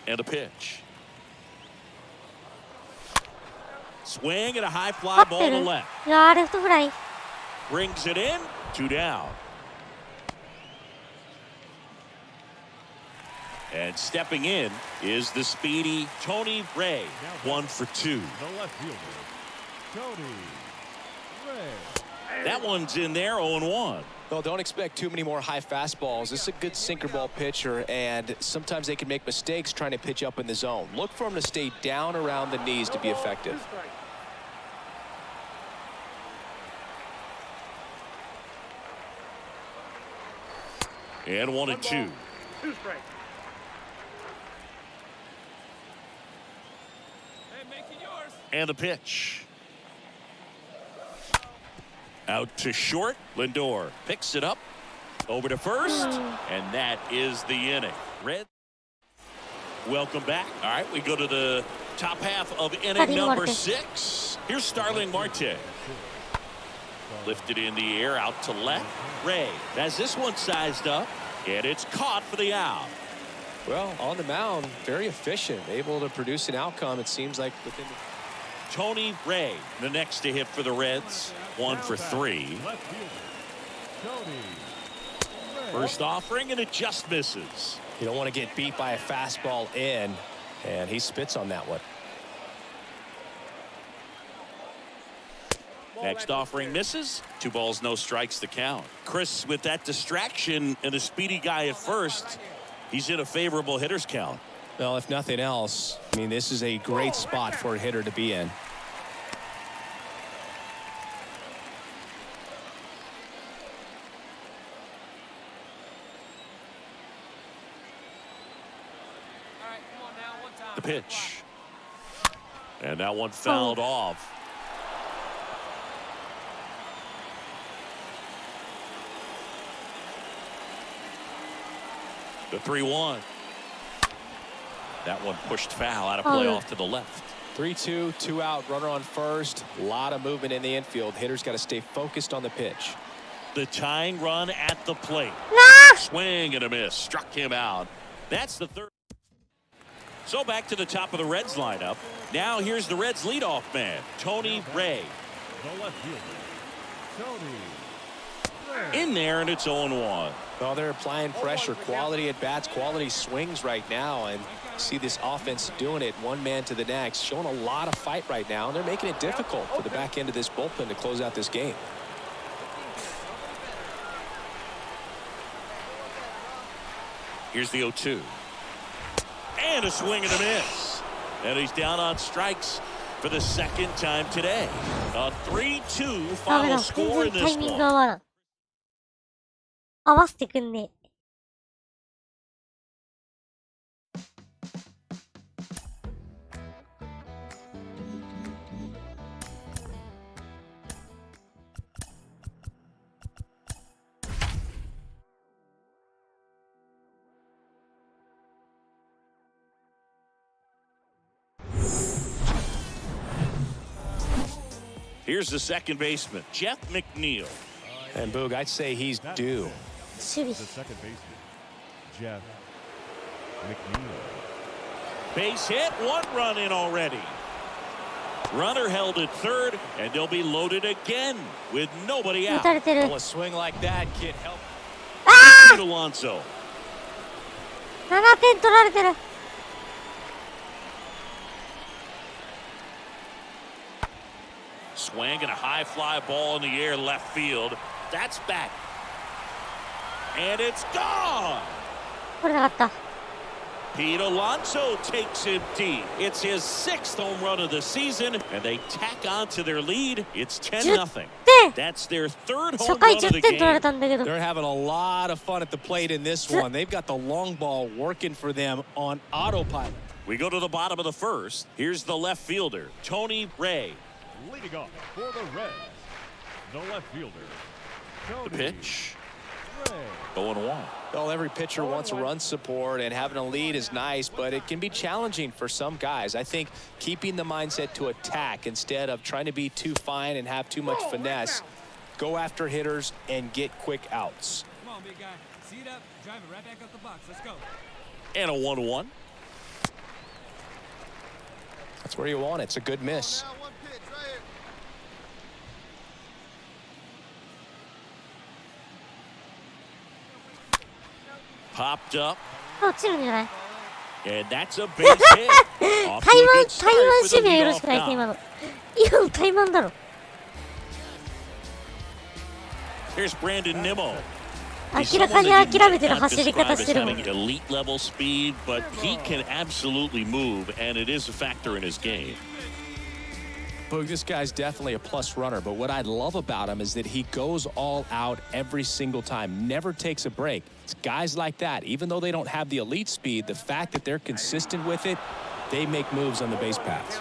And a pitch. Swing and a high fly ball to left. Brings it in. 2 down. And stepping in is the speedy Tony Ray. 1 for 2. The left fielder, Tony Ray. That one's in there, 0-1. Well, don't expect too many more high fastballs. This is a good sinker ball pitcher, and sometimes they can make mistakes trying to pitch up in the zone. Look for him to stay down around the knees to be effective. And 1-2. 2 strikes. And the pitch. Out to short. Lindor picks it up. Over to first. And that is the inning. Red. Welcome back. All right, we go to the top half of inning number 6. Here's Starling Marte. Lifted in the air out to left. Ray has this one sized up. And it's caught for the out. Well, on the mound, very efficient. Able to produce an outcome, it seems like, within the... Tony Ray, the next to hit for the Reds. 1 for 3. Left fielder, Tony Ray. First offering, and it just misses. You don't want to get beat by a fastball in. And he spits on that one. Next offering misses. 2 balls, no strikes to count. Chris, with that distraction and a speedy guy at first, he's in a favorable hitter's count. Well, if nothing else, I mean, this is a great spot for a hitter to be in. The pitch. And that one fouled off. The 3-1. That one pushed foul out of play off to the left. 3-2, 2 out, runner on first. A lot of movement in the infield. Hitters got to stay focused on the pitch. The tying run at the plate. Swing and a miss. Struck him out. That's the third. So back to the top of the Reds lineup. Now here's the Reds leadoff man, Tony Ray. The left fielder, Tony Ray. In there, and it's 0-1. Well, they're applying pressure, quality at bats, quality swings right now, and see this offense doing it one man to the next, showing a lot of fight right now, and they're making it difficult for the back end of this bullpen to close out this game. Here's the 0-2. And a swing and a miss. And he's down on strikes for the second time today. A 3-2 final score in this one. 合わせてくんね。Here's the second baseman, Jeff McNeil. And Boog, I'd say he's due. The second baseman, Jeff McNeil. Base hit, 1 run in already. Runner held at third, and they'll be loaded again with nobody out. Well, a swing like that can't help. Alonso. 7点取られてる。Swing and a high fly ball in the air left field. That's back. And it's gone. これなかった。 Pete Alonso takes him deep. It's his 6th home run of the season, and they tack on to their lead. It's 10-0. That's their 3rd home run of the game. They're having a lot of fun at the plate in this one. They've got the long ball working for them on autopilot. We go to the bottom of the 1st. Here's the left fielder, Tony Ray. Leading off for the Reds, the left fielder, Tony The pitch. Ray. 0-1. Well, every pitcher wants run support, and having a lead is nice, but it can be challenging for some guys. I think keeping the mindset to attack instead of trying to be too fine and have too much finesse, go after hitters and get quick outs. Come on, big guy. Seat up, drive it right back up the box. Let's go. And a 1-1. That's where you want it. It's a good miss. Popped up. 落ちるんじゃない？ And that's a base hit. Off to a good start for the 守備よろし leadoff くないって今 guy. の。今の怠慢だろ。 Here's Brandon Nimmo. 明らかに諦めてる走り方してるもん。 Elite level speed, but he can absolutely move, and it is a factor in his game. Boog, this guy's definitely a plus runner, but what I love about him is that he goes all out every single time, never takes a break. It's guys like that, even though they don't have the elite speed, the fact that they're consistent with it, they make moves on the base paths.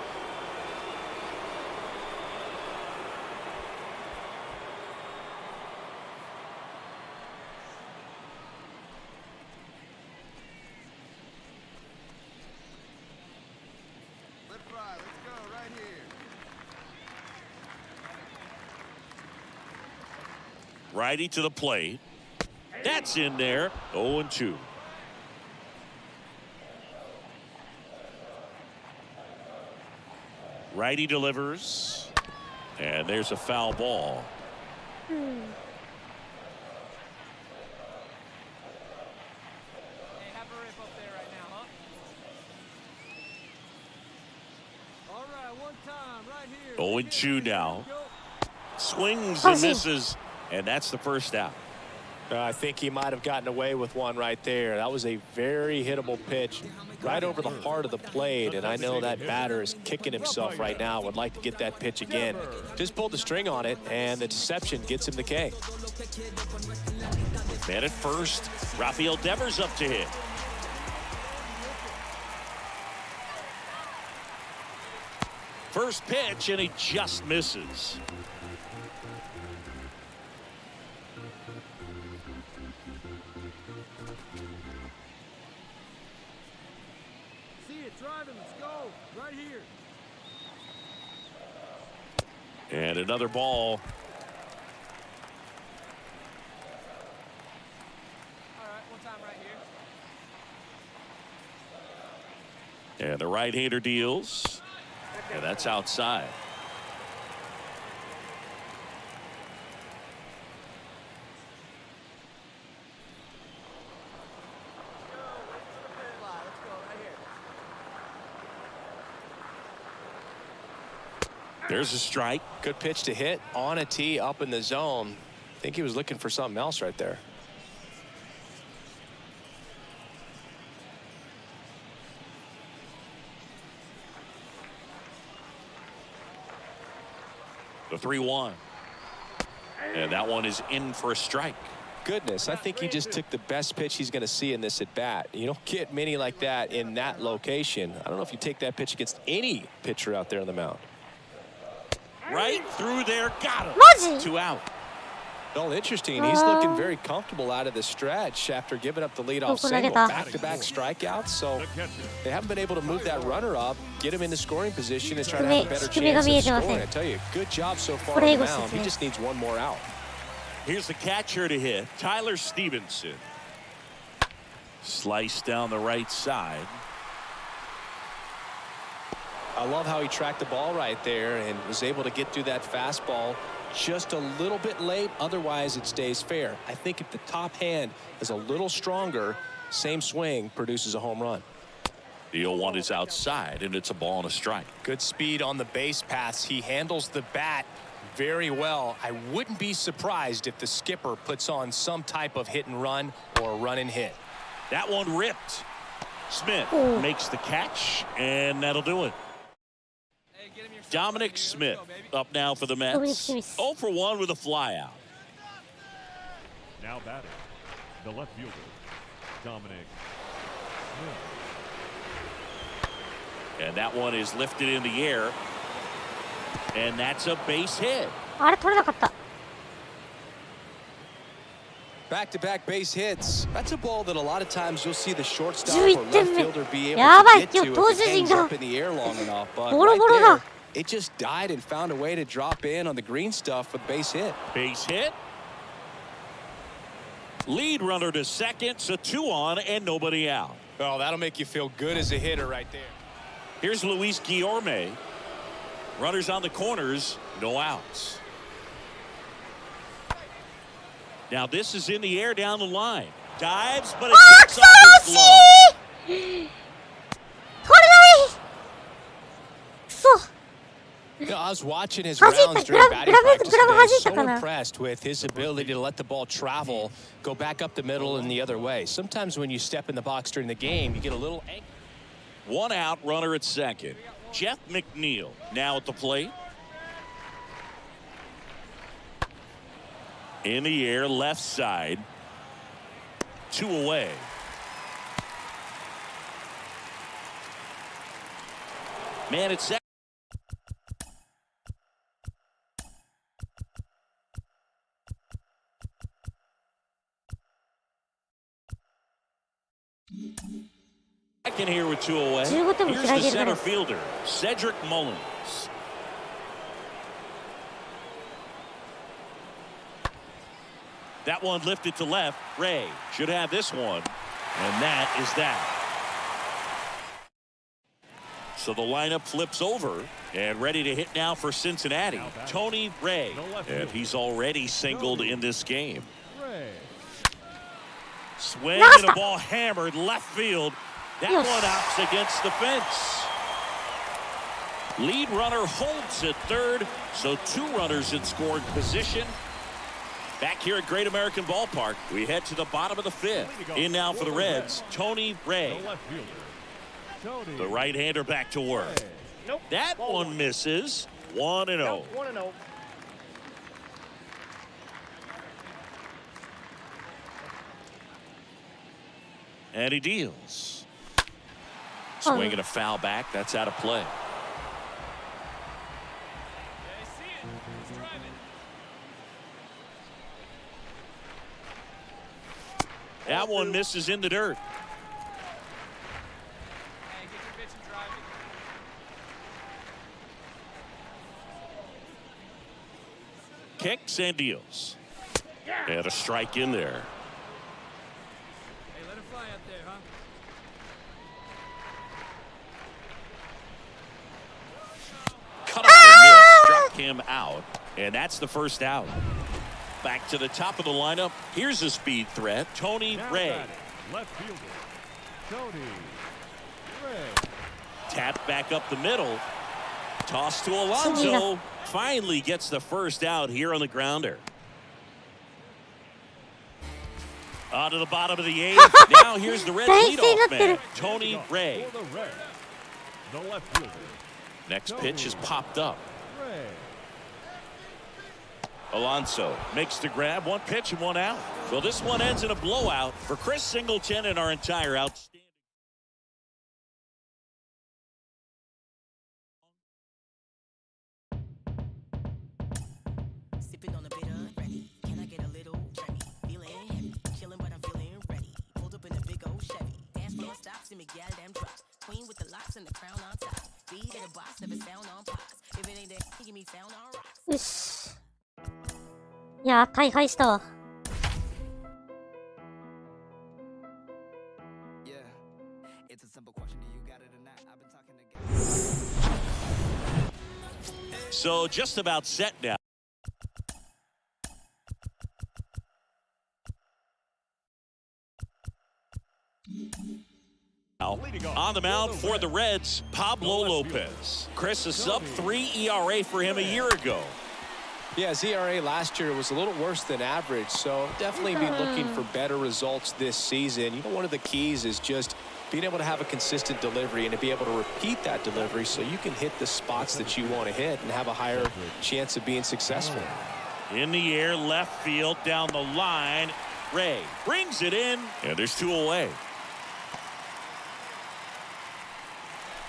Righty to the plate. That's in there. 0-2. Righty delivers. And there's a foul ball. Hey, have a rip up there right now, huh? 0-2 now. Swings and misses, and that's the first out. I think he might have gotten away with one right there. That was a very hittable pitch right over the heart of the plate, and I know that batter is kicking himself right now, would like to get that pitch again. Just pulled the string on it, and the deception gets him the K. Man at first, Rafael Devers up to hit. First pitch, and he just misses. And another ball. All right, one time right here. And the right-hander deals. And that's outside. There's a strike. Good pitch to hit on a tee up in the zone. I think he was looking for something else right there. The 3-1. And that one is in for a strike. Goodness, I think he just took the best pitch he's going to see in this at bat. You don't get many like that in that location. I don't know if you take that pitch against any pitcher out there on the mound. Right through there, got him. 2 out. Well, interesting. He's looking very comfortable out of the stretch after giving up the leadoff single. Back-to-back strikeouts, so they haven't been able to move that runner up, get him into scoring position, and try to have a better chance of scoring. I tell you, good job so far on the mound. He just needs one more out. Here's the catcher to hit, Tyler Stevenson. Slice down the right side. I love how he tracked the ball right there and was able to get through that fastball just a little bit late. Otherwise, it stays fair. I think if the top hand is a little stronger, same swing produces a home run. The 0-1 is outside, and it's a ball and a strike. Good speed on the base paths. He handles the bat very well. I wouldn't be surprised if the skipper puts on some type of hit and run or run and hit. That one ripped. Smith makes the catch, and that'll do it. Dominic Smith up now for the Mets. 0 for 1 with a flyout. Now batting, the left fielder, Dominic Smith. And that one is lifted in the air. And that's a base hit. Back-to-back base hits. That's a ball that a lot of times you'll see the shortstop or left fielder be able to get to if it hangs up in the air long enough. But right there, it just died and found a way to drop in on the green stuff with base hit. Base hit. Lead runner to second, so 2 on and nobody out. Oh, that'll make you feel good as a hitter right there. Here's Luis Guillorme. Runners on the corners, no outs. Now this is in the air down the line. Dives, but it gets off his glove. You know, I was watching his rounds during batting practice today. So impressed with his ability to let the ball travel, go back up the middle and the other way. Sometimes when you step in the box during the game, you get a little angry. 1 out, runner at second. Jeff McNeil now at the plate. In the air, left side. 2 away. Man at second. Second here with 2 away. Here's the center fielder, Cedric Mullins. That one lifted to left. Ray should have this one. And that is that. So the lineup flips over and ready to hit now for Cincinnati. Tony Ray. And he's already singled in this game. Swing and a ball hammered left field. That one opts against the fence. Lead runner holds at third, so 2 runners in scoring position. Back here at Great American Ballpark, we head to the bottom of the 5th. In now for the Reds, Tony Ray. The right-hander back to work. Nope. That one misses. 1-0. 1-0. And he deals. Swinging a foul back. That's out of play. That one misses in the dirt. Kicks and deals. And a strike in there. Hey, let it fly up there, huh? Cut on a miss, struck him out, and that's the first out. Back to the top of the lineup. Here's a speed threat, Tony Ray. Left fielder, Tony Ray. Tap back up the middle. Toss to Alonso. Finally gets the first out here on the grounder. On to the bottom of the 8th. Now here's the Reds leadoff man, Tony Ray. For the Reds, the left fielder, Next pitch is popped up. Ray. Alonso makes the grab. 1 pitch and 1 out. Well, this one ends in a blowout for Chris Singleton and our entire outstanding. Sipping on a bit of ready. Can I get a little Remy? Feeling heavy, chilling, but I'm feeling ready. Pulled up in a big old Chevy. Dance floor stops and me gal damn drops. Queen with the locks and the crown on top. Beat in the box, never sound on pause. If it ain't that, give me sound on rocks. よし。いやー、大敗したわ。So just about set now. On the mound for the Reds, Pablo Lopez. Chris, a sub-3 ERA for him a year ago. Yeah, his ERA last year was a little worse than average, so definitely be looking for better results this season. You know, one of the keys is just being able to have a consistent delivery and to be able to repeat that delivery so you can hit the spots that you want to hit and have a higher chance of being successful. In the air, left field, down the line. Ray brings it in, and there's 2 away.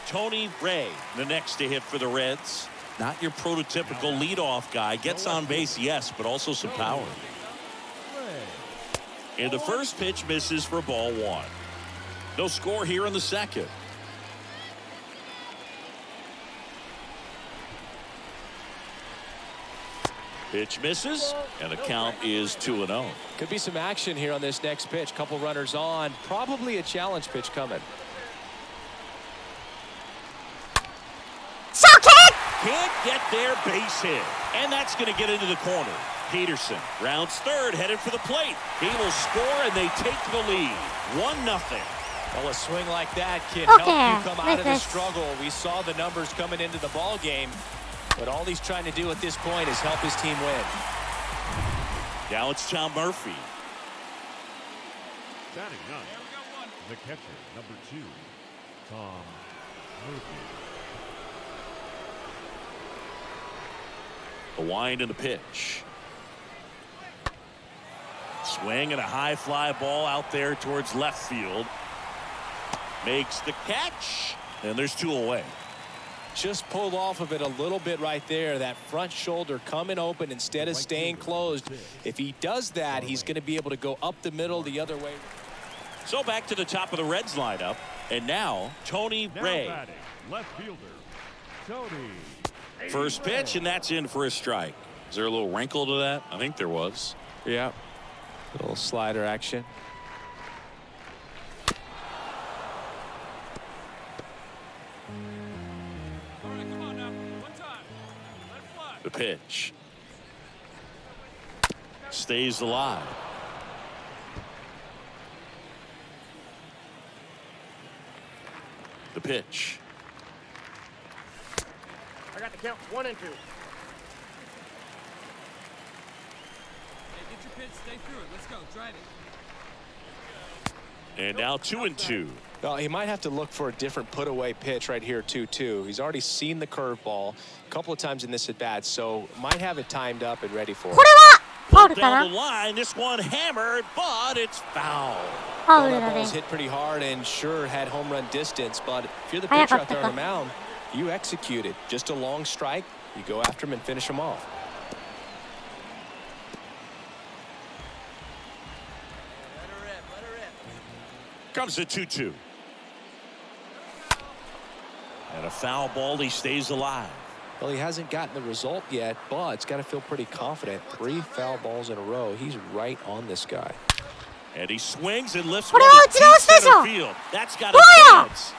Tony Ray, the next to hit for the Reds. Not your prototypical leadoff guy. Gets on base, yes, but also some power. And the first pitch misses for ball 1. No score here in the second. Pitch misses, and the count is 2-0. Could be some action here on this next pitch. Couple runners on. Probably a challenge pitch coming. Can't get their base hit. And that's going to get into the corner. Peterson rounds third, headed for the plate. He will score, and they take the lead. 1-0. Well, a swing like that can help you come out of the struggle. We saw the numbers coming into the ball game, but all he's trying to do at this point is help his team win. Now it's Tom Murphy. Standing up, the catcher, number 2, Tom Murphy. The wind and the pitch. Swing and a high fly ball out there towards left field. Makes the catch, and there's 2 away. Just pulled off of it a little bit right there. That front shoulder coming open instead of staying closed. If he does that, he's going to be able to go up the middle the other way. So back to the top of the Reds lineup, and now Tony Ray. Batting, left fielder, Tony. First pitch, and that's in for a strike. Is there a little wrinkle to that? I think there was. Yeah. A little slider action. All right, come on now. One time. Let it fly. The pitch. Stays alive. The pitch. I got the count 1 and 2. Hey, get your pitch, stay through it. Let's go, drive it. And now 2 and 2. Well, he might have to look for a different put-away pitch right here, 2-2. He's already seen the curveball a couple of times in this at-bat, so might have it timed up and ready for it. これはファウルか Down な the line, this one hammered, but it's foul. ファウ Well, ル that だね ball's hit pretty hard and sure had home run distance, but if you're the pitcher out there on the mound, you execute it. Just a long strike, you go after him and finish him off. Comes the 2-2. And a foul ball, he stays alive. Well, he hasn't gotten the result yet, but it's got to feel pretty confident. 3 foul balls in a row. He's right on this guy. And he swings and lifts これは打ち直しでしょ center field. That's got a そうや chance.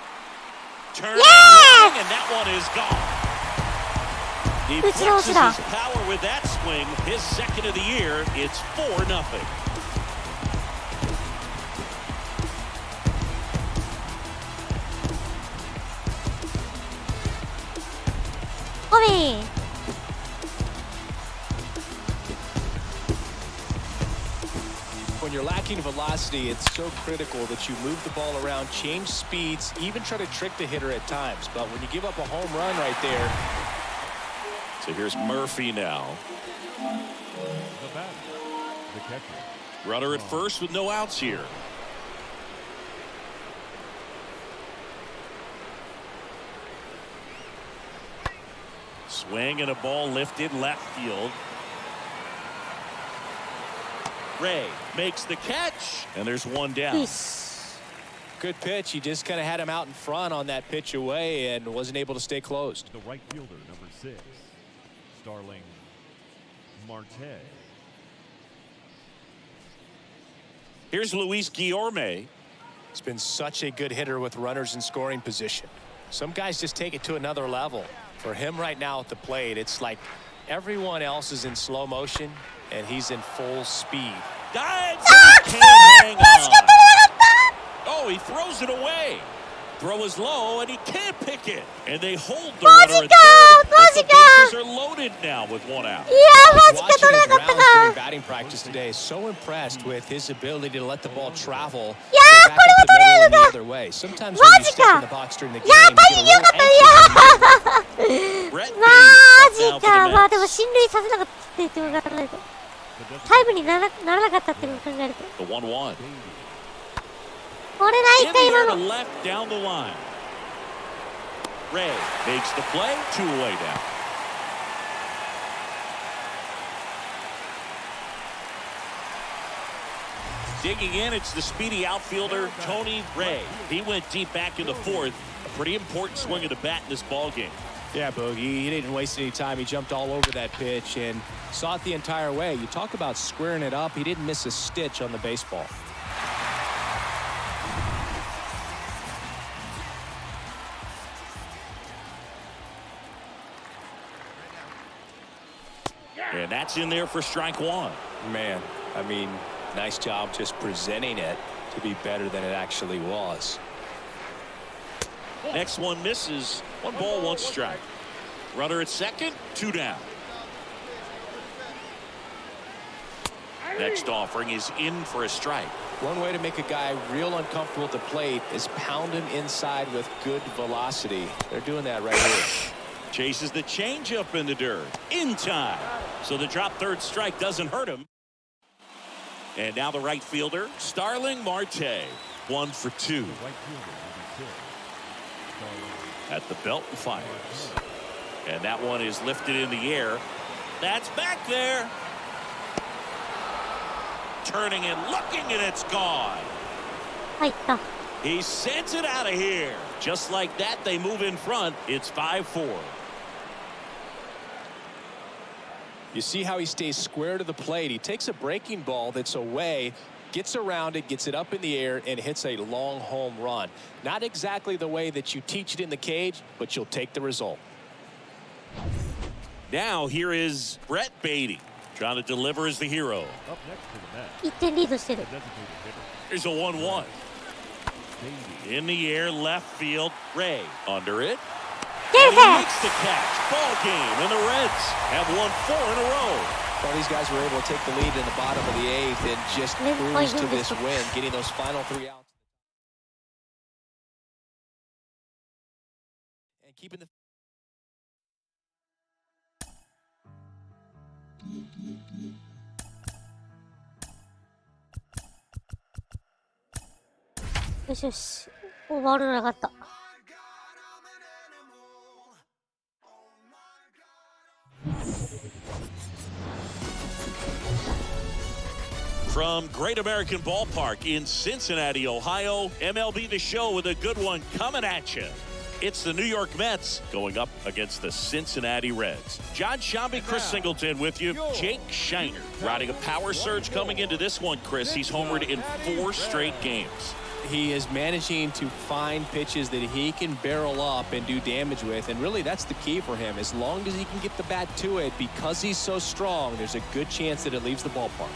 Turning, Yes! and that one is gone. He 打ち直 flexes しだ his power with that swing. His second of the year. It's 4-0. ホビー When you're lacking velocity, it's so critical that you move the ball around, change speeds, even try to trick the hitter at times. But when you give up a home run right there. So here's Murphy now. The batter, the catcher. Runner at first with no outs here. Swing and a ball lifted left field. Ray makes the catch, and there's one down. Good pitch. He just kind of had him out in front on that pitch away and wasn't able to stay closed. The right fielder, number 6, Starling Marte. Here's Luis Guillorme. He's been such a good hitter with runners in scoring position. Some guys just take it to another level. For him right now at the plate, it's like everyone else is in slow motion and he's in full speed. Dives and can't hang on. Oh, he throws it away. Throw is low and he can't pick it. And they hold the runner at third. But the bases are loaded now with 1 out. いやマジか Watching 取れ his なかった rounds か during batting practice today, so impressed with his ability to let the ball travel. いや go back これは up the 取れ middle な and か the った other way. Sometimes マ when you ジ step か in the box during the い game, や you バ get イ a ンよか little ったい anxious. や Brett マ Beatty ジ up now for か the まあで Mets. も進塁させなかったって言ってもらわないとタイムにならなかったっていうのを考えると The 1-1. これない In か the 今 air to の left down the line. Ray makes the play. 2 away now. Digging in, it's the speedy outfielder, Tony Ray. He went deep back in the 4th. A pretty important swing of the bat in this ball game. Yeah, Boogie, he didn't waste any time. He jumped all over that pitch and saw it the entire way. You talk about squaring it up. He didn't miss a stitch on the baseball. And that's in there for strike 1. Man, I mean, nice job just presenting it to be better than it actually was. Next one misses. 1 ball, 1 strike. Runner at second, 2 down. Next offering is in for a strike. One way to make a guy real uncomfortable at the plate is pound him inside with good velocity. They're doing that right here. Chases the changeup in the dirt. In time. So the drop third strike doesn't hurt him. And now the right fielder, Starling Marte. 1 for 2. The right fielder, number 6, Starling. At the belt and fires. And that one is lifted in the air. That's back there. Turning and looking, and it's gone. 入った He sends it out of here. Just like that, they move in front. It's 5-4. You see how he stays square to the plate. He takes a breaking ball that's away, gets around it, gets it up in the air, and hits a long home run. Not exactly the way that you teach it in the cage, but you'll take the result. Now here is Brett Beatty. Trying to deliver as the hero. Up next to the Mets, 1点リードしてる the designated hitter, Here's a 1-1. Beatty. In the air, left field. Ray under it. ゲー makes the catch. Ball game, and the Reds have won 4 in a row. Well, these guys were able to take the lead in the bottom of the 8th and just cruise to this win, getting those final 3 outs. And keeping the... From Great American Ballpark in Cincinnati, Ohio, MLB The Show with a good one coming at you. It's the New York Mets going up against the Cincinnati Reds. John Shambi, Chris Singleton with you. Jake Shiner riding a power surge coming into this one, Chris. He's homered in 4 straight games. He is managing to find pitches that he can barrel up and do damage with, and really that's the key for him. As long as he can get the bat to it, because he's so strong, there's a good chance that it leaves the ballpark.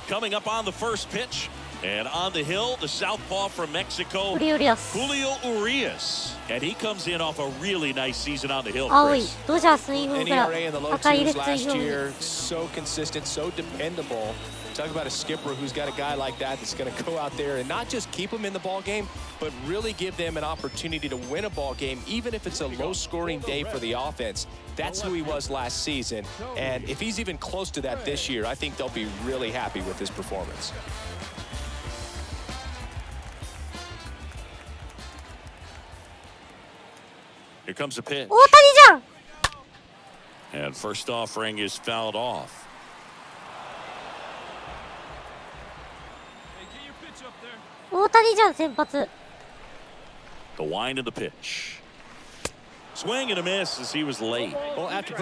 Coming up on the first pitch, and on the hill, the southpaw from Mexico, Julio Urias. And he comes in off a really nice season on the hill, Chris. An ERA in the low 2s last year, so consistent, so dependable. Talk about a skipper who's got a guy like that that's going to go out there and not just keep them in the ball game, but really give them an opportunity to win a ball game, even if it's a low-scoring day for the offense. That's who he was last season, and if he's even close to that this year, I think they'll be really happy with his performance. Here comes the pitch. And first offering is fouled off. The wind of the pitch. Swing and a miss as he was late. Well, after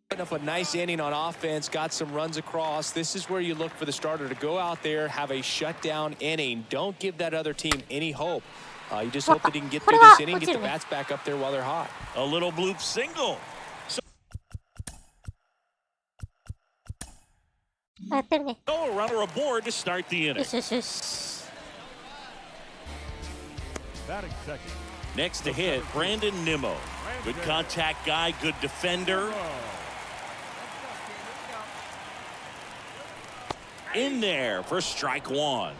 putting up a nice inning on offense, got some runs across, this is where you look for the starter to go out there, have a shutdown inning. Don't give that other team any hope. You just hope that he can get through this inning, get the bats back up there while they're hot. A little bloop single. So a runner aboard to start the inning. Next to hit, Brandon Nimmo. Good contact guy, good defender. In there for strike 1.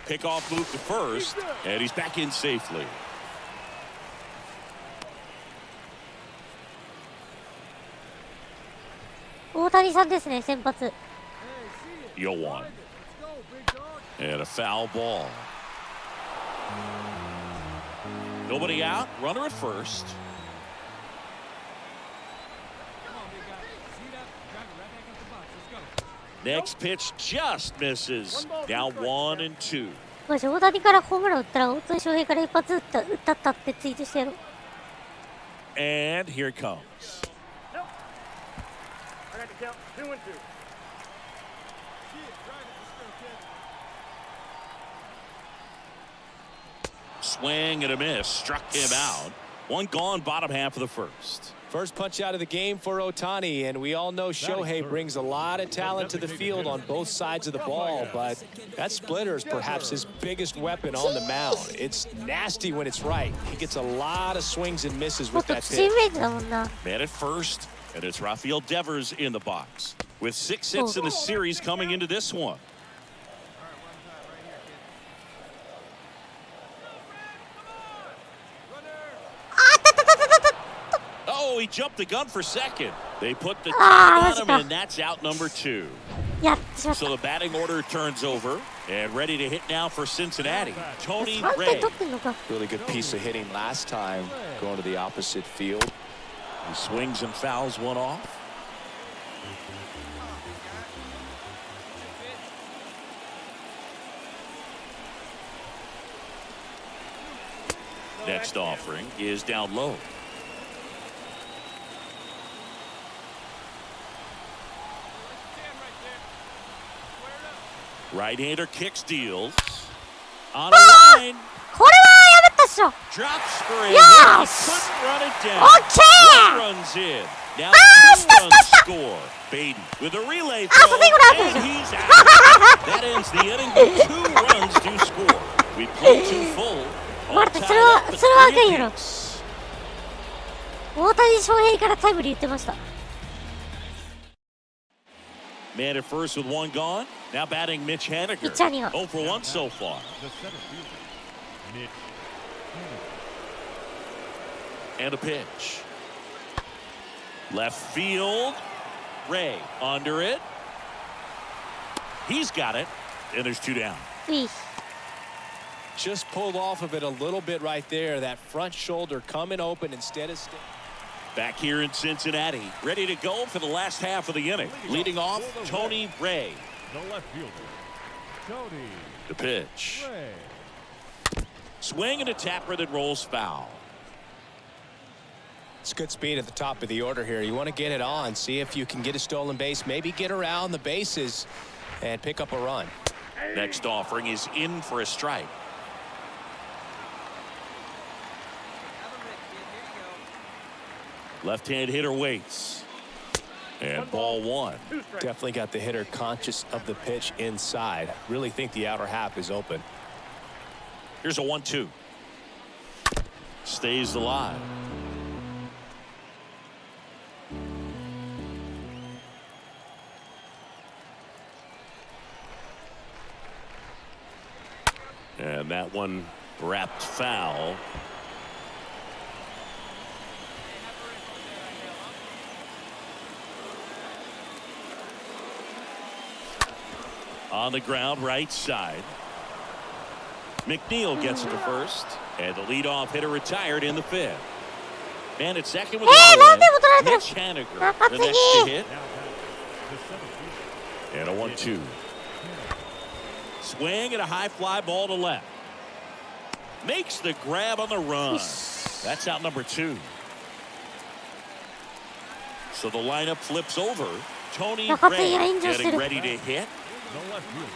Pickoff move to first, and he's back in safely. Yo one. And a foul ball. Nobody out, runner at first. Next pitch just misses. Down 1-2. 大谷からホームラン打ったら大谷翔平から一発打ったってツイートしてやろう。 And here it comes. Nope. I got to count 2 and 2. Swing and a miss, struck him out. One gone, bottom half of the first. First punch out of the game for Ohtani, and we all know Shohei brings a lot of talent to the field on both sides of the ball, but that splitter is perhaps his biggest weapon on the mound. It's nasty when it's right. He gets a lot of swings and misses with that pitch. Man at first, and it's Rafael Devers in the box with 6 hits in the series coming into this one. Oh, he jumped the gun for second. They put the tag on him, and that's out number 2. So the batting order turns over, and ready to hit now for Cincinnati. Tony Ray. Really good piece of hitting last time, going to the opposite field. He swings and fouls one off. Next offering is down low. Right-hander kick steals. On a line. これはやめたっしょ。 Drops for a hit. Yes! He couldn't run it down. Okay! One runs in. Now 2 runs score. Beatty with a relay throw. And he's out. That ends the inning with 2 runs to score. We played 2 full. 待って、それはあかんやろ。大谷翔平からタイムリー言ってました。 Man at first with 1 gone. Now batting Mitch Haniger. ピッチャーには 0 for 1 so far. And a pitch. Left field. Ray under it. He's got it. And there's 2 down. Just pulled off of it a little bit right there. That front shoulder coming open instead of back here in Cincinnati, ready to go for the last half of the inning. Leading off, Tony Ray. The left fielder, Tony. The pitch. Ray. Swing and a tapper that rolls foul. It's good speed at the top of the order here. You want to get it on, see if you can get a stolen base, maybe get around the bases and pick up a run. Next offering is in for a strike. Left-hand hitter waits. And ball 1. Definitely got the hitter conscious of the pitch inside. Really think the outer half is open. Here's a 1-2. Stays alive. And that one wrapped foul. On the ground, right side. McNeil gets it to first, and the leadoff hitter retired in the 5th. Man at second with Mitch Haniger, the next to hit. And a 1-2. Swing and a high fly ball to left. Makes the grab on the run. That's out number 2. So the lineup flips over. Tony Ray getting ready to hit. The left fielder,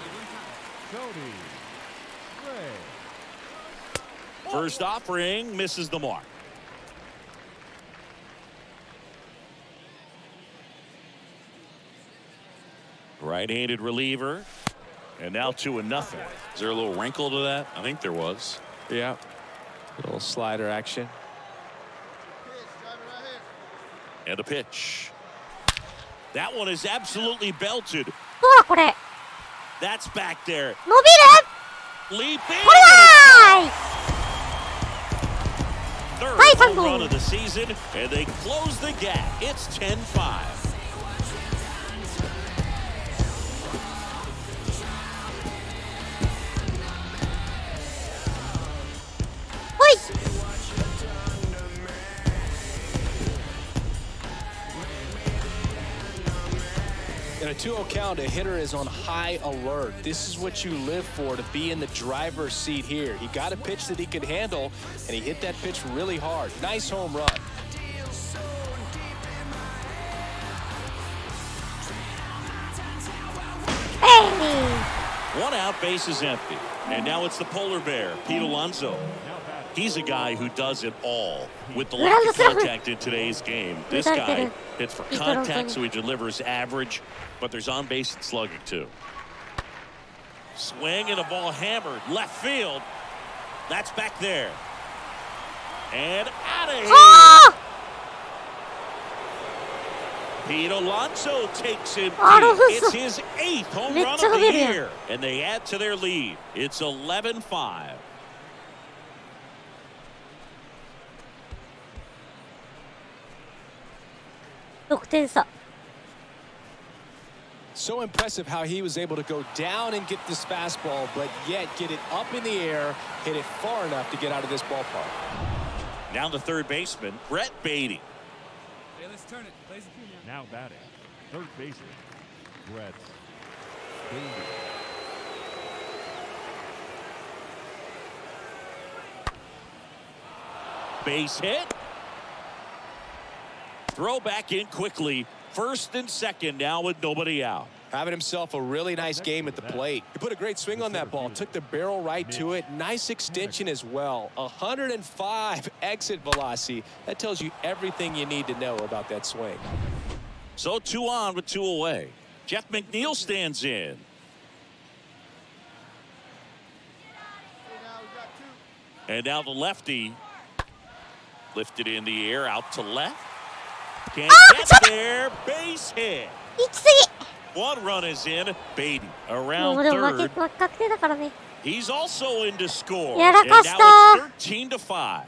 Tony Ray. First offering misses the mark. Right-handed reliever. And now 2-0. Is there a little wrinkle to that? I think there was. Yeah. A little slider action. And a pitch. That one is absolutely belted. That's back there. Leaping. Third home run of the season, and they close the gap. It's 10-5. In a 2-0 count, a hitter is on high alert. This is what you live for, to be in the driver's seat here. He got a pitch that he could handle, and he hit that pitch really hard. Nice home run. Hey! 1 out, base is empty. And now it's the polar bear, Pete Alonso. He's a guy who does it all with the lack of contact in today's game. This guy hits for contact, so he delivers average, but there's on base and slugging too. Swing and a ball hammered left field. That's back there. And out of here. Pete Alonso takes him deep. It's his 8th home run of the year, and they add to their lead. It's 11-5. So impressive how he was able to go down and get this fastball, but yet get it up in the air, hit it far enough to get out of this ballpark. Now the third baseman, Brett Beatty. Hey, let's turn it. Plays a few now. Now batting, third baseman, Brett Beatty. Base hit. Throw back in quickly. First and second now with nobody out. Having himself a really nice game at the plate. He put a great swing on that ball. Took the barrel right to it. Nice extension as well. 105 exit velocity. That tells you everything you need to know about that swing. So 2 on with 2 away. Jeff McNeil stands in. And now the lefty lifted in the air out to left. Can't get there. Base hit. 1 run is in. Beatty around third. He's also in to score. And now it's 13-5.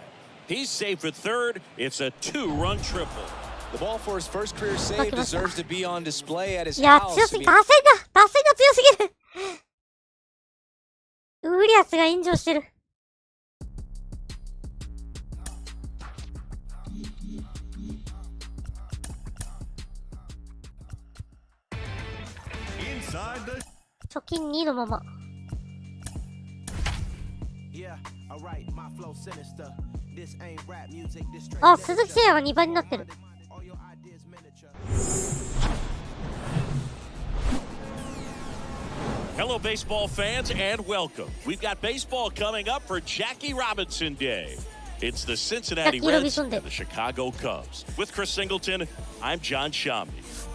He's safe at third. It's a 2-run triple. The ball for his first career save deserves to be on display at his いや、 house. 強すぎ、打線が強すぎる。ウリアスが炎上してる。貯金2のまま。あ、鈴木誠也が2番になってる。Hello, baseball fans, and welcome. We've got baseball coming up for Jackie Robinson Day. It's the Cincinnati Reds and the Chicago Cubs. With Chris Singleton, I'm John Shambi.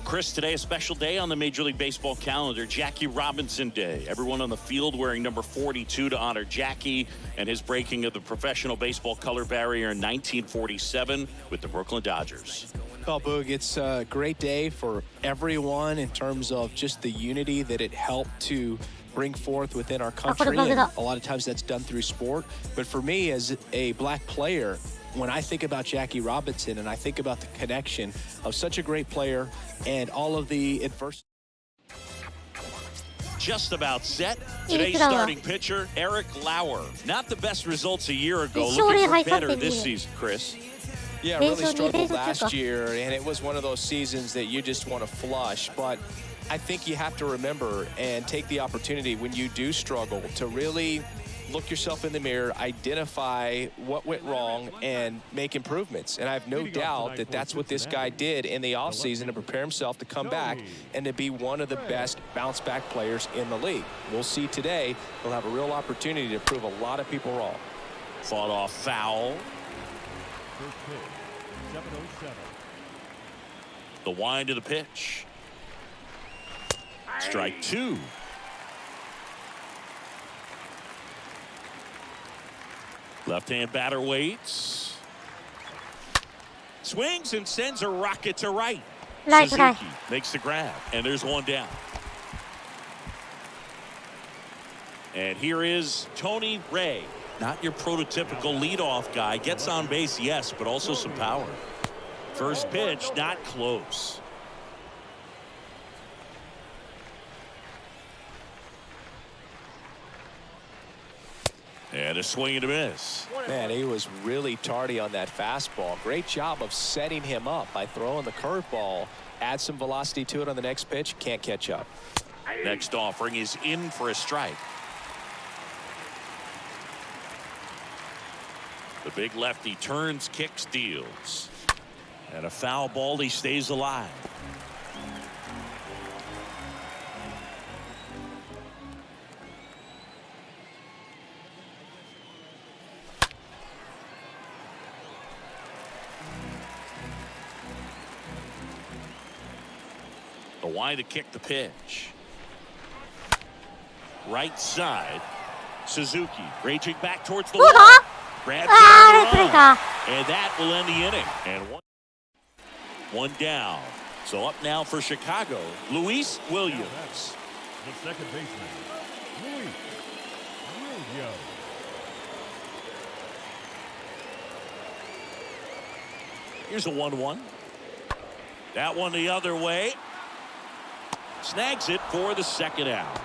Chris, today a special day on the Major League Baseball calendar, Jackie Robinson Day. Everyone on the field wearing number 42 to honor Jackie and his breaking of the professional baseball color barrier in 1947 with the Brooklyn Dodgers. Well, Boog, it's a great day for everyone in terms of just the unity that it helped to bring forth within our country. And a lot of times that's done through sport. But for me, as a black player, when I think about Jackie Robinson and I think about the connection of such a great player and all of the adversity. Just about set. Today's starting pitcher, Eric Lauer. Not the best results a year ago. Looking for better this season, Chris. Yeah, really struggled last year, and it was one of those seasons that you just want to flush. But I think you have to remember and take the opportunity when you do struggle to really look yourself in the mirror, identify what went wrong, and make improvements. And I have no doubt that that's what this guy did in the offseason to prepare himself to come back and to be one of the best bounce-back players in the league. We'll see today. He'll have a real opportunity to prove a lot of people wrong. Fought off foul. First pitch, 7:07. The wind of the pitch. Strike 2. Left-hand batter waits. Swings and sends a rocket to right. Suzuki makes the grab, and there's 1 down. And here is Tony Ray. Not your prototypical leadoff guy. Gets on base, yes, but also some power. First pitch, not close. And a swing and a miss. Man, he was really tardy on that fastball. Great job of setting him up by throwing the curveball. Add some velocity to it on the next pitch. Can't catch up. Next offering is in for a strike. The big lefty turns, kicks, deals. And a foul ball, he stays alive. The wind to kick the pitch. Right side. Suzuki raging back towards the wall. Grabs and that will end the inning. And one down. So up now for Chicago, Luis Williams. The second baseman, Luis Williams. Here's a 1-1. That one the other way. Snags it for the second out.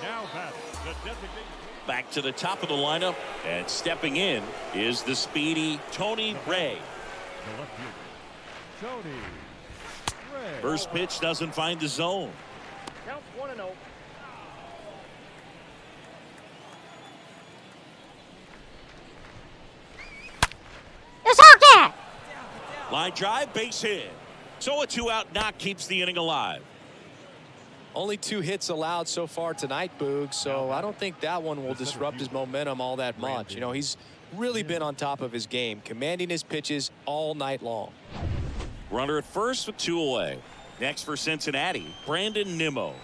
Now batting, the designated. Back to the top of the lineup, and stepping in is the speedy Tony Ray. The left fielder, Tony Ray. First pitch doesn't find the zone. Counts 1-0. Line drive, base hit. So a 2-out knock keeps the inning alive. Only 2 hits allowed so far tonight, Boog, so I don't think that one will disrupt his momentum all that much. You know, he's really been on top of his game, commanding his pitches all night long. Runner at first with 2 away. Next for Cincinnati, Brandon Nimmo.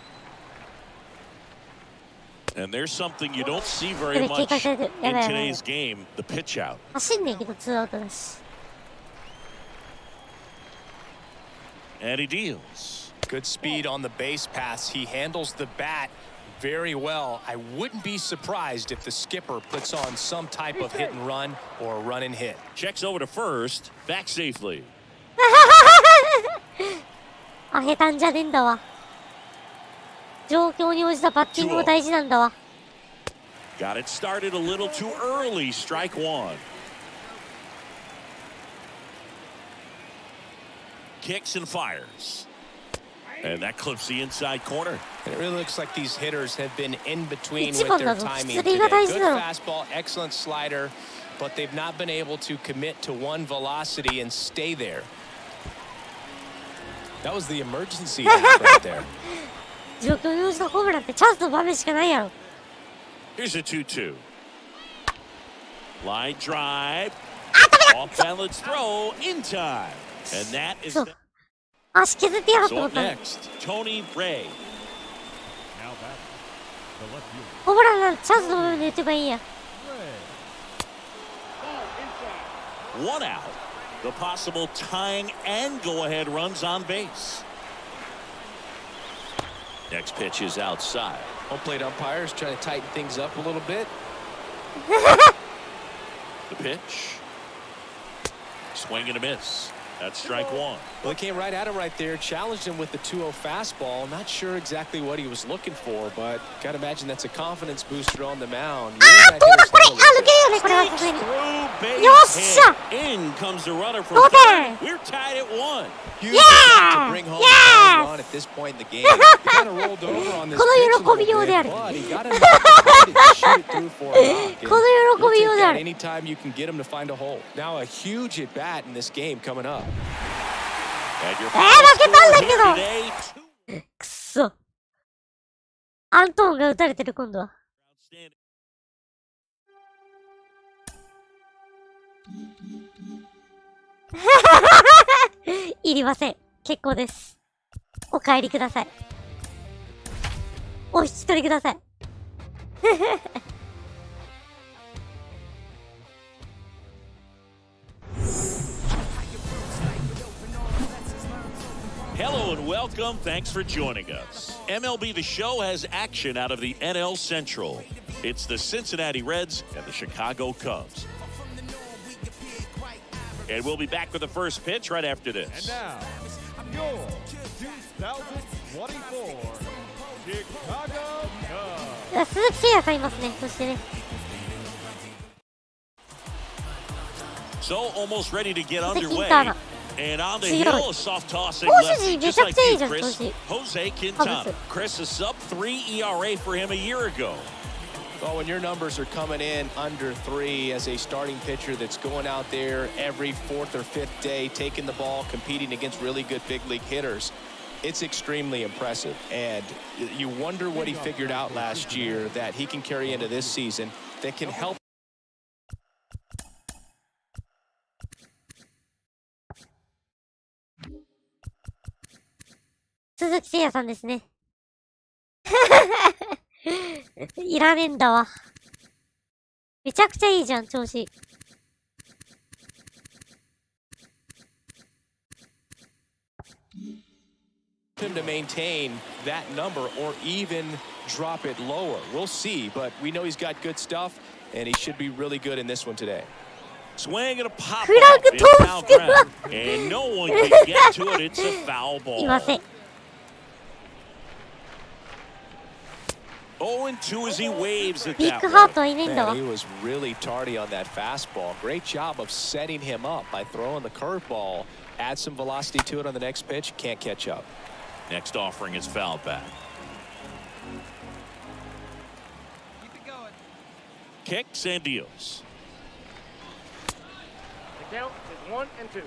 And there's something you don't see very much in today's game, the pitch out. And he deals. Good speed on the base pass. He handles the bat very well. I wouldn't be surprised if the skipper puts on some type of hit and run or a run and hit. Checks over to first, back safely. あげたんじゃねえんだわ。状況に応じたバッティングも大事なんだわ。Got it started a little too early. Strike 1. Kicks and fires. And that clips the inside corner. It really looks like these hitters have been in between with their timing today. Good fastball, excellent slider, but they've not been able to commit to one velocity and stay there. That was the emergency right there. 状況に応じたホームランってチャンスの場面しかないやろ。Here's a 2-2. Line drive. Off balance throw in time. And that is the... 足削ってやろうと思ったの。 next, Tony Ray. ホームランなんてチャンスの場面で打てばいいや。1 out. The possible tying and go-ahead runs on base. Next pitch is outside. Home plate umpires trying to tighten things up a little bit. The pitch. Swing and a miss. That's strike 1. Well, he came right at him right there, challenged him with the 2-0 fastball. Not sure exactly what he was looking for, but gotta imagine that's a confidence booster on the mound. In comes the runner for third. We're tied at 1. Huge to bring home a run at this point in the game. He kind of rolled over on this pitch a little bit, but he got enough to shoot it through for a knock. You'll take that anytime you can get him to find a hole. Now a huge at bat in this game coming up. 負けたんだけど。くそ。アントーンが打たれてる今度は。いりません。結構です。お帰りください。お引き取りください。Hello and welcome. Thanks for joining us. MLB The Show has action out of the NL Central. It's the Cincinnati Reds and the Chicago Cubs. And we'll be back with the first pitch right after this. And now, your 2024 Chicago Cubs. 鈴木誠也さんいますね。そしてね。So almost ready to get underway. And on the hill, a soft tossing lefty, just like you, Chris. Jose Quintana. Chris, a sub-3 ERA for him a year ago. Well, when your numbers are coming in under 3 as a starting pitcher that's going out there every 4th or 5th day, taking the ball, competing against really good big league hitters, it's extremely impressive. And you wonder what he figured out last year that he can carry into this season that can help. 鈴木誠也さんですね。いらねえんだわ。めちゃくちゃいいじゃん、調子。Him to maintain that number or even drop it lower. We'll see, but we know he's got good stuff, and he should be really good in this one today. Swing and a pop off in foul ground, and no one can get to it. It's a foul ball. 0-2 as he waves at that one. He was really tardy on that fastball. Great job of setting him up by throwing the curveball. Add some velocity to it on the next pitch. Can't catch up. Next offering is fouled back. Keep it going. Kicks and deals. The count is 1-2.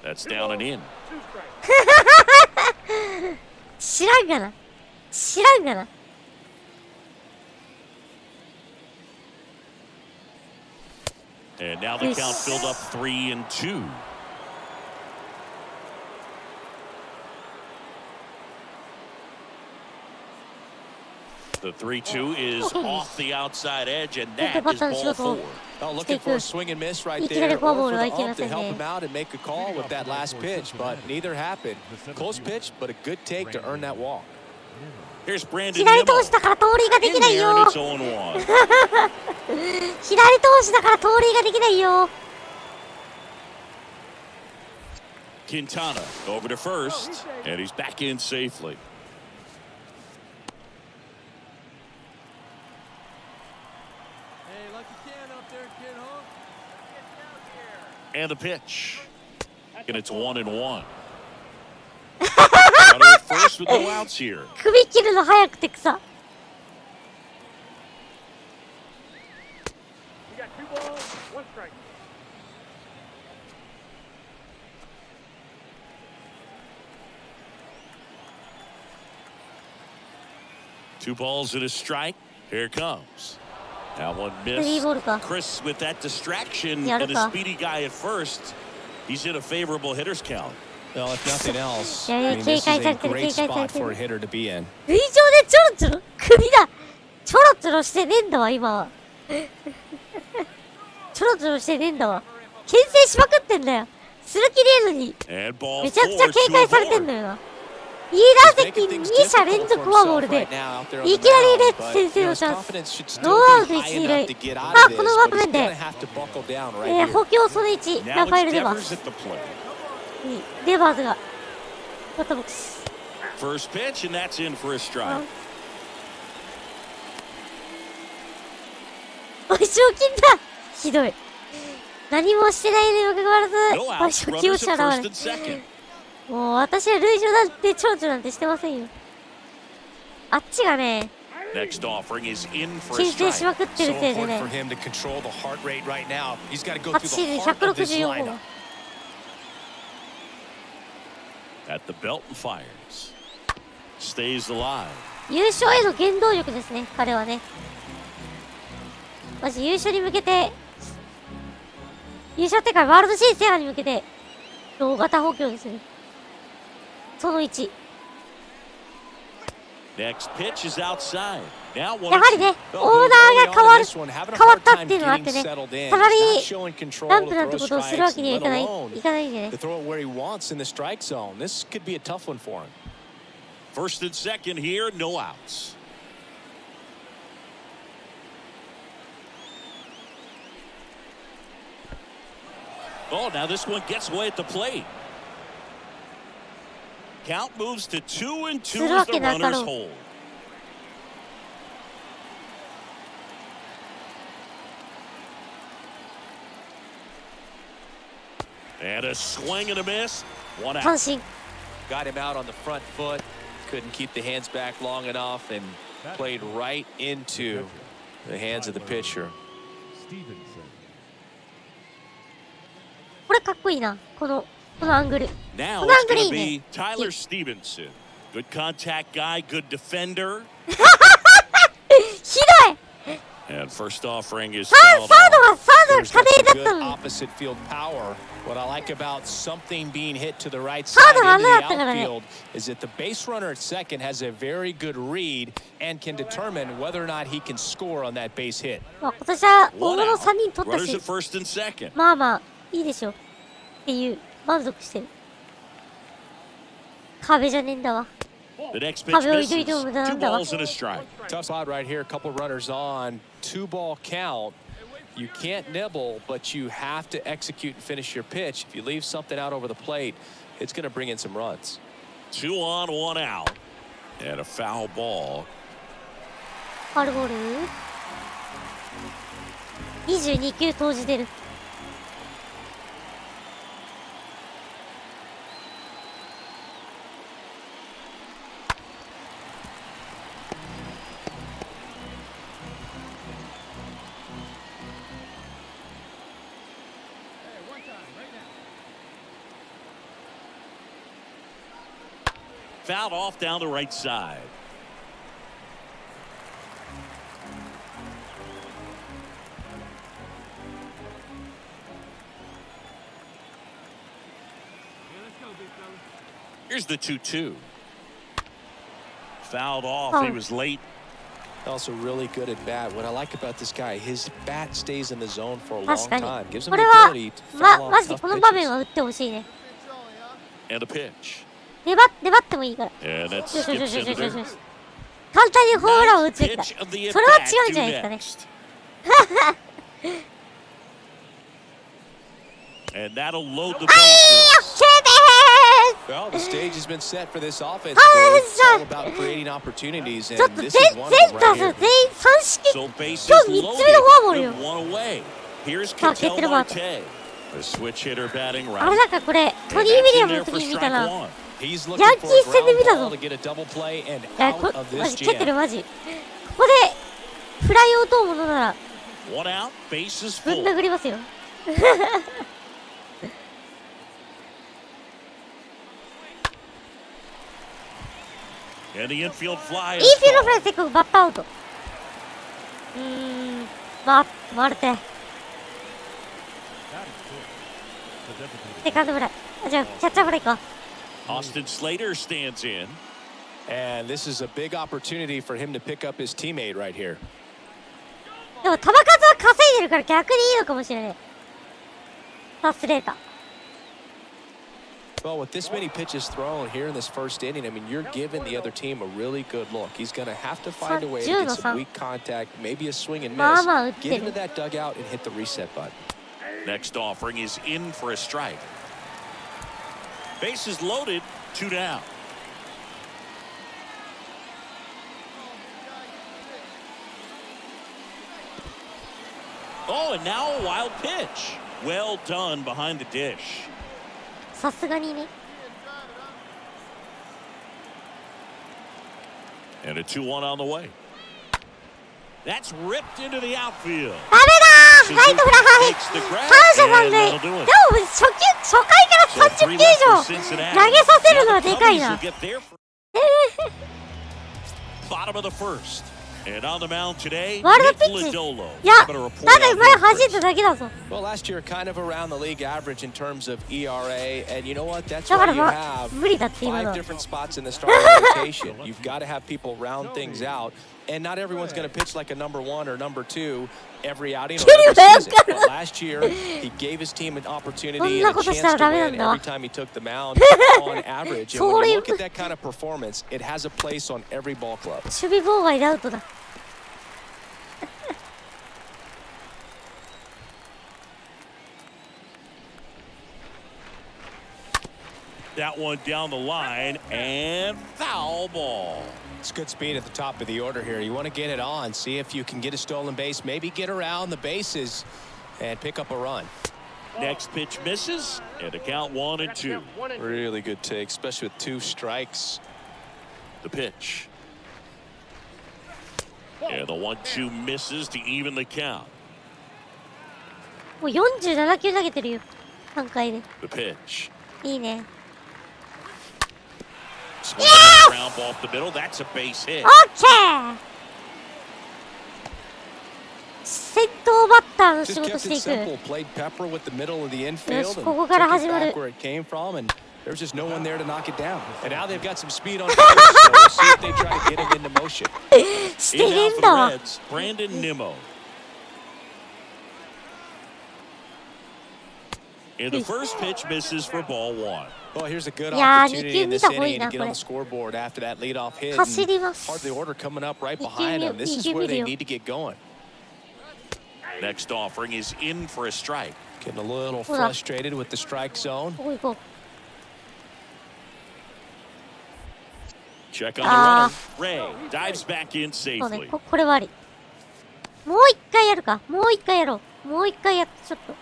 That's down and in. 知らんがな。知らんがな。And now the count filled up 3-2. The 3-2 is off the outside edge, and that is ball 4. Oh, looking for a swing and miss right there. Or for the ump to help him out and make a call with that last pitch, but neither happened. Close pitch, but a good take to earn that walk. Here's Brandon 左投手だから盗塁ができないよ。左投手だから盗塁ができないよ。Quintana over to first, and he's back in safely. And the pitch. And it's 1-1. First with no outs here. 首切るの早くて草。You got 2 balls, 1 strike. Two balls and a strike. Here it comes. Now one miss. Chris with that distraction and a speedy guy at first. He's in a favorable hitter's count. Well, if nothing else, I mean, this is a great spot for a hitter to be in. 塁上でちょろちょろ首だ。ちょろちょろしてねえんだわ今は。ちょろちょろしてねえんだわ。牽制しまくってんだよ。する気ねえのに。めちゃくちゃ警戒されてんだよな。2打席2者連続フォアボールでいきなりレッツ先制のチャンス。ノーアウト1、2塁。まあこの場面で補強その1ラファエル・デバース。デバーズがバッターボックス。First pitch and that's in for a strike. 賠償金だ。ひどい。何もしてないにもかかわらず賠償金を支払われる。もう私は塁上なんて蝶々なんてしてませんよ。あっちがね、牽制しまくってるせいでね。8シーズン164号。優勝への原動力ですね、彼はね。マジ優勝に向けて、優勝ってかワールドシリーズ制覇に向けて、大型補強ですね。その1。やはりね、オーナーが変わったっていうのがあってね、サラリーランプなんてことをするわけにはいかないんでね。First and second here, no outs. Oh, now this one gets away at the plate. Count moves to 2-2 as the runners hold. And a swing and a miss. 1 out. 三振。 Got him out on the front foot. Couldn't keep the hands back long enough and played right into the hands of the pitcher. これかっこいいな。このアングル。 Now it's going to be Tyler Stevenson. Good contact guy, good defender. ひどい。 And first offering is サードが課題だったの。 Opposite field power. What I like about something being hit to the right side in the outfield is that the base runner at second has a very good read and can determine whether or not he can score on that base hit. 今年は大物3人取ったし、 first and second. まあまあいいでしょっていう満足してる。壁じゃねえんだわ。 The next pitch misses. 2 balls and a strike. Tough spot right here. A couple runners on. 2-ball count. You can't nibble, but you have to execute and finish your pitch. If you leave something out over the plate, it's going to bring in some runs. 2 on, 1 out. And a foul ball. ファウルボール。22球投じてる。Fouled off down the right side. Here's the 2-2. Fouled off. He was late. Also really good at bat. What I like about this guy, his bat stays in the zone for a long time. Gives him こ the れは ability to foul マ off ジで tough この場面 pitches. は打ってほしいね。 And a pitch. 粘ってもいいから。 And that よしよしよ skips しよし into よしよ there. し。簡単にホームランを打つべきだ。 Pitch of the それは at 違うん bat じゃない due ですかね。 next. And that'll load the はい、 bases. OK でーす。 Well, the stage has been set for this offense. Ah, It's all about creating opportunities, ちょっ and と this 全 is one of them 打 right 数 here. 全員三式。 So bases 今日3つ目のフォアボールよ。 loaded. One away. Here's さあ、蹴ってる Ketel バート。 Marte. The switch hitter batting あれ right. なんかこれ、トニー・ウィリアムの時に見たな。 He's looking ヤンキ for a ース戦で ground 見た ball ぞ。 to get a double play and いや、 out of マ this ジ蹴ってる jam. マジ。ここで、フライを打とうものなら、 One out. Bases ぶん full. 殴りますよ。And the infield fly イン is フィールドフライ called. せっかくバッターアウト。マルテ。セカンドフライ。あ、じゃあ、キャッチャーフライか。 Austin Slater stands in. And this is a big opportunity for him to pick up his teammate right here. でも、球数は稼いでるから逆にいいのかもしれない。さすれた。Well, with this many pitches thrown here in this first inning, I mean, you're giving the other team a really good look. He's going to have to find a way to get some weak contact, maybe a swing and miss, get into that dugout and hit the reset button. Next offering is in for a strike. Bases loaded. 2 down. Oh, and now a wild pitch. Well done behind the dish. さすがにね。 And a 2-1 on the way. That's ripped into the outfield. ダメだー、ライトフライ。 Takes the grab, 三者三 and 塁。 that'll で do も it. 初回から30球以上投げさせるのはでかいな。 Bottom of the first. And on the mound today, ワールドピ Nick ッチ。 Lodolo. いや、 But a report ただ out 前 there 走っ first. ただけだぞ。 Well, last year, kind of around the league average in terms of ERA, and you know what? That's だか why ら you ま have 無理だって今の five は。 different spots in the starting rotation. You've got to have people round things out, and not everyone's going to pitch like a number 1 or number 2 every outing or every season. But last year, he gave his team an opportunity and a chance to win every time he took the mound on average. And when you look at that kind of performance, it has a place on every ball club. 守備妨害でアウトだ。That one down the line and foul ball. It's good speed at the top of the order here. You want to get it on, see if you can get a stolen base, maybe get around the bases and pick up a run. Next pitch misses, and a count 1-2. Really good take, especially with 2 strikes. The pitch. And the 1-2 misses to even the count. もう47球投げてるよ。3回で。 The pitch. いいね。 Swing a ground ball up the middle. That's a base hit. オッケー。先頭バッターの仕 Just 事 kept してい it く。 simple. Played Pepper with the middle of the infield and ここから took 始 it まる。 back where it came from, and there was just no one there to knock it down. And now they've got some speed on first, so we'll see if they try to get him into motion. してねえ In ん now だ for わ。 the Reds, Brandon Nimmo. And the first pitch misses for ball 1. Well, here's a good いやー、2 opportunity 球 in 見 this た方がいい inning な、 to こ get れ on the。scoreboard after that leadoff hit. 走 And ります。 hard the order coming up right 2 behind 球 them. This 2 is 球 where 見る they よ。 need to get going. Next offering is in for a strike. Getting a little Hold on. frustrated with the strike zone. ここ行こう。 Check on the runner. Ray dives back in そうね、 safely. これはあり。もう一回やるか。もう一回やろう。もう一回やって、ちょっと。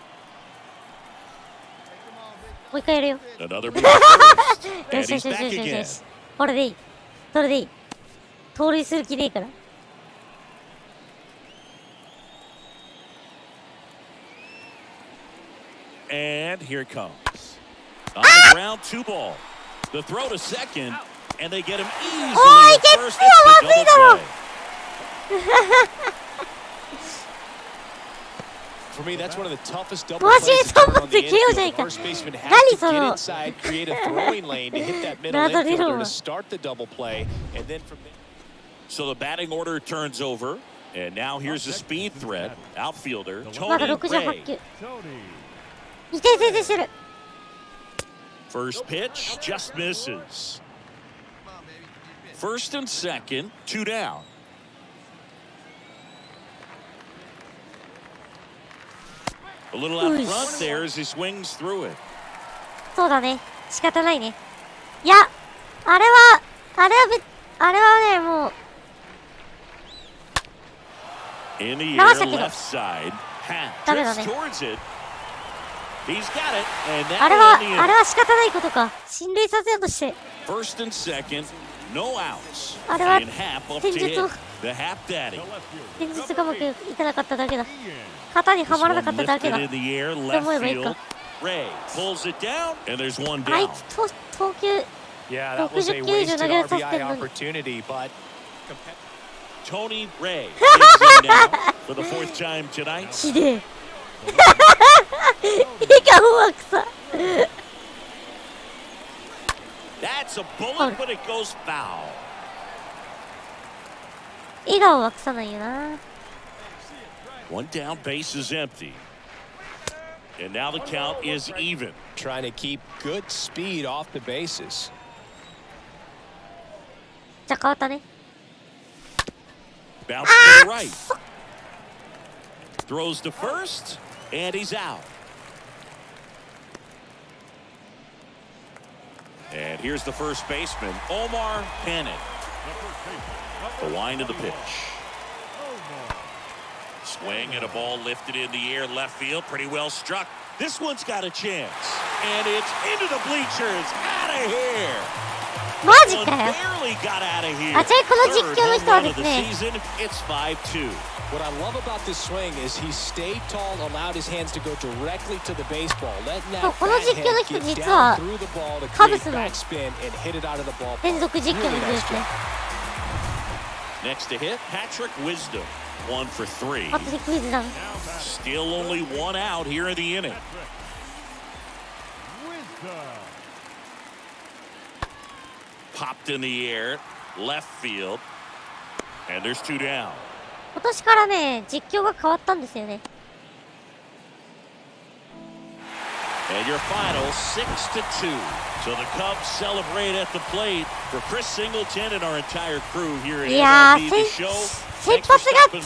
もう一回やるよ。 Another move よ first. し And よ he's しよし back よしよ again. し。これでいい。それでいい。盗塁する気ねえから。And here it comes. On the ground, 2 ball. The throw to second. and they get him お easily い、 at ゲッ first. ツーは It's まず the いだ double ろ play. For me, that's one of the toughest double マジ plays で to そん turn な on で the きようじゃい infield. か。 The first baseman has 何 to そ get の inside, create a throwing lane to hit that middle 謎理論 infielder は to start the double play, and then from there. So the batting order turns over, and now here's a speed threat. Outfielder まだ Tony 68 Ray. 球。 Tony. 2点先制してる。 First pitch just misses. First and second, 2 down. A little out front there as he swings through it. そうだね。仕方ないね。いや、あれはね、もう、 In the 流した air, けど。 left side. Hat ダメだ drifts ね。 towards it. He's got it, and あ that れ one は in the あれ inning. は仕方ないことか。進塁させようとして。 First and second, no outs. あれは And Hap up to 戦術を hit. The Hap Daddy. 現実がうまくいかなかっただけだ。型にはまらなかっただけ Lifted だ。 in the air, と left 思えばいいか。 field. Ray pulls it down, and there's one あい down. つ投球 Yeah, that was a 60球以上 wasted 投げさせて RBI るのに。 opportunity, but Tony Ray is in now for the 4th time tonight. ひでえ。笑顔は草。 That's a bullet, but it goes foul. 笑顔は草なんよな。 One down, base is empty. And now the count is even. trying to keep good speed off the bases. じゃあ変わったね。 Bounce to the right. Throws to first, and he's out. And here's the first baseman, Omar Panic. The wind of the pitch. Swing and a ball lifted in the air, left field, pretty well struck. This one's got a chance. And it's into the bleachers, out of here. マジかよ。 Barely got out of here. あ、ちなみにこの実況の人はです Third home run of the ね、 season, it's 5-2. What I love about this swing is he stayed tall, allowed his hands to go directly to the baseball, letting そう that この bat 実況の hand 人 get 実は down through the ball to カブ create スの backspin and hit it out of the ball. 連続実況の Really 人で nice すね。 job. Next to hit, Patrick Wisdom, 1 for 3. パトリック・ウィズダム。 Still only 1 out here in the inning. Popped in the air, left field, and there's 2 down. 今年からね、実況が変わったんですよね。 And your final 6-2. So the Cubs celebrate at the plate for Chris Singleton and our entire crew here at いや MLB ー、 THE Show. 先 Thanks for 発が stopping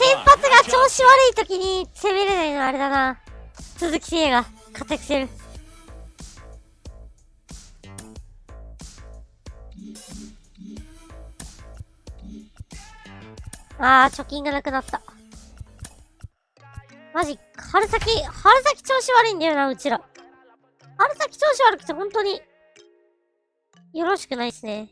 by. 調子悪い時に攻めれないのはあれだな。鈴木誠也が活躍してる。あー、貯金がなくなった。マジ、春先調子悪いんだよな、うちら。春先調子悪くて本当によろしくないですね。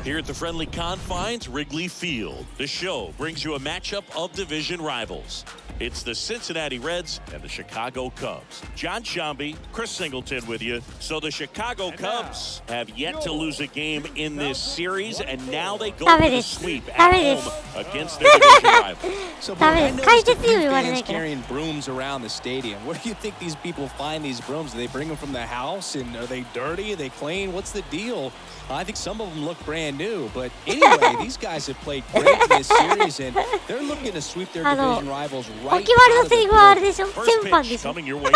Here at the friendly confines, Wrigley Field, the show brings you a matchup of division rivals. It's the Cincinnati Reds and the Chicago Cubs. John Shambi, Chris Singleton with you. So the Chicago Cubs have yet to lose a game in this series, and now they go for the sweep at home against their division rival. So, I noticed a few fans から。 carrying brooms around the stadium. Where do you think these people find these brooms? Do they bring them from the house? And are they dirty? Are they clean? What's the deal? I think some of them look brand new. But anyway, these guys have played great in this series, and they're looking to sweep their division rivals right お決まり out の of セ the リフはあれ blue. でしょ。 First 先般 pitch でしょ。 coming your way.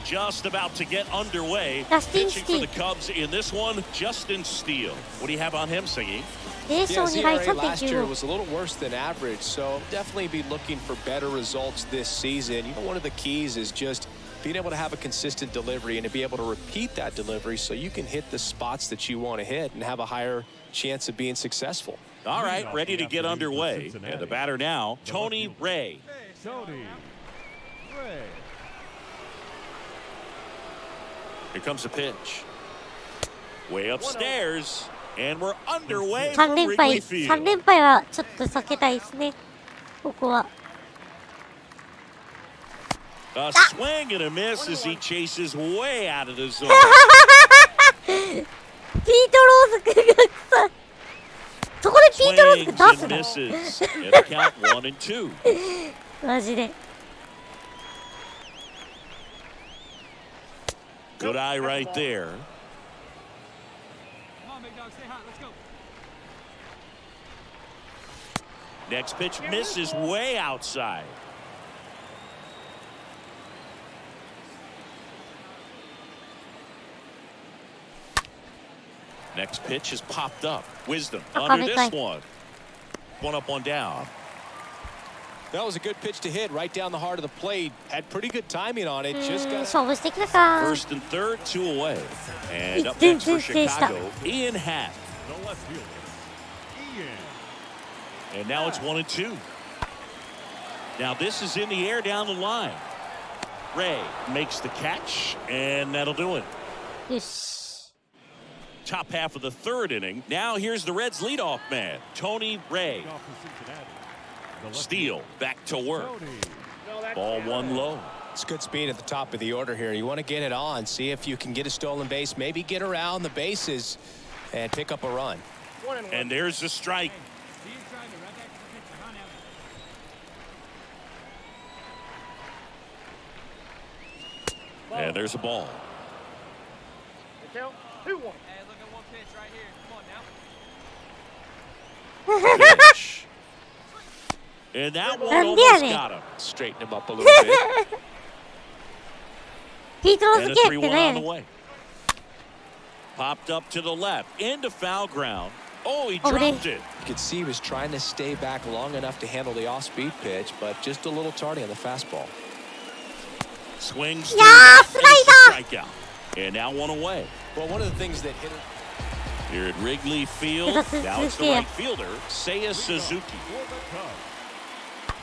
Just about to get underway. Justin Pitching for the Steele. Cubs in this one, Justin Steele. What do you have on him, Singy? 0 勝 Yeah, 2敗 ERA last year 3.95 was a little worse than average, so definitely be looking for better results this season. You know, one of the keys is just being able to have a consistent delivery and to be able to repeat that delivery so you can hit the spots that you want to hit and have a higher chance of being successful. All right, ready to get underway. And the batter now, Tony Ray. Tony Ray. Here comes the pitch. Way upstairs. And we're underway 3 from 連 Wrigley 敗 Field. 3連敗はちょっと避けたいですね。ここは A swing and a miss as he chases way out of the zone. ピート・ローズ君がさ、そこでピート・ローズ君出すの and a count 1 and 2. マジで。Good eye right there. Come on, big dog, stay hot. Let's go. Next pitch misses way outside. Next pitch is popped up. Wisdom under this one. One up, one down. That was a good pitch to hit right down the heart of the plate. Had pretty good timing on it. Just got 勝負してきたか。 First and third, 2 away. And up next for Chicago, Ian Happ. The left fielder, Ian. And now it's 1 and 2. Now this is in the air down the line. Ray makes the catch, and that'll do it. よし。 Top half of the third inning. Now here's the Reds' leadoff man, Tony Ray. Off for Cincinnati. The left Steele back to work. Tony. Ball one low. It's good speed at the top of the order here. You want to get it on, see if you can get a stolen base, maybe get around the bases and pick up a run. And there's the strike. See you trying to right back to the pitcher. Huh, now. And there's a ball. The count 2-1. Hey, look at one pitch right here. Come on now. Pitch. And that one almost got him. Straighten him up a little bit. ピート・ロー And ズ a 系って 3-1 on the ね。 way. Popped up to the left, into foul ground. Oh, he Over there. dropped it. You could see he was trying to stay back long enough to handle the off-speed pitch, but just a little tardy on the fastball. Swings Yeah, through that, and it's a strikeout. And now one away. Well, one of the things that hit him. Here at Wrigley Field, now it's the right fielder, Seiya Suzuki. For the Cubs,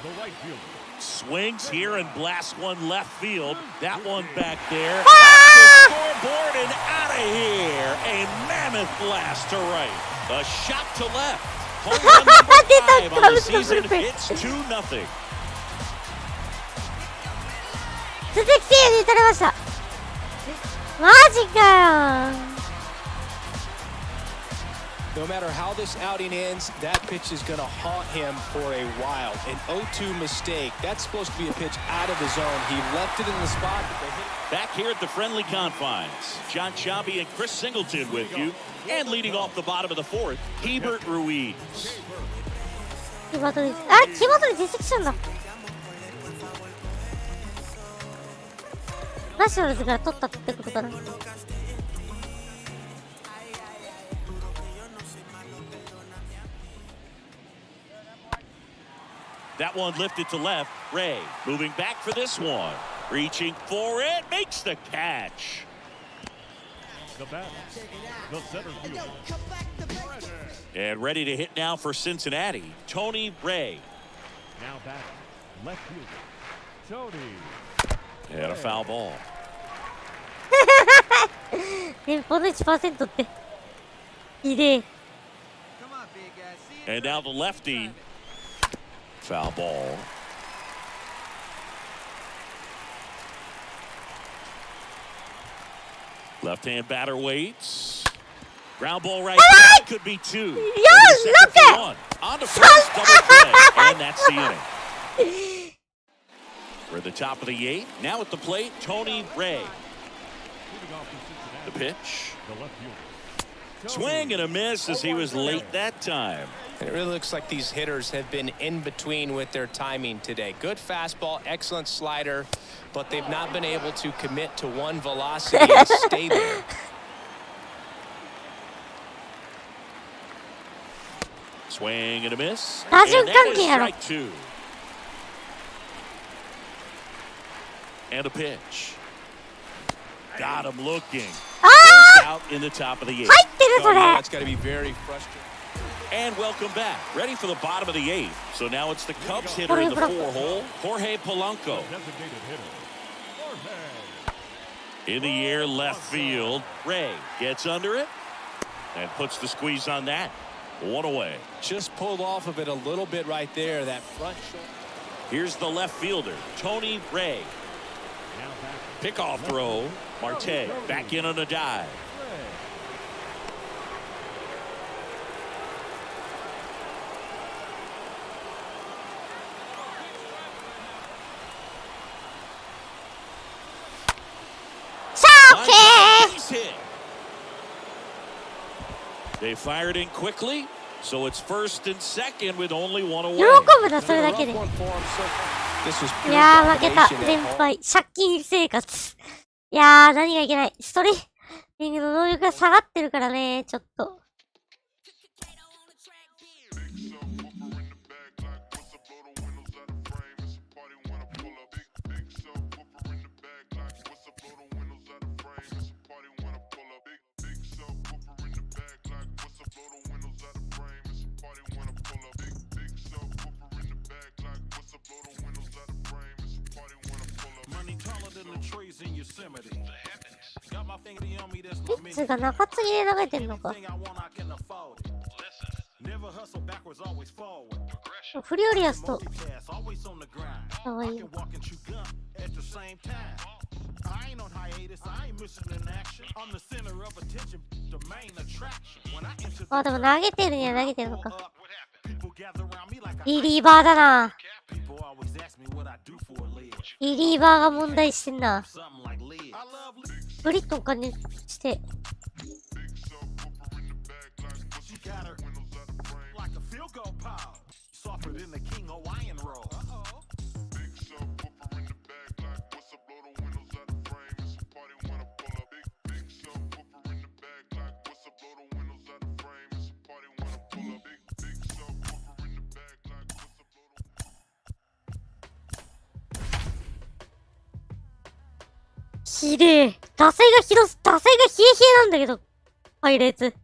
the right fielder. Swings here and blasts one left field. That one back there. Off the scoreboard and out of here. A mammoth blast to right. A shot to left. Home run number 5 on the season. It's 2-0. 鈴木誠也に打たれました。マジかよ。 No matter how this outing ends, that pitch is going to haunt him for a while. An 0-2 mistake. That's supposed to be a pitch out of the zone. He left it in the spot, but they hit it. Back here at the friendly confines, John Shabby and Chris Singleton with you. And leading off the bottom of the fourth, Hebert Ruiz. 木本です。あれ、木本で実績したんだ。ナショナルズから取ったってことかな。 That one lifted to left. Ray moving back for this one. Reaching for it. Makes the catch. The batter, the center fielder. And ready to hit now for Cincinnati, Tony Ray. Now batting, left fielder, Tony. And a foul ball. 年俸の 1% ってひでえ。 Come on, big guy. See you. And now the lefty. Foul ball. Left-hand batter waits. Ground ball right there. Could be 2. Look at on to first, double play, and that's the inning. We're at the top of the 8th. Now at the plate, Tony Ray. The pitch. The left fielder. Swing and a miss as he was late that time. And it really looks like these hitters have been in between with their timing today. Good fastball, excellent slider, but they've not been able to commit to one velocity and stay there. Swing and a miss. That's And that is your strike 2. And a pitch. Got him looking. First out in the top of the 8th. 入ってるそれ。 That's got to be very frustrating. And welcome back. Ready for the bottom of the 8th. So now it's the Cubs hitter in the 4-hole, Jorge Polanco. Designated hitter, Jorge. In the air, left field. Ray gets under it and puts the squeeze on that. 1 away. Just pulled off of it a little bit right there. That front shoulder. Here's the left fielder, Tony Ray. Pickoff throw. Marte back in on a dive. They fired in quickly, so it's first and second with only one away. 喜ぶな、それだけで。いやー、負けた。連敗。借金生活。いやー、何がいけない。ストリーミングの能力が下がってるからね、ちょっと。ピッツが中継ぎで投げてんのか。フリオリアスとかわいい。あ、でも投げてるには投げてるのか。リリーバーだな。リリーバーが問題してんな。ブリットン加入して。ひでえ。打線が冷え冷えなんだけど。パイレーツ。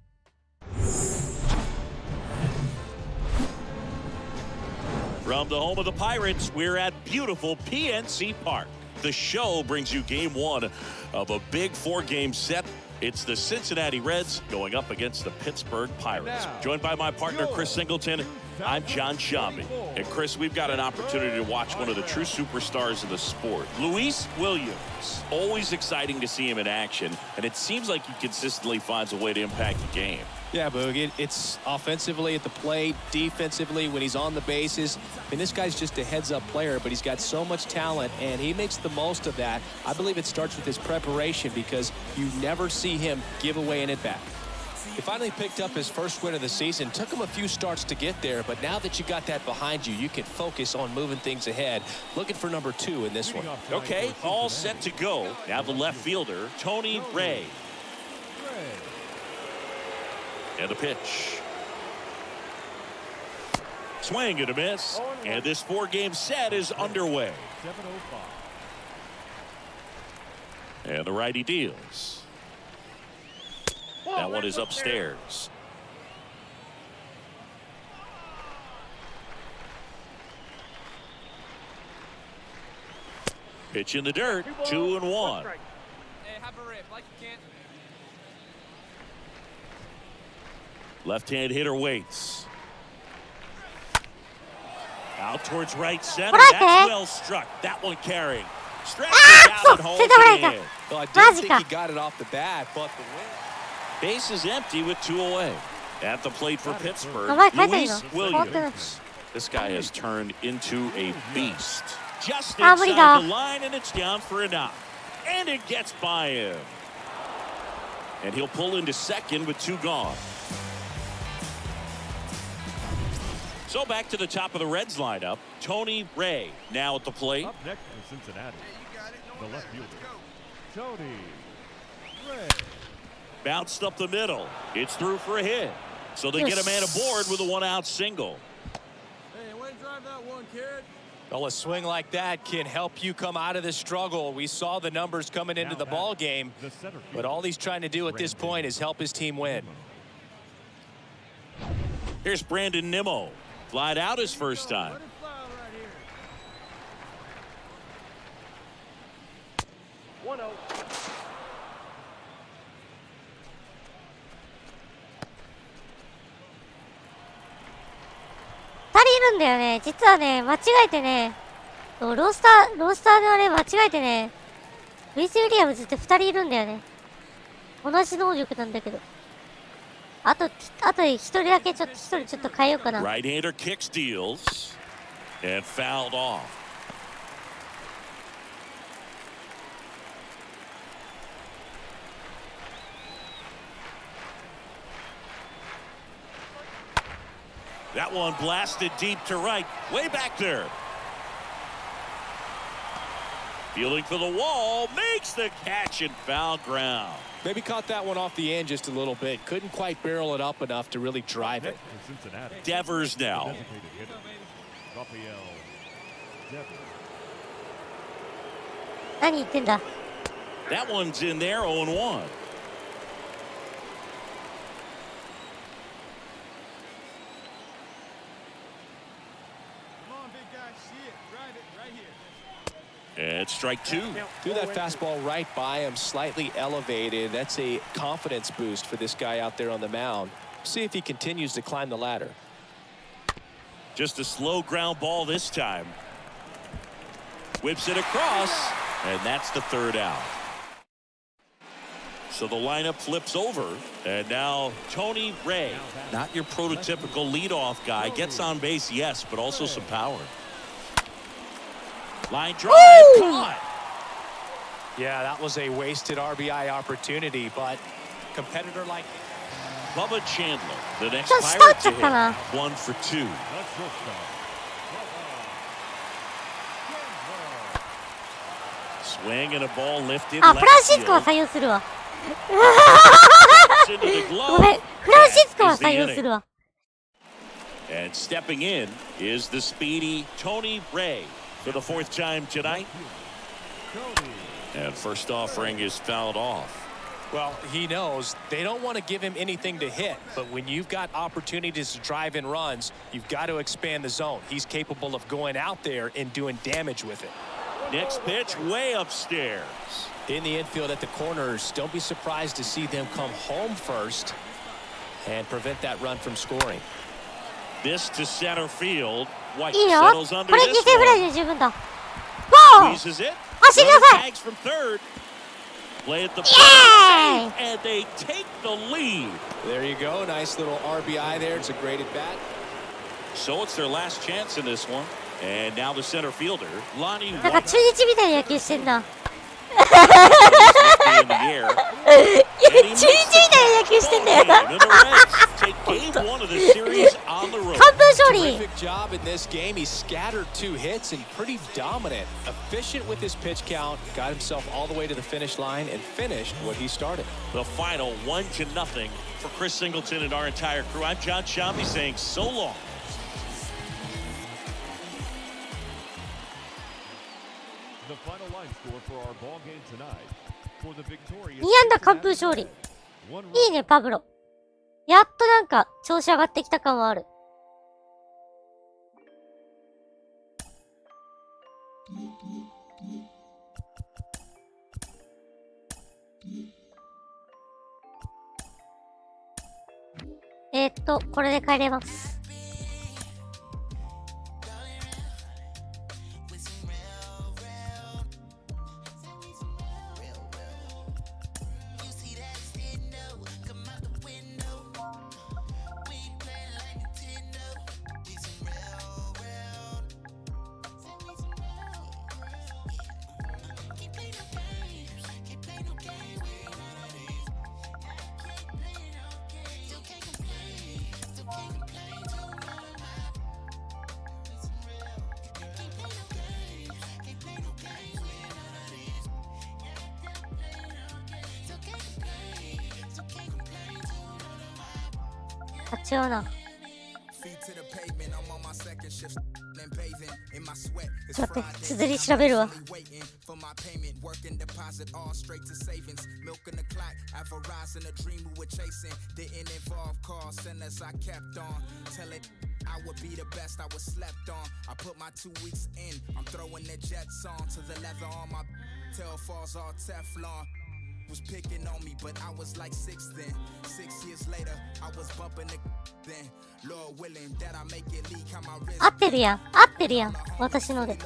From the home of the Pirates, we're at beautiful PNC Park. The show brings you game one of a big 4-game set. It's the Cincinnati Reds going up against the Pittsburgh Pirates. Joined by my partner, Chris Singleton. I'm John Shambi. And Chris, we've got an opportunity to watch one of the true superstars of the sport, Luis Williams. Always exciting to see him in action, and it seems like he consistently finds a way to impact the game. Yeah, Boog, it's offensively at the plate, defensively when he's on the bases. I mean, this guy's just a heads-up player, but he's got so much talent, and he makes the most of that. I believe it starts with his preparation because you never see him give away an at-bat. He finally picked up his first win of the season. Took him a few starts to get there, but now that you got that behind you, you can focus on moving things ahead. Looking for number 2 in this one. Okay, all set to go. Now the left fielder, Tony Ray. And the pitch. Swing and a miss. And this 4-game set is underway. And the righty deals. That one is upstairs. Pitch in the dirt, 2-1. Hey, have a rip like you can. Left-hand hitter waits. Out towards right center. That's well struck. That one carrying. Stretches out and holds it in. Well, I didn't think he got it off the bat, but the win. Base is empty with 2 away. At the plate for Pittsburgh, Luis Williams. This guy has turned into a beast. Just inside the line, and it's down for a knock. And it gets by him. And he'll pull into second with 2 gone. So back to the top of the Reds lineup, Tony Ray now at the plate. Up next in Cincinnati, the left fielder, Tony Ray. Bounced up the middle. It's through for a hit. So they get a man aboard with a 1-out single. Hey, way to drive that one, kid. Well, a swing like that can help you come out of the struggle. We saw the numbers coming into the ball game, but all he's trying to do at this point is help his team win. Here's Brandon Nimmo. Flied out his first time.2人いるんだよね。実はね、間違えてね、ロースターであれ間違えてね、ルイス・ウィリアムズって2人いるんだよね。同じ能力なんだけど。あと1人だけちょっと変えようかな。Right-hander kick steals and fouled off. That one blasted deep to right, way back there. Fielding for the wall, makes the catch and foul ground. Maybe caught that one off the end just a little bit. Couldn't quite barrel it up enough to really drive it. Devers now. That one's in there, 0-1. And strike two. Threw that fastball right by him, slightly elevated. That's a confidence boost for this guy out there on the mound. See if he continues to climb the ladder. Just a slow ground ball this time. Whips it across, and that's the third out. So the lineup flips over, and now Tony Ray, not your prototypical leadoff guy, gets on base, yes, but also some power. Line drive, caught. Yeah, that was a wasted RBI opportunity, but competitor like Bubba Chandler, the next Pirate to hit, 1 for 2. Swing and a ball lifted. あ、フランシスコは採用するわ。ごめん、フランシスコは採用するわ。And stepping in is the speedy Tony Ray for the 4th time tonight. And first offering is fouled off. Well, he knows they don't want to give him anything to hit, but when you've got opportunities to drive in runs, you've got to expand the zone. He's capable of going out there and doing damage with it. Next pitch, way upstairs. In the infield at the corners, don't be surprised to see them come home first and prevent that run from scoring. This to center field. White いいよ。 settles こ under れ犠 this 牲フライ one. で十分だ。ゴー Squeezes it. 走りな Runner さい tags from third. Play at the Yay! plate, and they take the lead. There you go. Nice little RBI there. It's a great at bat. So it's their last chance in this one. And now the center fielder, Lonnie なんか White. 中日みたいな野球してんな。 in the air. 中日みたいな野球してんだよ。 And the Reds take game 1 of the series on the road. 完封勝利。 Terrific job in this game. He scattered 2 hits and pretty dominant. Efficient with his pitch count. Got himself all the way to the finish line and finished what he started. The final 1-0 for Chris Singleton and our entire crew. I'm John Shambi saying so long. The final line score for our ball game tonight. For the victorious 2安打完封勝利。いいね、パブロ。やっとなんか調子上がってきた感はある。これで帰れます。立ちような。ちょっと待って、綴り調べるわ。I would be the best I was slept on. I put my 2 weeks in. I'm throwing the jets on to the leather on my tail falls all Teflon. Was picking on me, but I was like 6 then. 6 years later, I was bumping the then. Lord willing that I make it leak how my wrist. 合ってるやん。合ってるやん。私ので。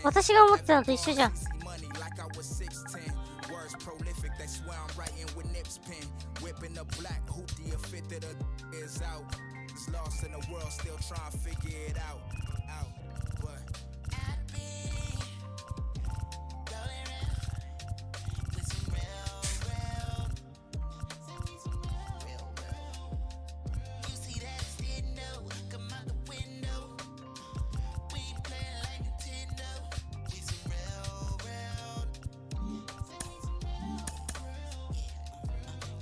私が思ってたのと一緒じゃん。where I'm writing with Nips pen. Whipping the black hoopty, a fit that is out. It's lost in the world, still trying to figure it out. But I've been going around with some real. You see that extendo, come out the window. We ain't playing like Nintendo. We some real.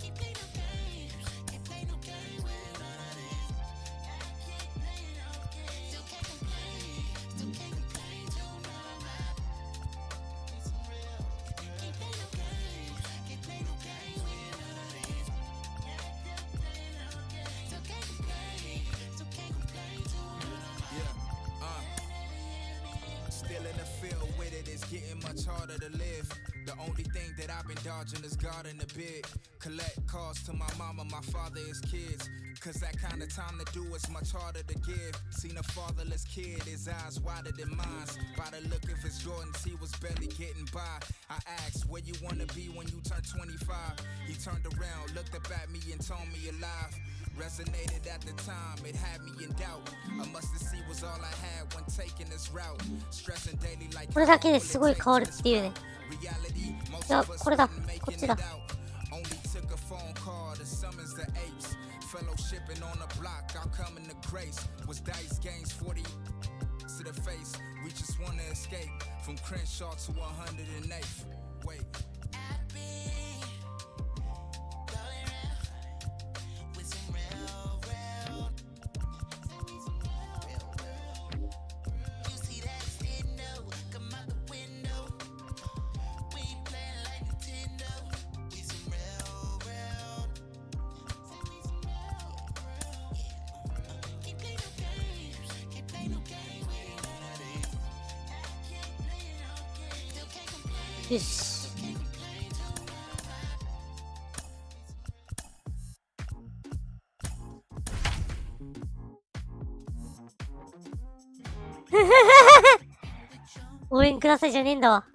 Can't play no games. Can't play no games with none of this. Can't play no games. Still can't complain. Still can't complain. Don't know about. We some real. Can't play no games. Can't play no games with none of this. Still can't complain. Still can't complain. Don't know about. Still in the field with it, it's getting much harder to live. The only thing that I've been dodging is God in the bid. Collect calls to my mama, my father, his kids. Cause that kind of time to do is much harder to give. Seen a fatherless kid, his eyes wider than mine. By the look of his Jordans, he was barely getting by. I asked, where you wanna be when you turn 25? He turned around, looked up at me and told me alive. Resonated at the time, it had me in doubt. A must-see was all I had when taking this route. Stressing daily like これだけですごい変わるっていうね。 reality. Most いや、 of us これだ。 couldn't こっ make ち it だ。 out. Only took a phone call to summons the apes. Fellowshipping on the block, I'll come in the grace. Was dice games 40 to the face. We just wanna escape from Crenshaw to 108th. Wait. I've been going around with some real. You see that extendo, come out the window. We ain't playing like Nintendo. We some real. Can't play no games. Can't play no games with none of this. Can't play no games. Still can't complain. よし。 Can't complain. Don't know about. 応援くださいじゃねえんだわ。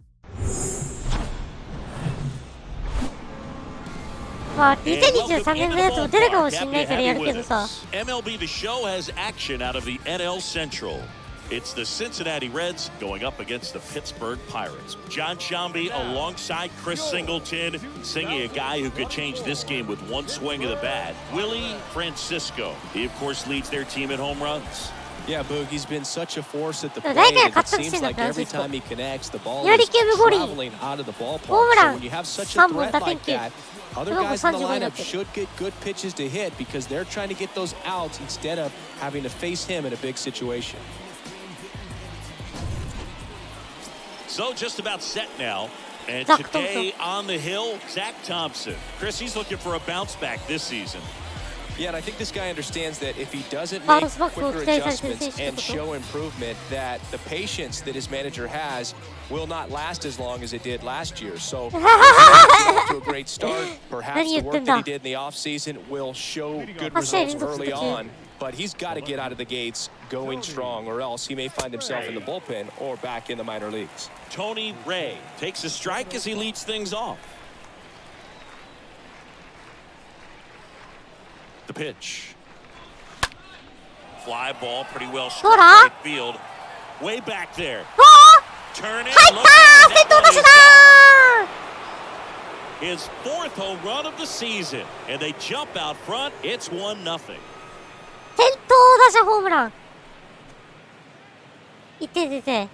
まあ、2023年のやつも出るかもしんないからやるけどさ。 MLB The Show has action out of the NL Central. It's the Cincinnati Reds going up against the Pittsburgh Pirates. John Sciambi alongside Chris Singleton, singing a guy who could change this game with one swing of the bat. Willie Francisco. He, of course, leads their team in home runs. Yeah, Boog, he's been such a force at the plate. 大体 It 活躍して seems んだ like every Francisco. time he connects, the ball やり is 系無五厘 traveling out of the ホー ballpark. ムラ So ン when you have such 3 a 本 threat 打点 like 9 that, other その子 guys in the 35になっ lineup てる should get good pitches to hit because they're trying to get those outs instead of having to face him in a big situation. So just about set now. And Zach today on the hill, Zach Thompson. Chris, he's looking for a bounce back this season. Yeah, and I think this guy understands that if he doesn't Bounce make back quicker will stay adjustments sensitive and to show improvement, that the patience that his manager has will not last as long as it did last year. So, off to a great start. Perhaps the work that he did in the offseason will show good results early on. But he's got to get out of the gates going strong, or else he may find himself in the bullpen or back in the minor leagues. Tony Ray takes a strike as he leads things off. The pitch. Fly ball pretty well struck right field. Way back there. Turn it. His 4th home run of the season. And they jump out front. It's 1-0. 先頭打者ホームラン。いててて。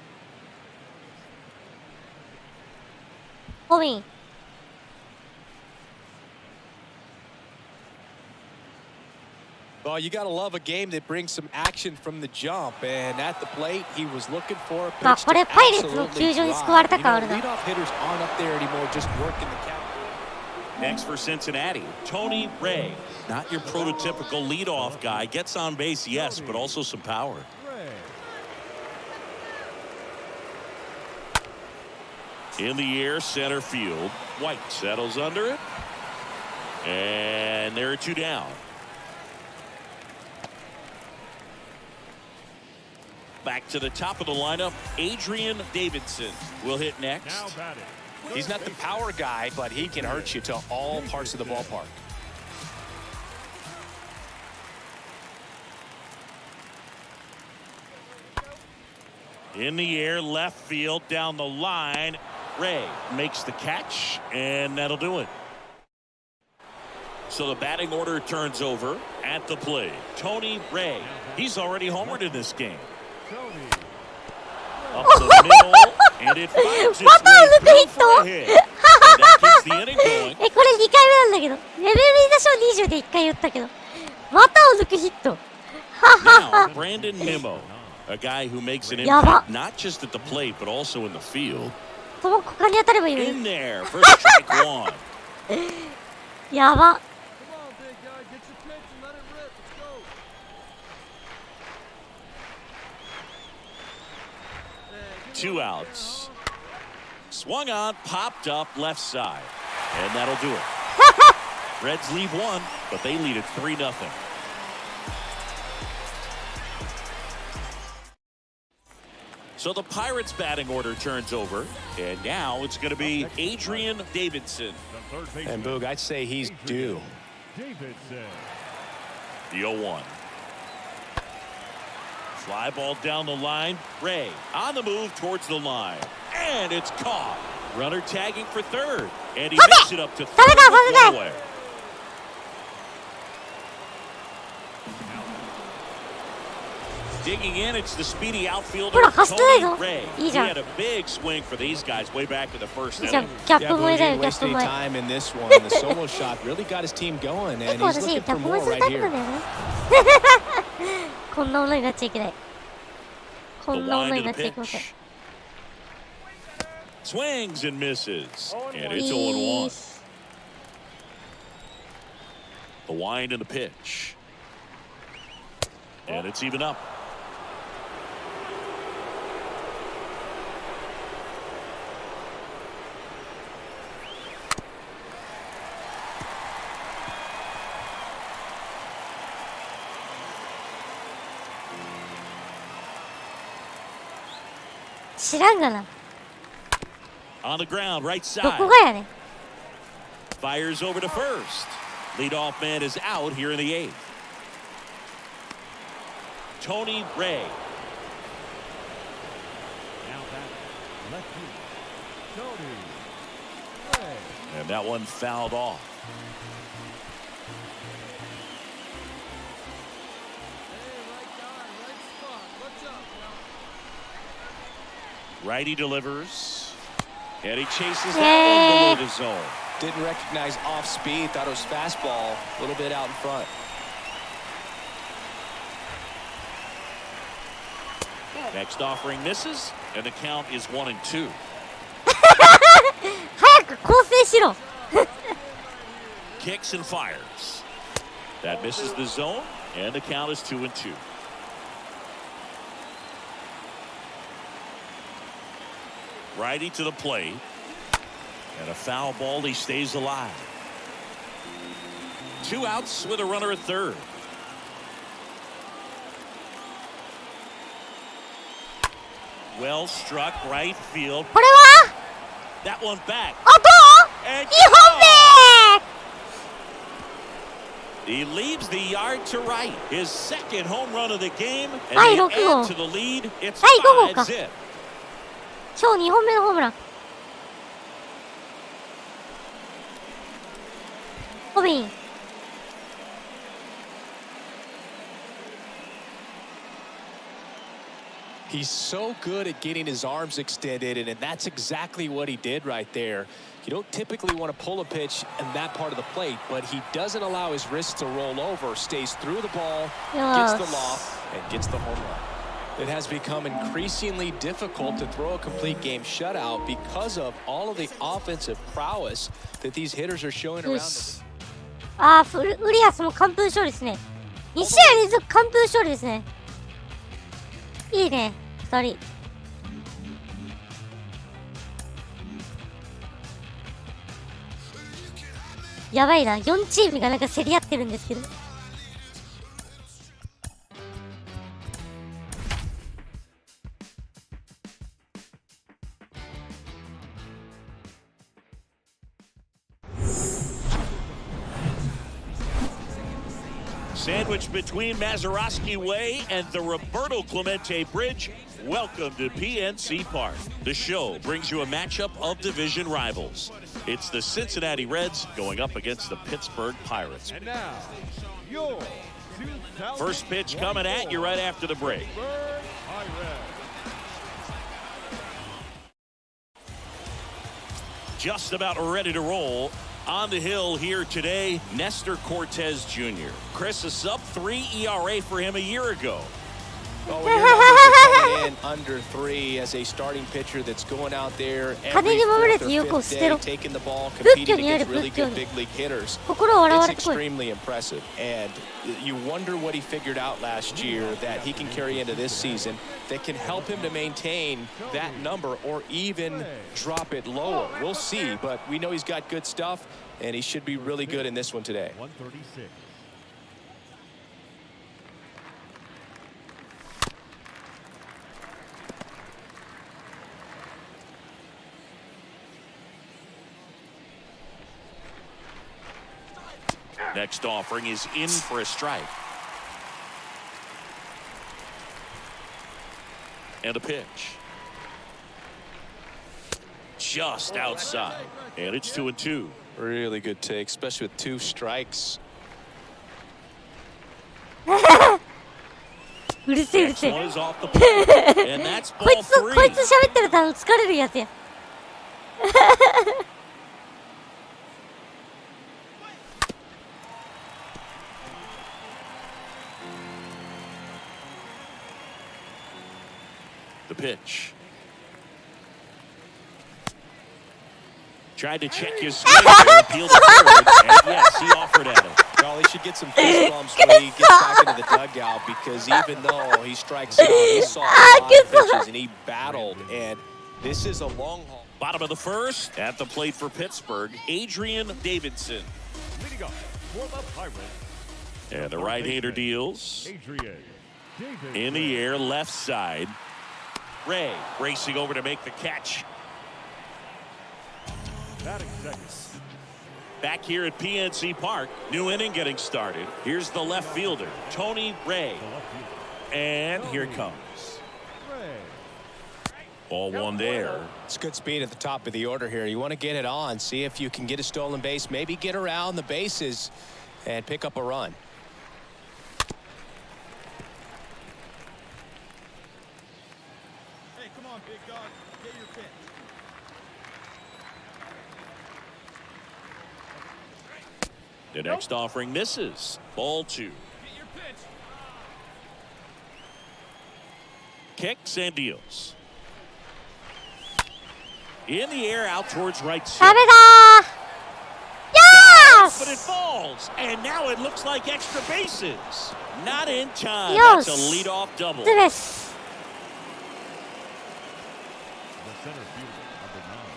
ホミン。Well, you got to love a game that brings some action from the jump. And at the plate, he was looking for a pitch まあこれ to パイレーツの球 absolutely 場に救われ drive. た You 感あ know, るな。 leadoff hitters aren't up there anymore, just working the count. Next for Cincinnati, Tony Ray. Not your prototypical leadoff guy. Gets on base, yes, but also some power. In the air, center field. White settles under it. And there are 2 down. Back to the top of the lineup, Adrian Davidson will hit next. Now batting, He's not the power guy, but he can hurt you to all parts of the ballpark. In the air, left field, down the line. Ray makes the catch, and that'll do it. So the batting order turns over at the plate. Tony Ray. He's already homered in this game. Up the middle, and it finds its way through for a hit. And that keeps the inning going. これ2回目なんだけど。レベルリーダー賞20で1回言ったけど。またを抜くヒット。Now, Brandon Nimmo, a guy who makes an impact not just at the plate, but also in the field. その他に当たればいいのに。 In there for strike one. やば。Two outs. Swung on, popped up left side. And that'll do it. Reds leave one, but they lead it 3-0. So the Pirates batting order turns over, and now it's going to be Adrian Davidson. And Boog, I'd say he's due. The 0-1. Fly ball down the line. Ray on the move towards the line. And it's caught. Runner tagging for third. And he makes it up to third with one away. Digging in, it's the speedy outfielder Tony Ray. He had a big swing for these guys way back in the first inning. Yeah, he didn't waste any time in this one. The solo shot really got his team going, and he's looking for more right here. こんなものになっちゃいけない。こんなものになっちゃいけません。 Swings and misses. And it's 0-1. The wind and the pitch. And it's even up. On the ground, right side. Fires over to first. Leadoff man is out here in the 8th. Tony Ray. And that one fouled off. Righty delivers. And he chases that one below the zone. Didn't recognize off speed. Thought it was fastball. A little bit out in front. Next offering misses, and the count is 1-2. 早く構成しろ。 Kicks and fires. That misses the zone, and the count is 2-2. Righty to the plate. And a foul ball, he stays alive. 2 outs with a runner at third. Well struck right field. これは That one back. あ、どう And 2本目 he leaves the yard to right. His second home run of the game. And はい、 they 6 号 add to the lead. It's はい、5号か 5-zip. 今日2本目のホームラン。ホビン。 He's so good at getting his arms extended, and that's exactly what he did right there. You don't typically want to pull a pitch in that part of the plate, but he doesn't allow his wrists to roll over, stays through the ball, gets the loft, and gets the home run. It has become increasingly difficult to throw a complete game shutout because of all of the offensive prowess that these hitters are showing around. ああ、ウリアスも完封勝利ですね。2試合連続完封勝利ですね。いいね、2人。やばいな、4チームがなんか競り合ってるんですけど。Sandwiched between Mazeroski Way and the Roberto Clemente Bridge, welcome to PNC Park. The show brings you a matchup of division rivals. It's the Cincinnati Reds going up against the Pittsburgh Pirates. And now, your First pitch coming at you right after the break. Just about ready to roll. On the hill here today, Nestor Cortez Jr. Chris, a sub-3 ERA for him a year ago. Oh, when your numbers are coming in under 3 as a starting pitcher that's going out there every 4th or 5th day, taking the ball, competing against really good big league hitters, it's extremely impressive. And you wonder what he figured out last year that he can carry into this season that can help him to maintain that number or even drop it lower. We'll see, but we know he's got good stuff, and he should be really good in this one today. 136. Next offering is in for a strike. And a pitch. Just outside. And it's 2-2. Really good take, especially with 2 strikes. Next one is off the plate. And that's ball 3. こいつ喋ってると疲れるやつや。The pitch. Tried to check his swing there, appealed to third, and yes, he offered at him. Well, he should get some fist bumps when he gets back into the dugout, because even though he strikes out, he saw a lot of pitches and he battled, and this is a long haul. Bottom of the first, at the plate for Pittsburgh, Adrian Davidson. Leading up for the Pirates. And the right-hander deals. In the air, left side. Ray racing over to make the catch. Back here at PNC Park, new inning getting started. Here's the left fielder, Tony Ray. And here it comes. Ball one there. It's good speed at the top of the order here. You want to get it on, see if you can get a stolen base, maybe get around the bases and pick up a run. Hey, come on, big dog. Get your pitch. The next offering misses. Ball 2. Get your pitch. Kicks and deals. In the air, out towards right center. ダメだー。 But it falls, and now it looks like extra bases. Not in time. Yes. That's a leadoff double. です。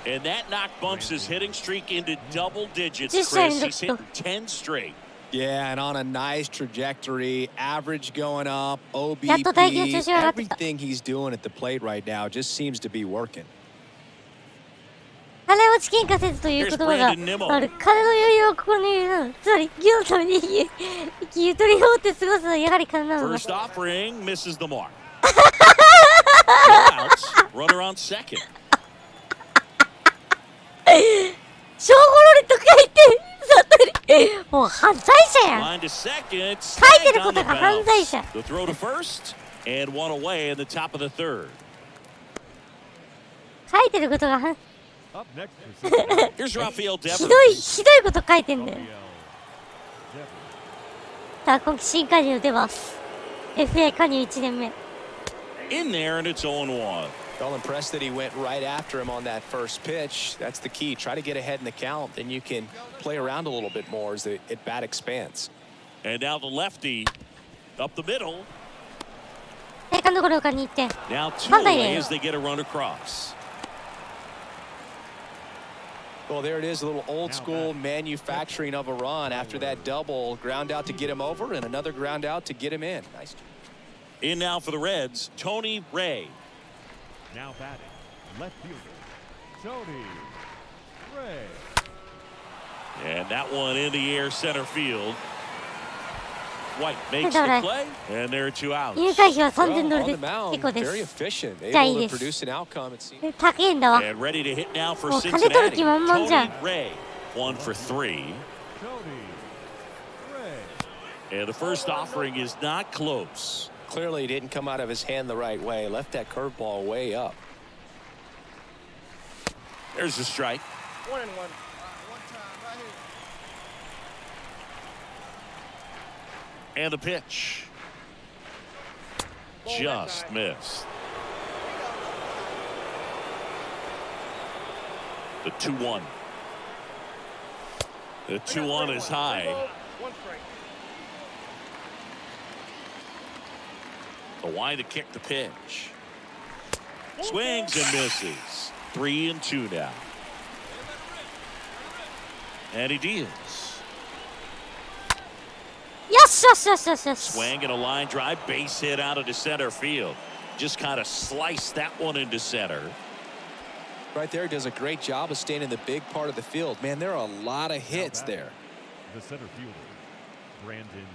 And that knock bumps his hitting streak into double digits, 10 試合 Chris. 連 He's 続 hitting 10 straight. Yeah, and on a nice trajectory, average going up, やっと打撃の調子が上がってきた。 everything he's doing at the plate right now just seems to be working. 金持ち喧嘩せずという言葉がある。金の余裕は心の余裕なの。つまり、義のために生きゆとりを持って過ごすのはやはり金なのだ。 First offering misses the mark. No outs. Runner on second. 小五郎と書いてる。もう犯罪者やん。 Line to second. 書いてることが犯罪者。 The throw to first and one away in the top of the third. 書いてることが犯 Here's Rafael ひ Devers. どいこと書いてんだよ。さあ、今季新加入出ます。FA 加入1年目。 In there and it's 0-1. Well, impressed that he went right after him on that first pitch. That's the key. Try to get ahead in the count, then you can play around a little bit more as the at-bat expands. And now the lefty up the middle. セカンドゴロからに行って。 Now two 反対 away で。 as they get a run across. Well, there it is, a little old school manufacturing of a run after that double. Ground out to get him over and another ground out to get him in. Nice. In now for the Reds, Tony Ray. Now batting, left fielder, Tony Ray. And that one in the air center field. White makes the play, and there are 2 outs. 入会費は$3000 on で the mound, 結構で very す。 efficient, じゃあいい able で to す。 produce an outcome. It seems. 高いんだわ。 And ready to hit now for もう金取る Cincinnati. 気満々じゃん。 Tony Ray, 1 for 3. And the first offering is not close. Clearly, didn't come out of his hand the right way. Left that curveball way up. There's the strike. 1-1. One time, right here. And the pitch. Just missed. The 2-1. The 2-1 is high. 1 strike. The wide to kick the pitch. Swings and misses. 3-2 now. And he deals. Yes, yes, yes, yes, yes. Swing and a line drive, base hit out into center field. Just kind of sliced that one into center. Right there, does a great job of staying in the big part of the field. Man, there are a lot of hits there. The center fielder, Brandon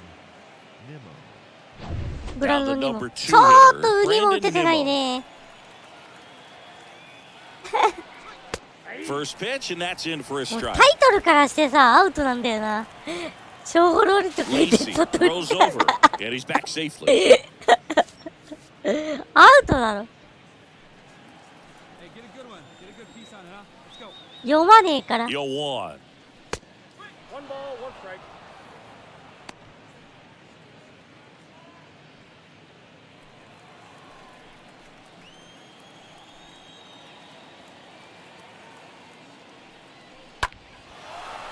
Nimmo. ブランドにも Now the number ち 2 ょっ hitter, と腕も Brandon 打ててないね。 First pitch, and that's in for a もうタ strike. イトルからしてさ、アウトなんだよな。小五郎にとか言って Lacey ちょっと打 throws っちゃ over, and he's back safely. アウトなの Hey, get a good one. Get a good piece on it, huh? Let's go. 読まねえから。 Yo 1. 1 ball, 1 strike.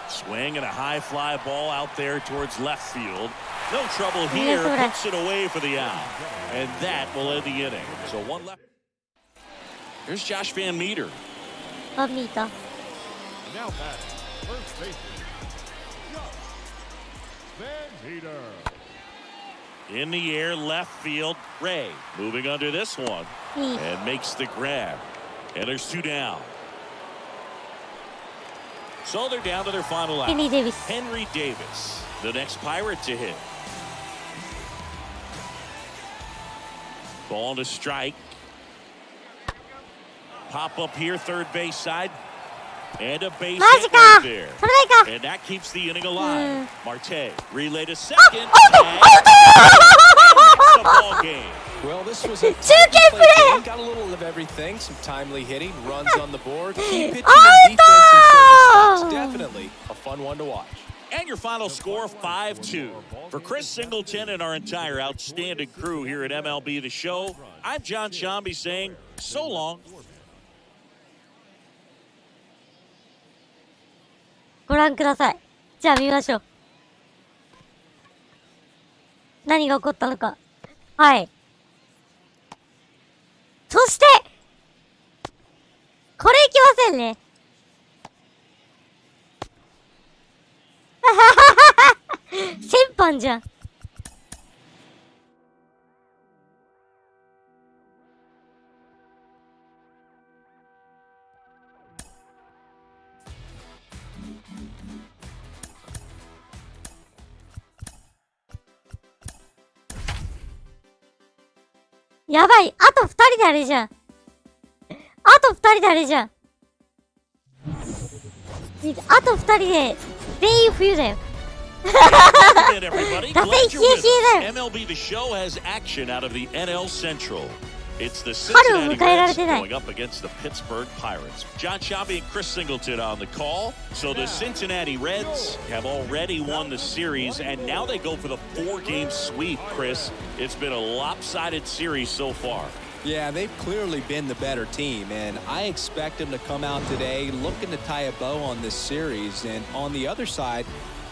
Swing and a high fly ball out there towards left field. No trouble here. Yes, Puts it away for the out. And that will end the inning. So 1 left. Here's Josh Van Meter. あ、見た。 Now batting, first baseman, Van Meter. In the air, left field. Ray moving under this one. いい。 And makes the grab. And there's 2 down. So they're down to their final out. ヘンリー・デイビス。 Henry Davis, the next Pirate to hit. Ball to strike. Pop up here, third base side. And a base マジ hit か right there. 取れないか And that keeps the inning alive. Marte relay to あ、 second. アウト And アウト that's the ball game. Well, this was a 中継プレー got a little of everything. Some timely hitting, runs on the board, key pitching, ア and ウ defense in certain spots. ト Definitely a fun one to watch. And your final score, 5-2. For Chris Singleton and our entire outstanding crew here at MLB The Show, I'm John Shambi saying so long. ご覧ください。じゃあ見ましょう。何が起こったのか。はい。そして、これいけませんね。先般じゃん。やばい。あと2人であれじゃん。あと2人であれじゃん。あと2人で全員冬だよ。 Welcome in, everybody. 打線 Glad 冷 you're え with 冷えだよ。 us. MLB The Show has action out of the NL Central. It's the 春を Cincinnati 迎えられ Reds てない going up against the Pittsburgh Pirates. John Shambi and Chris Singleton on the call. So the Cincinnati Reds have already won the series, and now they go for the 4-game sweep, Chris. It's been a lopsided series so far. Yeah, they've clearly been the better team, and I expect them to come out today looking to tie a bow on this series. And on the other side,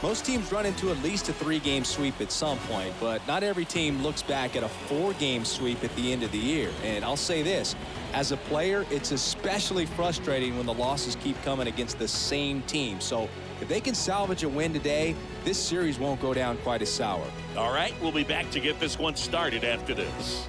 most teams run into at least a 3-game sweep at some point, but not every team looks back at a 4-game sweep at the end of the year. And I'll say this, as a player, it's especially frustrating when the losses keep coming against the same team. So if they can salvage a win today, this series won't go down quite as sour. All right, we'll be back to get this one started after this.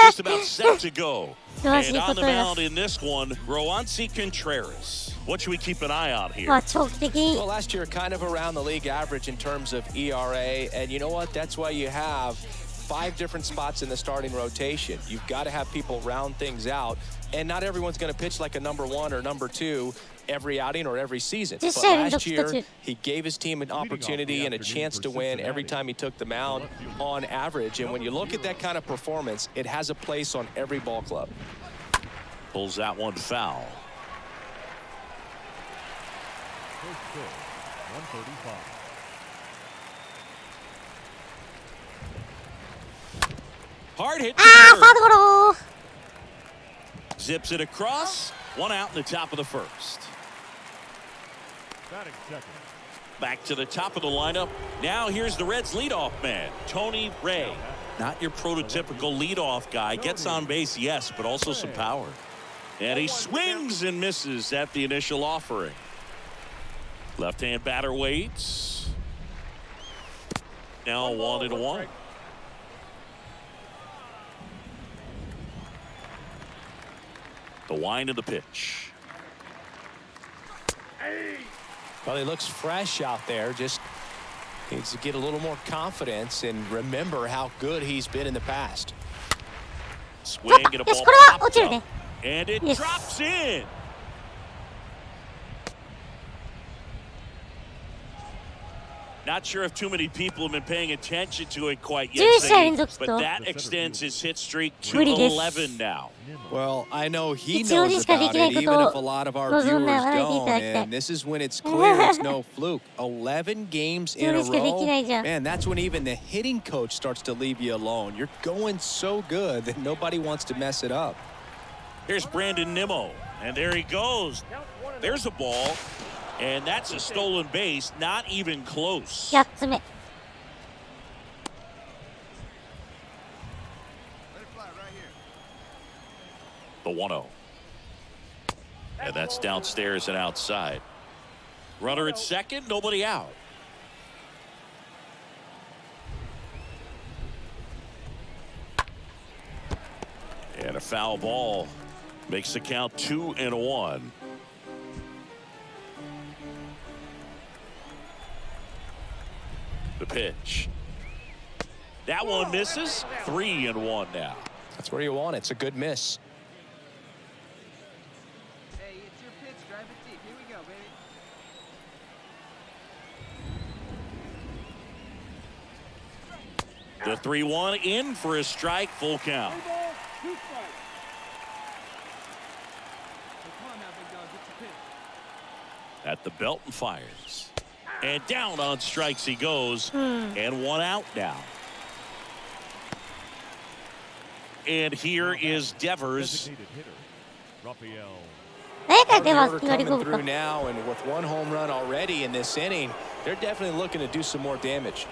Just about set to go. And on the mound in this one, Roansy Contreras. What should we keep an eye on here? Well, last year, kind of around the league average in terms of ERA. And you know what? That's why you have 5 different spots in the starting rotation. You've got to have people round things out. And not everyone's going to pitch like a number 1 or number 2 every outing or every season. But last year, he gave his team an opportunity and a chance to win every time he took the mound on average. And when you look at that kind of performance, it has a place on every ball club. Pulls that one foul. First pitch, 135. Hard hit. Zips it across. 1 out in the top of the first. Batting second. Back to the top of the lineup. Now here's the Reds leadoff man, Tony Ray. Not your prototypical leadoff guy. Gets on base, yes, but also some power. And he swings and misses at the initial offering. Left-hand batter waits. Now 1-1. The wind of the pitch. Well, he looks fresh out there. Just needs to get a little more confidence and remember how good he's been in the past. Swing and a ball popped up. And it drops in. Not sure if too many people have been paying attention to it quite yet, but that extends his hit streak to 11 now. Well, I know he knows about it, even if a lot of our viewers don't. And this is when it's clear it's no fluke. 11 games in a row. Man, that's when even the hitting coach starts to leave you alone. You're going so good that nobody wants to mess it up. Here's Brandon Nimmo, and there he goes. There's a ball. And that's a stolen base, not even close. The 1-0. And that's downstairs and outside. Runner at second, nobody out. And a foul ball makes the count 2-1. The pitch. That one misses. 3-1 now. That's where you want it. It's a good miss. Hey, it's your pitch. Drive it deep. Here we go, baby. The 3-1 in for a strike. Full count. At the belt and fires. And down on strikes he goes. And 1 out now. And here is Devers. Coming through now, and with 1 home run already in this inning, they're definitely looking to do some more damage.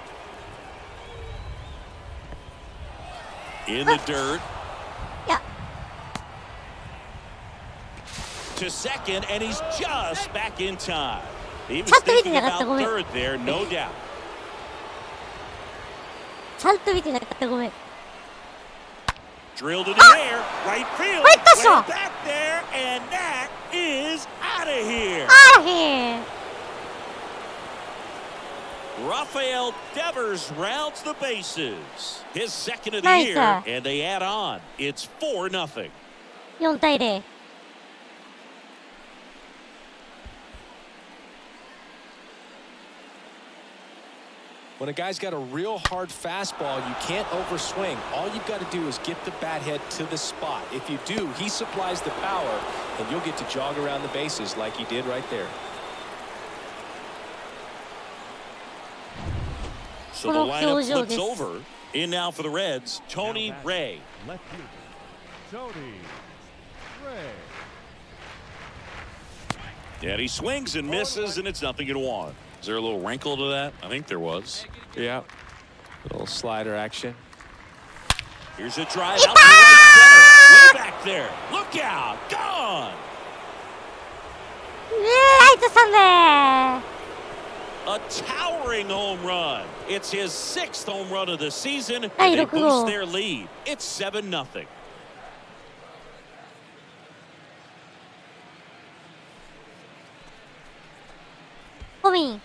In the dirt. Yeah. To second, and he's just back in time. He was thinking about third there, no doubt. Drilled in the air, right field, way back there, and that is out of here. Out of here. Rafael Devers rounds the bases. His second of the year, and they add on. It's 4-0. 4-0. When a guy's got a real hard fastball, you can't overswing. All you've got to do is get the bat head to the spot. If you do, he supplies the power, and you'll get to jog around the bases like he did right there. So the lineup flips over. In now for the Reds, Tony Ray. Left fielder, Tony Ray. And he swings and misses, and it's 0-1. Is there a little wrinkle to that? I think there was. Yeah. A little slider action. Here's a drive out to right center. Way back there. Look out. Gone. A towering home run. It's his 6th home run of the season. And they boost their lead. It's 7-0. コミン。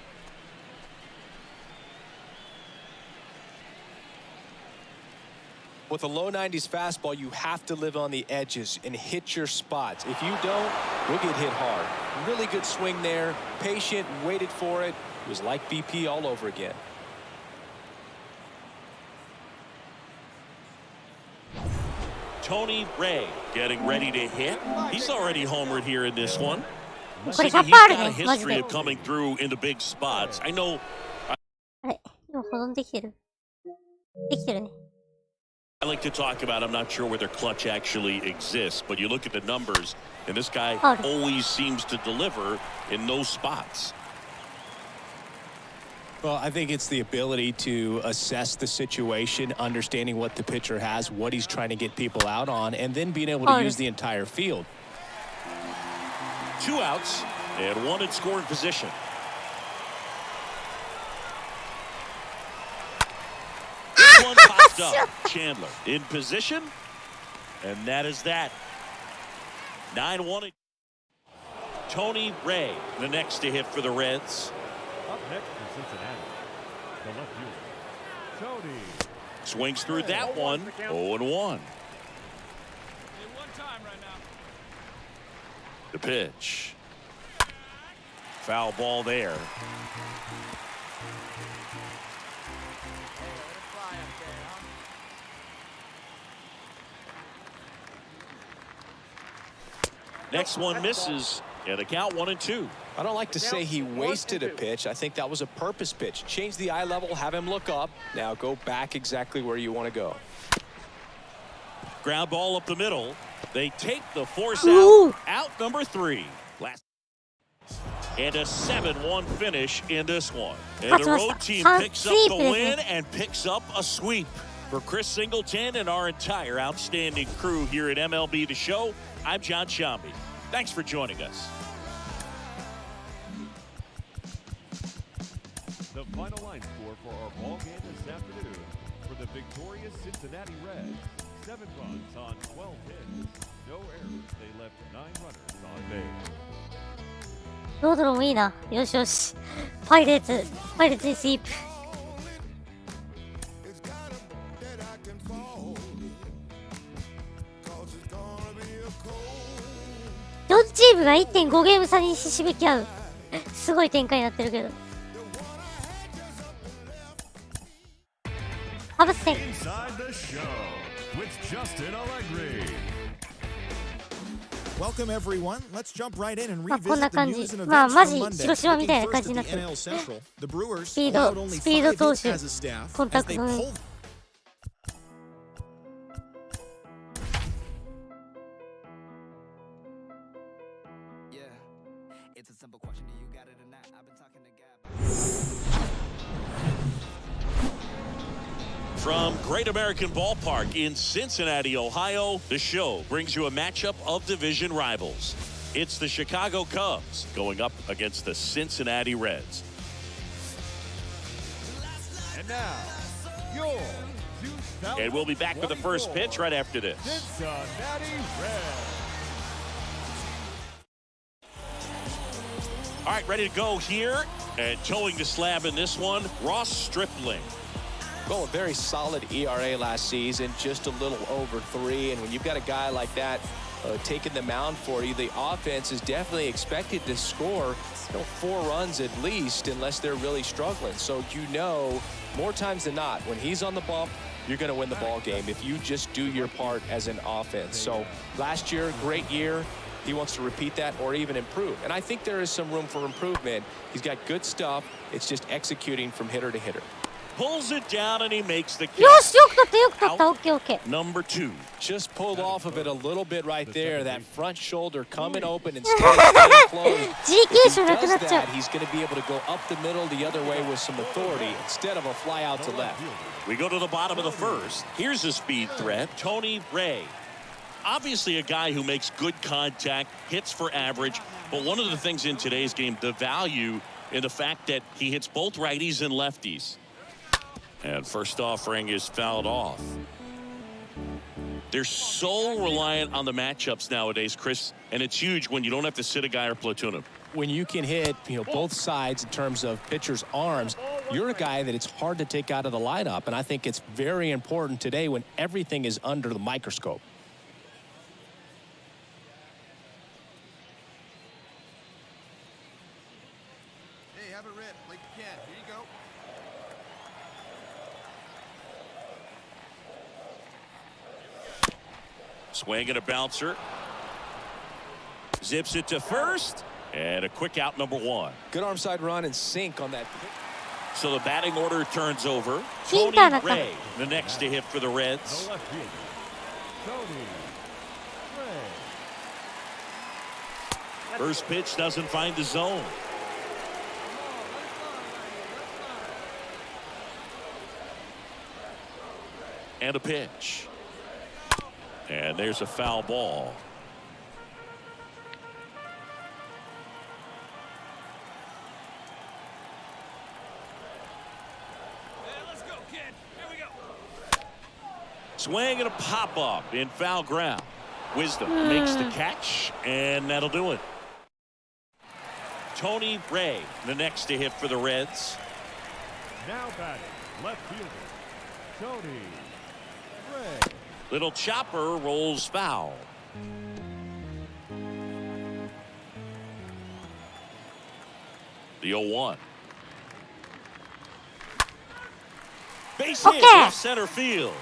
With a low 90s fastball, you have to live on the edges and hit your spots. If you don't, you'll get hit hard. Really good swing there. Patient, waited for it. It was like BP all over again. Tony Ray getting ready to hit. He's already homered here in this one. これ He's 100%ある got a ね、マジ history で。 of coming through into big spots. I know あれ、今保存できてる？できてるね。I like to talk about, I'm not sure whether clutch actually exists, but you look at the numbers, and this guy always seems to deliver in those spots. Well, I think it's the ability to assess the situation, understanding what the pitcher has, what he's trying to get people out on, and then being able to use the entire field. 2 outs and 1 in scoring position. This one popped up. Chandler in position, and that is that. 9-1. Tony Ray, the next to hit for the Reds. Up next for Cincinnati, the left fielder, Tony. Swings through that one. 0-1. Hey, one time right now. The pitch. Foul ball there. Next one misses, and a count 1-2. I don't like to say he wasted a pitch. I think that was a purpose pitch. Change the eye level, have him look up. Now go back exactly where you want to go. Ground ball up the middle. They take the force out number 3. And a 7-1 finish in this one. And the road team picks up the win and picks up a sweep. For Chris Singleton and our entire outstanding crew here at MLB The Show, I'm John Shambi. Thanks for joining us. The final line score for our ball game this afternoon for the victorious Cincinnati Reds. 7 runs on 12 hits. No errors. They left 9 runners on base. ロードロもいいな。よしよし。パイレーツにスイープ。両チームが 1.5 ゲーム差にひしめき合う。すごい展開になってるけど。ハブス戦。Welcome everyone. Let's jump right in and まあこんな revisit the 感 news じ。 and まあ events マジ from Monday. 広島みたいな Looking 感 first じにな at って the る。 NL Central, the Brewers スピード allowed only スピード 5 投 hits 手 as a staff コンタ as ク they トね。 pulled. Yeah, it's a simple question. Do you got it or not? I've been talking to God. From Great American Ballpark in Cincinnati, Ohio, the show brings you a matchup of division rivals. It's the Chicago Cubs going up against the Cincinnati Reds. And now, your And we'll be back with the first pitch right after this. Cincinnati Reds. All right, ready to go here. And towing the slab in this one, Ross Stripling. Well, a very solid ERA last season, just a little over 3. And when you've got a guy like that taking the mound for you, the offense is definitely expected to score 4 runs at least, unless they're really struggling. So more times than not, when he's on the bump, you're going to win the ball game if you just do your part as an offense. So last year, great year. He wants to repeat that or even improve. And I think there is some room for improvement. He's got good stuff. It's just executing from hitter to hitter. Pulls it down and he makes the catch. よし、よく取った、よく取った。オッケーオッケー。 Number 2. Just pulled off of it a little bit right there. That front shoulder coming open instead of staying closed. If he does that, he's going to be able to go up the middle the other way with some authority instead of a fly out to left. We go to the bottom of the first. Here's a speed threat, Tony Ray. Obviously a guy who makes good contact, hits for average, but one of the things in today's game, the value in the fact that he hits both righties and lefties. And first offering is fouled off. They're so reliant on the matchups nowadays, Chris, and it's huge when you don't have to sit a guy or platoon him. when you can hit, both sides in terms of pitchers' arms, you're a guy that it's hard to take out of the lineup. And I think it's very important today when everything is under the microscope. Hey, have a rip like you can. Here you go. Swing and a bouncer. Zips it to first. And a quick out, number one. Good arm side run and sink on that. So the batting order turns over. Tony Ray, the next to hit for the Reds. First pitch doesn't find the zone. And a pitch. And there's a foul ball. Swing and a pop-up in foul ground. Wisdom makes the catch, and that'll do it. Tony Ray, the next to hit for the Reds. Now batting, left fielder, Tony Ray. Little chopper rolls foul. The 0-1. Base hit left center field.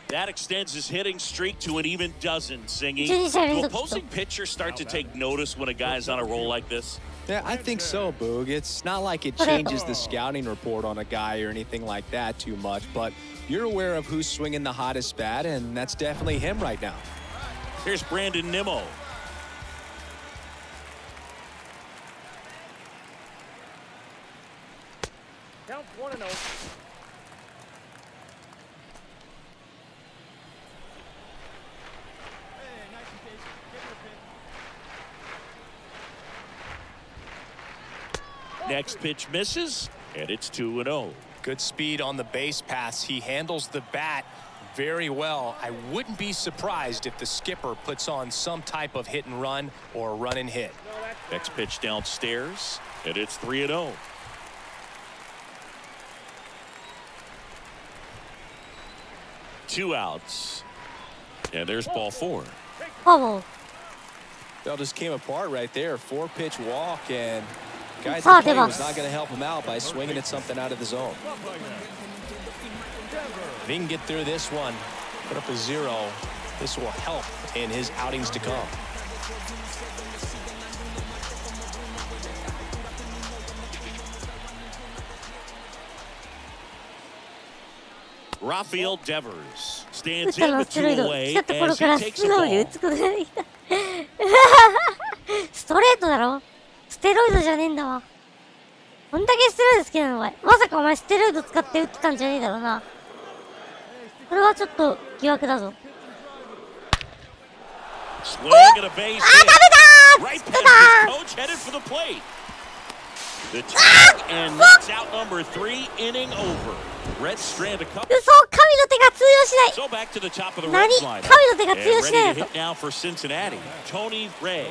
That extends his hitting streak to an even dozen, Singy. Do opposing pitchers start to take notice when a guy's on a roll like this? Yeah, I think so, Boog. It's not like it changes the scouting report on a guy or anything like that too much, but you're aware of who's swinging the hottest bat, and that's definitely him right now. Here's Brandon Nimmo. Count 1-0. Next pitch misses, and it's 2-0. Good speed on the base pass. He handles the bat very well. I wouldn't be surprised if the skipper puts on some type of hit and run or run and hit. Next pitch downstairs, and it's 3-0. Two outs, and there's ball four. Oh. That just came apart right there. 4-pitch walk, and guys was not going to help him out by swinging at something out of the zone. If he can get through this one, put up a 0, this will help in his outings to come. Rafael Devers stands in with 2 away as he takes a ball. ストレートだろ？ステロイドじゃねえんだわ。こんだけステロイド好きなのお前。まさかお前ステロイド使って打ってたんじゃねえだろうな。これはちょっと疑惑だぞ。お？あ、ダメだー！つってた！The tag and knocks out number 3, inning over. Reds strand a couple. 嘘、神の手が通用しない。 So back to the top of the 何？ Reds 神 lineup. の手が通用し And ない ready よ to hit now for Cincinnati. Tony Ray.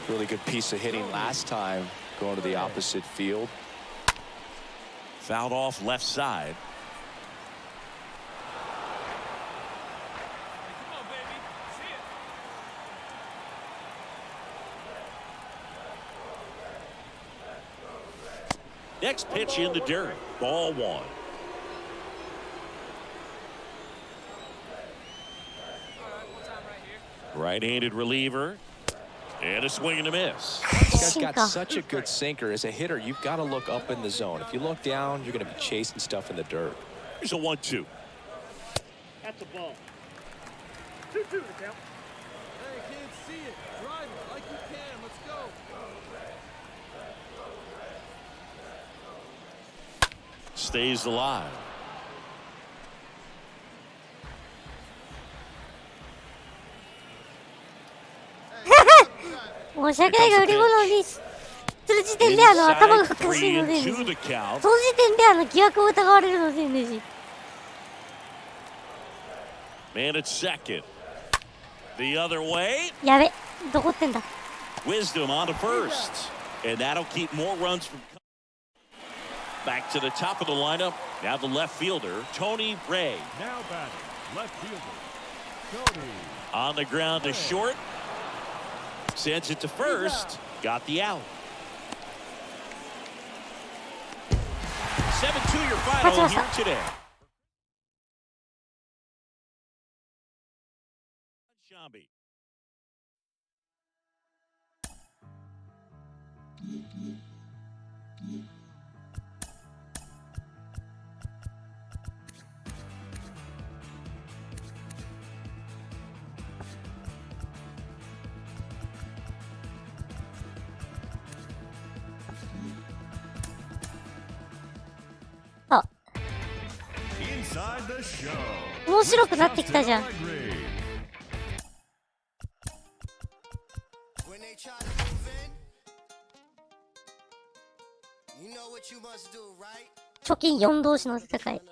Really good piece of hitting last time, going to the opposite field. Fouled off left side. Next pitch in the dirt. Ball 1. Right-handed reliever. And a swing and a miss. This guy's got such a good sinker. As a hitter, you've got to look up in the zone. If you look down, you're going to be chasing stuff in the dirt. Here's a 1-2. That's a ball. 2-2 to count. Hey, can't see it. Drive it like you can. Let's go. Stays alive. Hey, 申し訳ないが売り物にする時点で頭がおかしいので、その時点で疑惑を疑われるのでねじ。Man at second. The other way. やべ、どこってんだ。Wisdom on to first. And that'll keep more runs from. Back to the top of the lineup. Now the left fielder, Tony Ray. Now batting, left fielder, Tony. On the ground to short. Sends it to first. Got the out. 7-2 your final here today. Shambi. Inside the show. 面白くなってきたじゃん。貯金4同士の戦い。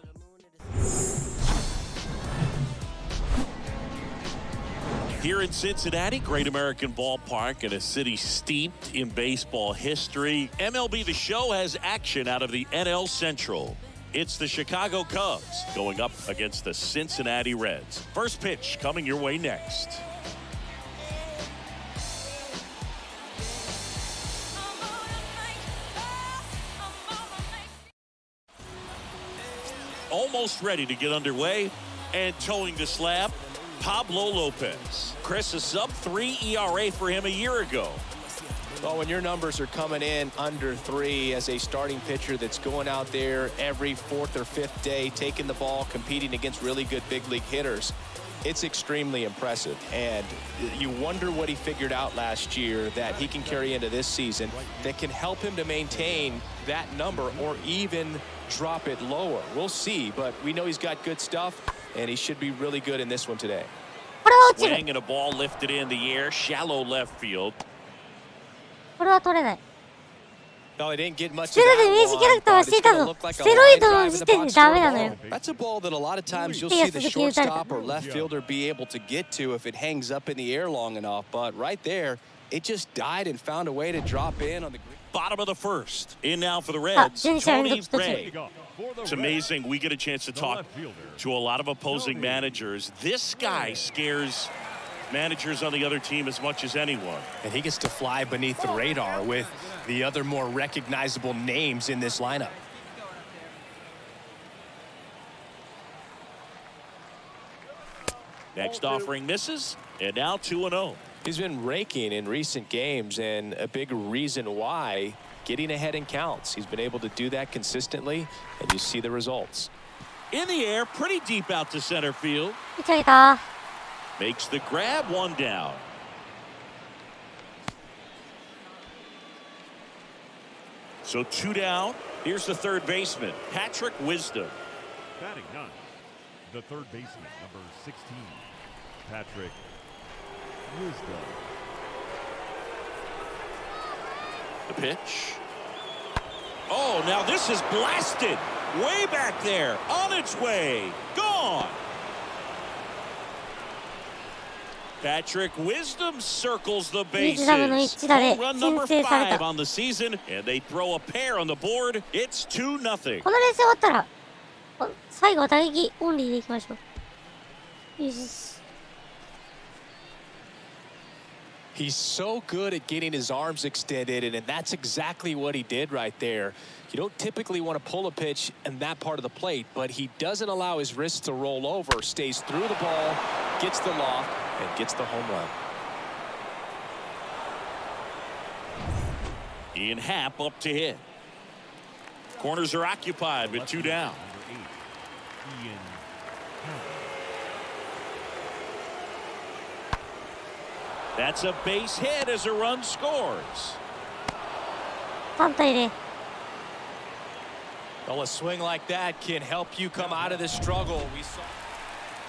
Here in Cincinnati, great American ballpark and a city steeped in baseball history. MLB The Show has action out of the NL Central. It's the Chicago Cubs going up against the Cincinnati Reds. First pitch coming your way next. Almost ready to get underway and towing the slab, Pablo Lopez. Chris, a sub-3 ERA for him a year ago. Well, when your numbers are coming in under 3 as a starting pitcher that's going out there every 4th or 5th day, taking the ball, competing against really good big league hitters, it's extremely impressive. And you wonder what he figured out last year that he can carry into this season that can help him to maintain that number or even drop it lower. We'll see, but we know he's got good stuff, and he should be really good in this one today. Swing and a ball lifted in the air, shallow left field. これは取れない。 No, he didn't get much ステロイドイメージキャラクターはしていたぞ。ステロイドの時点でダメなのよ。 That's a ball that a lot of times you'll see the shortstop or left fielder be able to get to if it hangs up in the air long enough. But right there, it just died and found a way to drop in on the bottom of the first. In now for the Reds, Tony Ray. It's amazing we get a chance to talk to a lot of opposing managers. This guy scares managers on the other team as much as anyone. And he gets to fly beneath the radar with the other more recognizable names in this lineup. Next offering misses, and now 2-0. He's been raking in recent games, and a big reason why, getting ahead in counts. He's been able to do that consistently, and you see the results. In the air, pretty deep out to center field. Makes the grab, one down. So 2 down. Here's the third baseman, Patrick Wisdom. Batting 9, the third baseman, number 16, Patrick Wisdom. The pitch. Oh, now this is blasted. Way back there, on its way, gone. Patrick Wisdom circles the bases. Home run number 5 on the season, and they throw a pair on the board. It's 2-0. この連戦終わったら、最後は打撃オンリーでいきましょう。よし。 He's so good at getting his arms extended, and that's exactly what he did right there. You don't typically want to pull a pitch in that part of the plate, but he doesn't allow his wrists to roll over, stays through the ball, gets the loft, and gets the home run. Ian Happ up to hit. Corners are occupied with 2 down. That's a base hit as a run scores. 3対0. Well, a swing like that can help you come out of this struggle.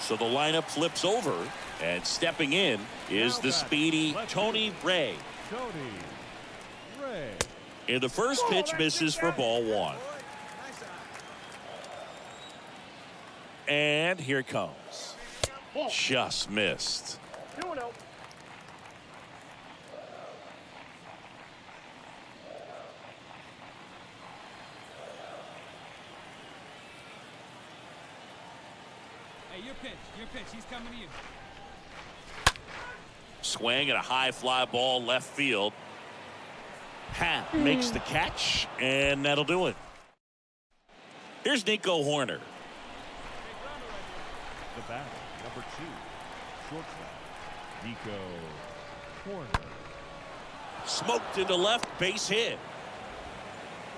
So the lineup flips over, and stepping in is the speedy Tony Ray. And the first pitch misses for ball 1. And here it comes. Just missed. 2-0. Hey, your pitch. Your pitch. He's coming to you. Swing and a high fly ball left field. Hat makes the catch, and that'll do it. Here's Nico Horner. The batter, number 2, shortstop, Nico Horner. Smoked into left, base hit.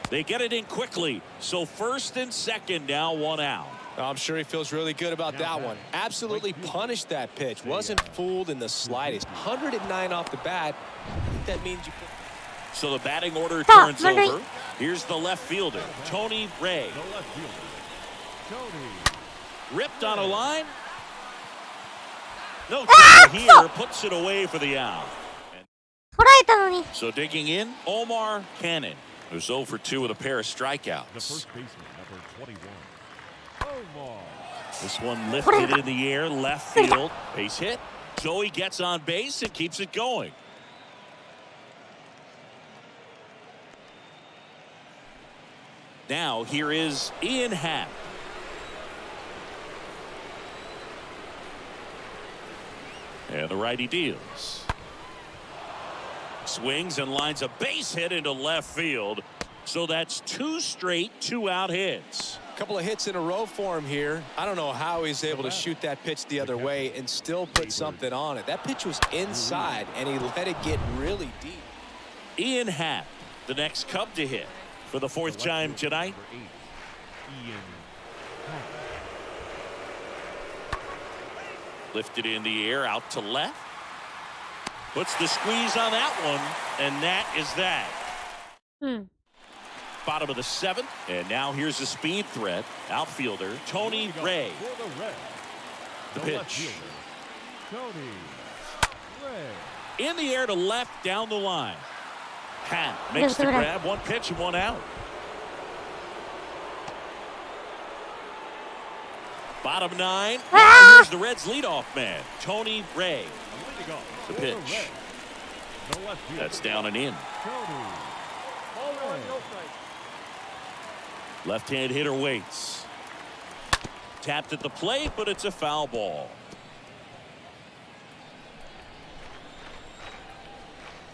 They get it in quickly, so first and second now, 1 out. I'm sure he feels really good about that one. Absolutely punished that pitch. Wasn't fooled in the slightest. 109 off the bat. I think that means you put... So the batting order turns over. Here's the left fielder, Tony Ray. The left fielder, Tony. Ripped on a line. No trouble here. Puts it away for the out. So digging in, Omar Cannon, who's 0 for 2 with a pair of strikeouts. The first baseman, number 21, Omar. This one lifted in the air, left field. Base hit. Joey gets on base and keeps it going. Now here is Ian Happ. And the righty deals. Swings and lines a base hit into left field. So that's 2 straight 2-out hits. A couple of hits in a row for him here. I don't know how he's able to shoot that pitch the other way and still put something on it. That pitch was inside, and he let it get really deep. Ian Happ, the next Cub to hit for the 4th time tonight. Ian Happ. Lifted in the air, out to left. Puts the squeeze on that one, and that is that. Bottom of the 7th, and now here's the speed threat. Outfielder Tony Ray. The pitch. Tony Ray. In the air to left, down the line. Happ makes the grab, 1 pitch and 1 out. Bottom 9. Now here's the Reds' leadoff man, Tony Ray. The pitch. That's down and in. Left-hand hitter waits. Tapped at the plate, but it's a foul ball.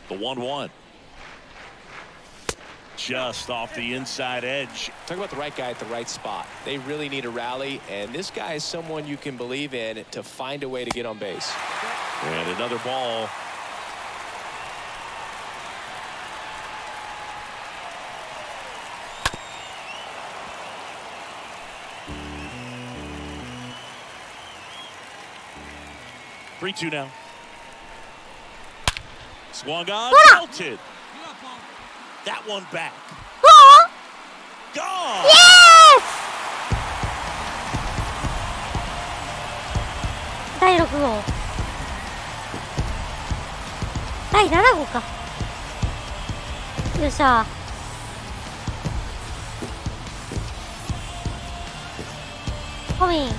The 1-1. Just off the inside edge. Talk about the right guy at the right spot. They really need a rally, and this guy is someone you can believe in to find a way to get on base. And another ball. Three-two now. Swung on, belted. That one back. Gone. Yes! 第6号。第7号か。よっしゃ。コミン。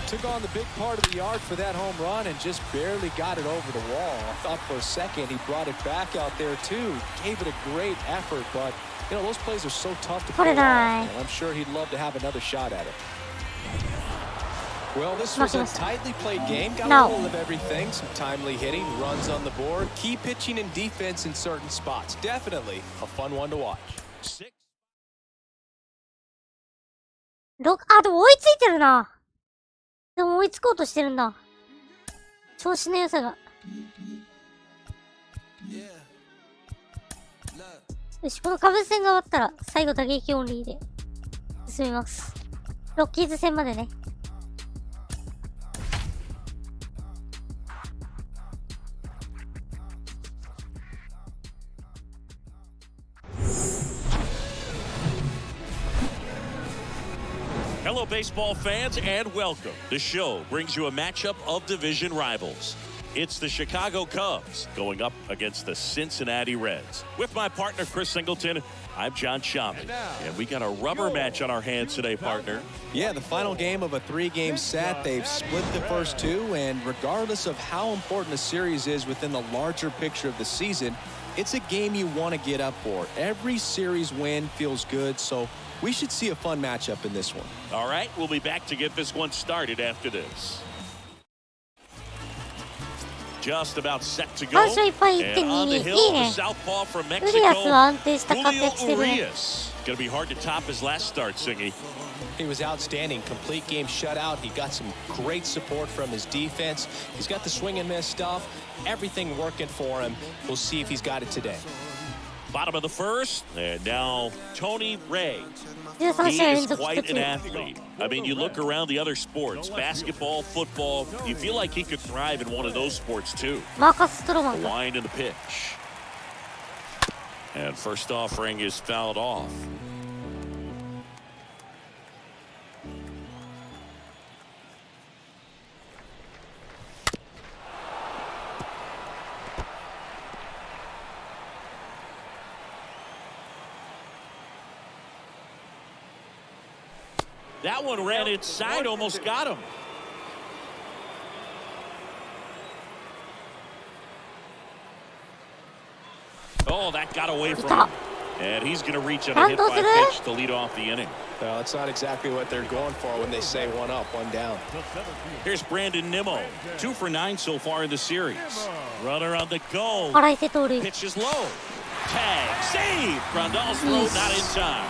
Took on the big part of the yard for that home run and just barely got it over the wall. I thought for a second he brought it back out there too. Gave it a great effort, but you know those plays are so tough to pull off, and I'm sure he'd love to have another shot at it. Well, this was a tightly played game. Got a little of everything. Some timely hitting, runs on the board, key pitching and defense in certain spots. Definitely a fun one to watch. あ、でも追いついてるな。でも追いつこうとしてるんだ。調子の良さが。よし、このカブス戦が終わったら最後打撃オンリーで進みます。ロッキーズ戦までね。Hello, baseball fans, and welcome. The show brings you a matchup of division rivals. It's the Chicago Cubs going up against the Cincinnati Reds. With my partner, Chris Singleton, I'm John Shammy. And we got a rubber match on our hands today, partner. Yeah, the final game of a 3-game set. They've split the first two, and regardless of how important a series is within the larger picture of the season, it's a game you want to get up for. Every series win feels good, so we should see a fun matchup in this one. All right, we'll be back to get this one started after this. Just about set to go. And on the hill, the southpaw from Mexico, Julio Urias. Going to be hard to top his last start, Singy. He was outstanding. Complete game shutout. He got some great support from his defense. He's got the swing and miss stuff. Everything working for him. We'll see if he's got it today. Bottom of the first, and now Tony Ray. He is quite an athlete. I mean, you look around the other sports, basketball, football, you feel like he could thrive in one of those sports too. The wind and the pitch. And first offering is fouled off. That one ran inside, almost got him. Oh, that got away from him. And he's going to reach on a hit by pitch to lead off the inning. Well, that's not exactly what they're going for when they say one up, one down. Here's Brandon Nimmo. 2 for 9 so far in the series. Runner on the go. Pitch is low. Tag. Save. Grandal's throw not in time.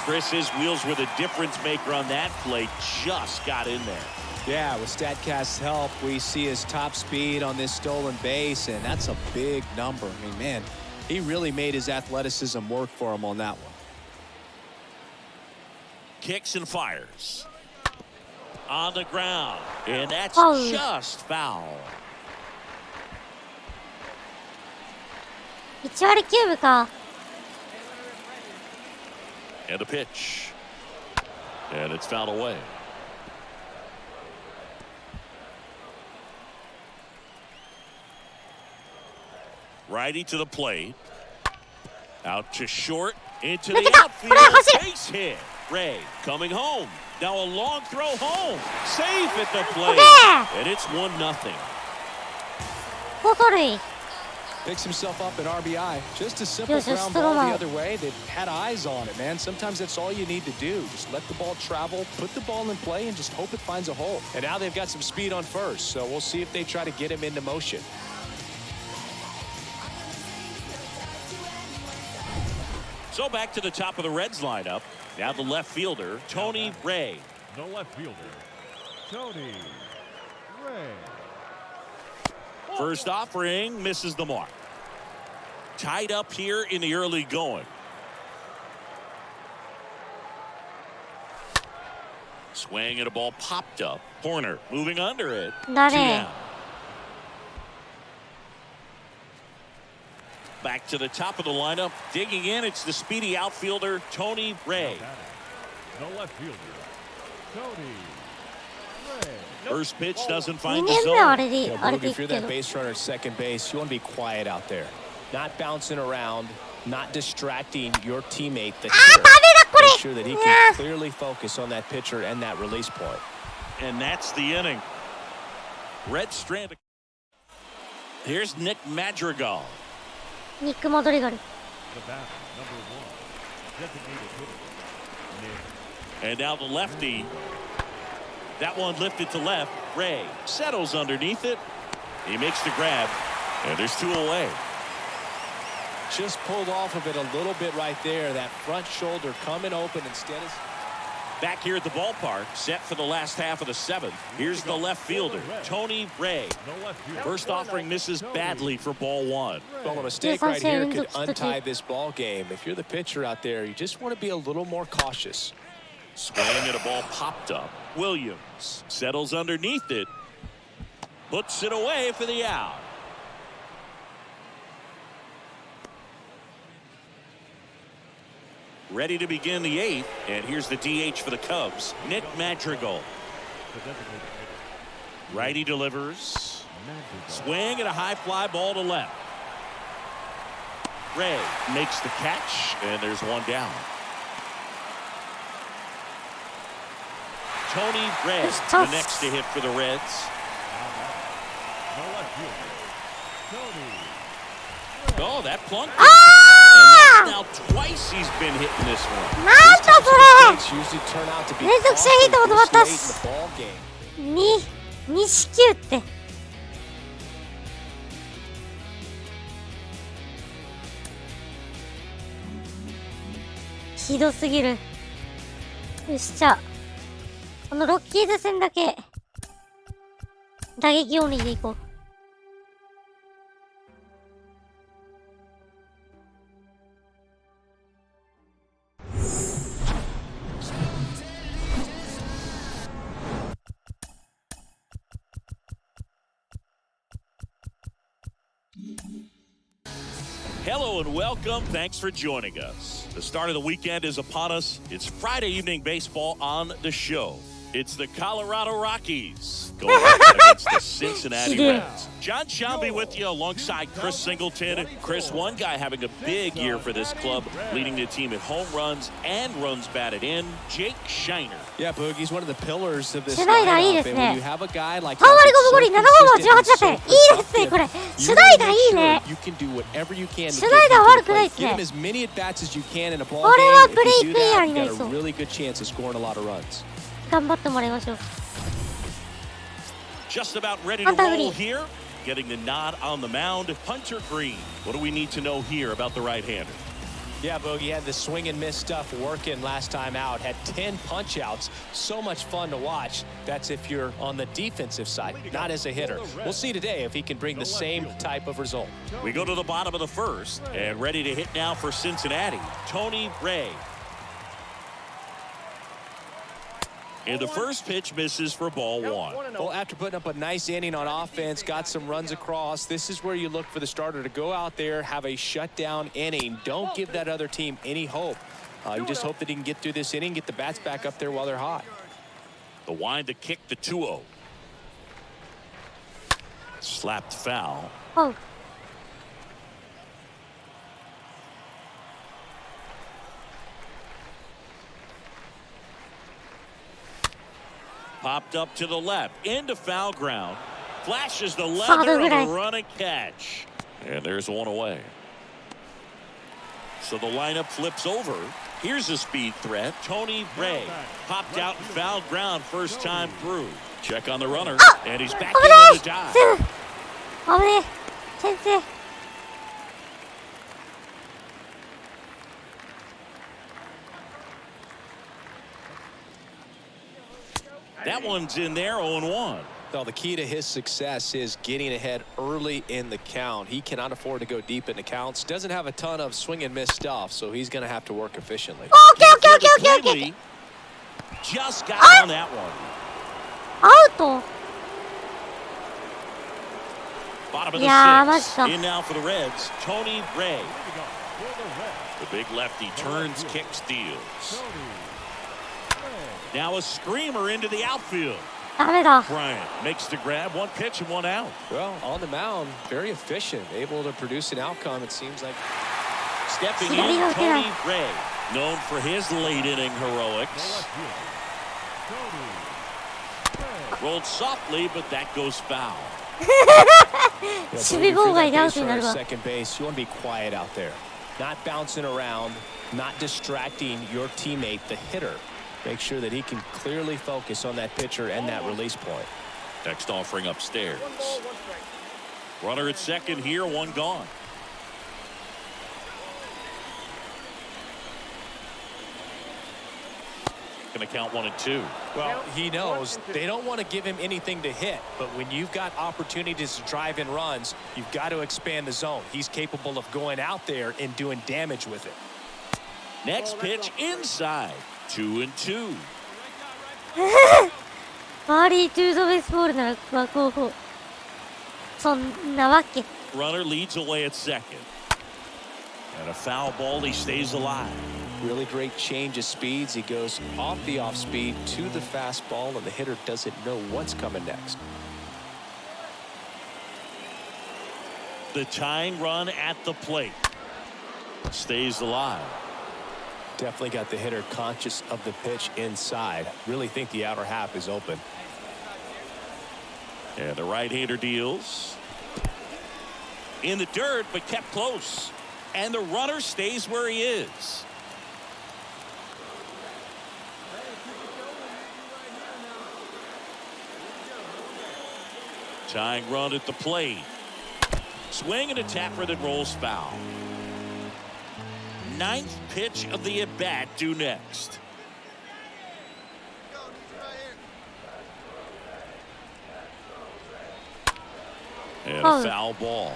Chris, his wheels were the difference maker on that play. Just got in there. Yeah, with StatCast's help, we see his top speed on this stolen base, and that's a big number. I mean, man, he really made his athleticism work for him on that one. Kicks and fires. On the ground. And that's just foul. 1割9分か。 And a pitch. And it's fouled away. Righty to the plate. Out to short. Into the outfield. Base hit. Ray coming home. Now a long throw home. Safe at the plate. And it's 1-0. Picks himself up an RBI. Just a simple ground ball the other way that had eyes on it, man. Sometimes that's all you need to do. Just let the ball travel, put the ball in play, and just hope it finds a hole. And now they've got some speed on first, so we'll see if they try to get him into motion. So back to the top of the Reds lineup. Now the left fielder, Tony Ray. The left fielder, Tony Ray. First offering misses the mark. Tied up here in the early going. Swing and a ball popped up. Horner moving under it. 2 down. Back to the top of the lineup. Digging in, it's the speedy outfielder, Tony Ray. The left fielder, Tony Ray. First pitch doesn't find the zone. If you're that base runner at second base, you want to be quiet out there. Not bouncing around, not distracting your teammate, the hitter. Make sure that he can clearly focus on that pitcher and that release point. And that's the inning. Red strand. Here's Nick Madrigal. Nick Madrigal. The batter, number 1, designated hitter, Nick. And now the lefty. That one lifted to left. Ray settles underneath it. He makes the grab. And there's 2 away. Just pulled off of it a little bit right there. That front shoulder coming open instead of... Back here at the ballpark, set for the last half of the 7th. Here's the left fielder, Tony Ray. First offering misses badly for ball 1. Well, a mistake right here could untie this ball game. If you're the pitcher out there, you just want to be a little more cautious. Swing and a ball popped up. Williams settles underneath it. Puts it away for the out. Ready to begin the 8th, and here's the DH for the Cubs, Nick Madrigal. Righty delivers. Swing and a high fly ball to left. Ray makes the catch, and there's one down. Tony Ray, the next to hit for the Reds. Oh, that plunk. And that's now twice he's been hitting this one. なんだそれ usually turn out to be 連続試合ヒットも止まったし this late in the ball game. 2四球ってひどすぎる。よし、じゃあこのロッキーズ戦だけ打撃オンリーでいこう。Hello and welcome. Thanks for joining us. The start of the weekend is upon us. It's Friday evening baseball on the show. It's the Colorado Rockies going up against the Cincinnati Reds. John Shambi with you alongside Chris Singleton. Chris, one guy having a big year for this club, leading the team in home runs and runs batted in, Jake Shiner. Yeah, Boogie's one of the pillars of this シュナイダーいい lineup. です And ね。 when you have a guy like 3割5分5厘7ホーマー18打点。いいですねこれ。シュナイダーいいね。 You can do whatever you can to シュナイダー悪くないですね。 give him as many at bats as you can in a ball これは game. プレ If イ you プ do レイヤー that, に you なり got そう。 a really good chance of scoring a lot of runs. 頑張ってもらいましょう。 Just about ready to roll here. Getting the nod on the mound, Hunter Green. What do we need to know here about the right-hander? Yeah, Bogey had the swing and miss stuff working last time out. Had 10 punch-outs. So much fun to watch. That's if you're on the defensive side, not as a hitter. We'll see today if he can bring the same type of result. We go to the bottom of the first, and ready to hit now for Cincinnati, Tony Ray. And the first pitch misses for ball one. Well, after putting up a nice inning on offense, got some runs across, this is where you look for the starter to go out there, have a shutdown inning. Don't give that other team any hope. You just hope that he can get through this inning, get the bats back up there while they're hot. The wind to kick the 2-0. Slapped foul. Oh. Popped up to the left, into foul ground. Flashes the leather of a running catch. And there's one away. So the lineup flips over. Here's a speed threat. Tony Ray popped out and foul ground first time through. Check on the runner. And he's back in on the dive. 危ねえ。先生。 That one's in there, 0-1. Well, the key to his success is getting ahead early in the count. He cannot afford to go deep in the counts. Doesn't have a ton of swing and miss stuff, so he's going to have to work efficiently. Okay. Just got on that one. Out. Bottom of the sixth. In now for the Reds, Tony Ray. The big lefty turns, kicks, steals. Now a screamer into the outfield. Bryant makes the grab, one pitch and one out. Well, on the mound, very efficient, able to produce an outcome, it seems like. Stepping in, Tony Ray, known for his late inning heroics. Rolled softly, but that goes foul. Second base, you want to be quiet out there. Not bouncing around, not distracting your teammate, the hitter. Make sure that he can clearly focus on that pitcher and that release point. Next offering upstairs. Runner at second here, one gone. Gonna count 1-2. Well, he knows they don't want to give him anything to hit, but when you've got opportunities to drive in runs, you've got to expand the zone. He's capable of going out there and doing damage with it. Next pitch inside. 2-2. バリートゥードベースボールならこうそんなわけ。 Runner leads away at second. And a foul ball, he stays alive. Really great change of speeds. He goes off the off speed to the fastball, and the hitter doesn't know what's coming next. The tying run at the plate. Stays alive. Definitely got the hitter conscious of the pitch inside. Really think the outer half is open. And the right-hander deals. In the dirt, but kept close. And the runner stays where he is. Tying run at the plate. Swing and a tapper that rolls foul. Ninth pitch of the at-bat due next. And a foul ball.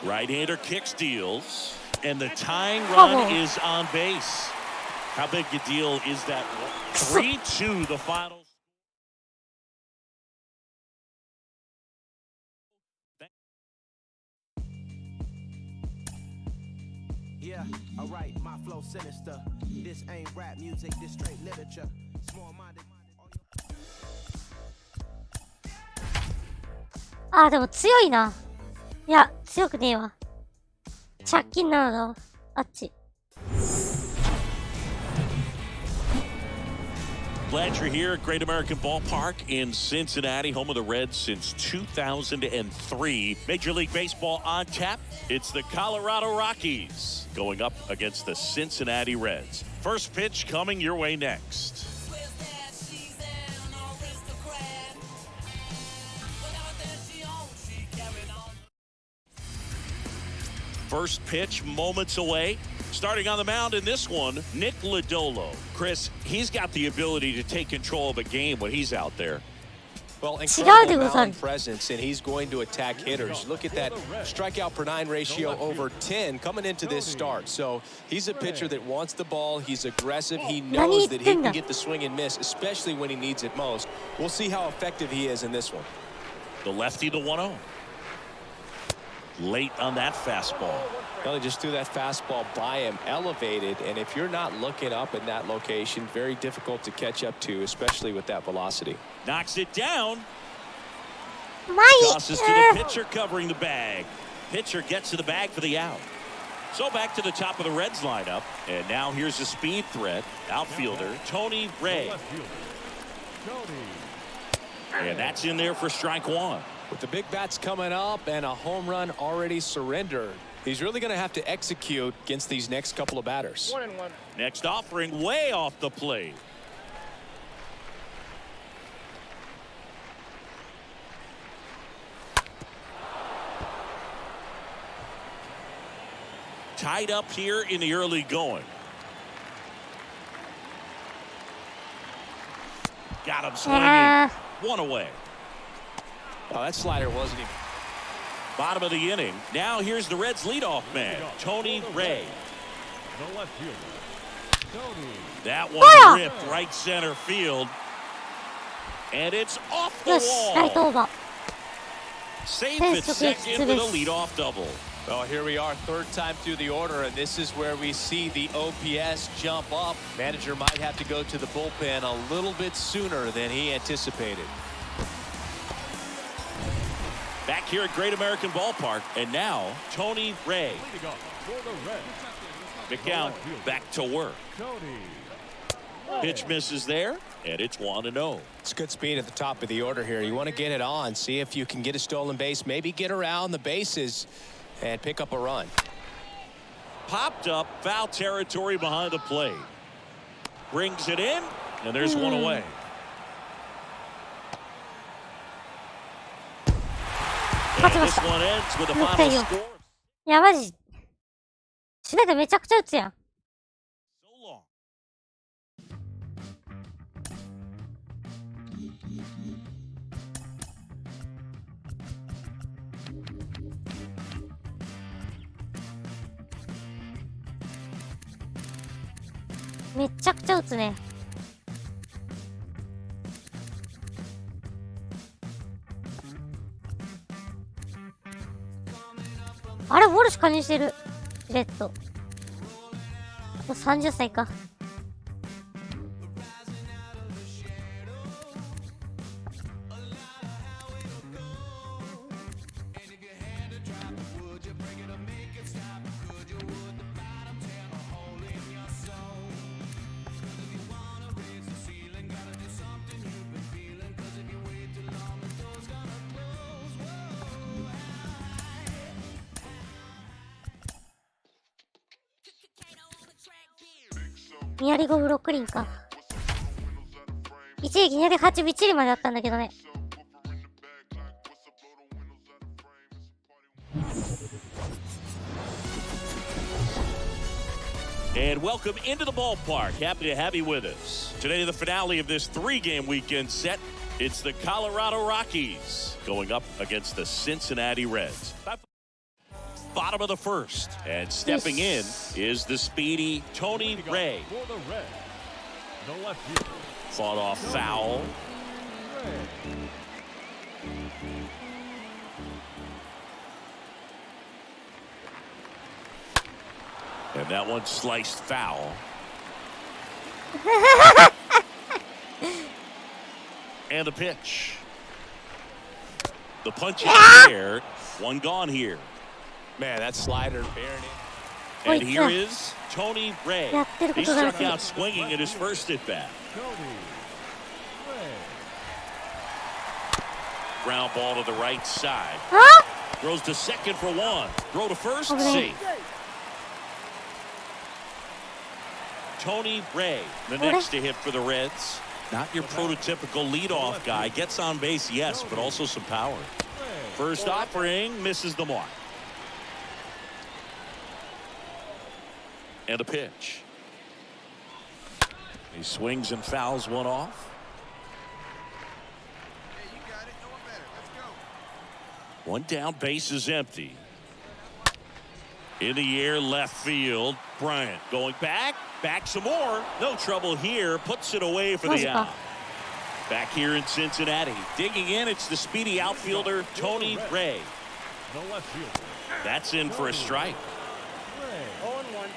Right-hander kicks, deals, and the tying run is on base. How big a deal is that? 3-2 the final. Yeah, alright, my flow sinister. This ain't rap music, this straight literature. Small-minded. あ、でも強いな。いや、強くねえわ。借金なのだわ。あっち。Glad you're here at Great American Ballpark in Cincinnati, home of the Reds since 2003. Major League Baseball on tap. It's the Colorado Rockies going up against the Cincinnati Reds. First pitch coming your way next. First pitch moments away. Starting on the mound in this one, Nick Lodolo. Chris, he's got the ability to take control of a game when he's out there. Well, incredible mound presence, and he's going to attack hitters. Look at that strikeout per 9 ratio over 10 coming into this start. So he's a pitcher that wants the ball. He's aggressive. He knows that he can get the swing and miss, especially when he needs it most. We'll see how effective he is in this one. The lefty to 1-0. Late on that fastball. Well, he just threw that fastball by him, elevated, and if you're not looking up in that location, very difficult to catch up to, especially with that velocity. Knocks it down. Tosses to the pitcher covering the bag. Pitcher gets to the bag for the out. So back to the top of the Reds lineup, and now here's a speed threat. Outfielder Tony Ray. And that's in there for strike one. With the big bats coming up and a home run already surrendered, he's really going to have to execute against these next couple of batters. 1-1. Next offering way off the plate. Tied up here in the early going. Got him swinging. One away. Oh, that slider wasn't even. Bottom of the inning. Now here's the Reds leadoff man, Tony Ray. The left fielder, Tony. That one ripped right center field. And it's off the wall. Safe at second with a leadoff double. Well, here we are, third time through the order, and this is where we see the OPS jump up. Manager might have to go to the bullpen a little bit sooner than he anticipated. Back here at Great American Ballpark, and now Tony Ray. McCown back to work. Pitch misses there, and it's 1-0. It's good speed at the top of the order here. You want to get it on, see if you can get a stolen base, maybe get around the bases and pick up a run. Popped up, foul territory behind the plate. Brings it in, and there's one away. And this one ends with a final score. いや、マジ。シュネイダーめちゃくちゃ打つやん。めちゃくちゃ打つね。あれ、ウォルシュ加入してる。レッド。う30歳か。ニアリ5ブロックリンか。一時期ニアリ8びっちりまであったんだけどね。And welcome into the ballpark. Happy to have you with us. Today, the finale of this 3-game weekend set. It's the Colorado Rockies going up against the Cincinnati Reds. Bottom of the first. And stepping in is the speedy Tony Ray. For the Reds, the left fielder. Fought off foul. And that one sliced foul. And the pitch. The punch is there. One gone here. Man, that slider bearing it. And here is Tony Ray. He struck out swinging at his first at-bat. Ground ball to the right side. Throws to second for one. Throw to first, safe. Tony Ray, the next to hit for the Reds. Not your prototypical leadoff guy. Gets on base, yes, but also some power. First offering, misses the mark. And a pitch. He swings and fouls one off. Hey, you got it. No one better. Let's go. One down, base is empty. In the air, left field. Bryant going back some more. No trouble here. Puts it away for the out. Back here in Cincinnati. Digging in, it's the speedy outfielder, Tony Ray. The left fielder. That's in for a strike. 0-1.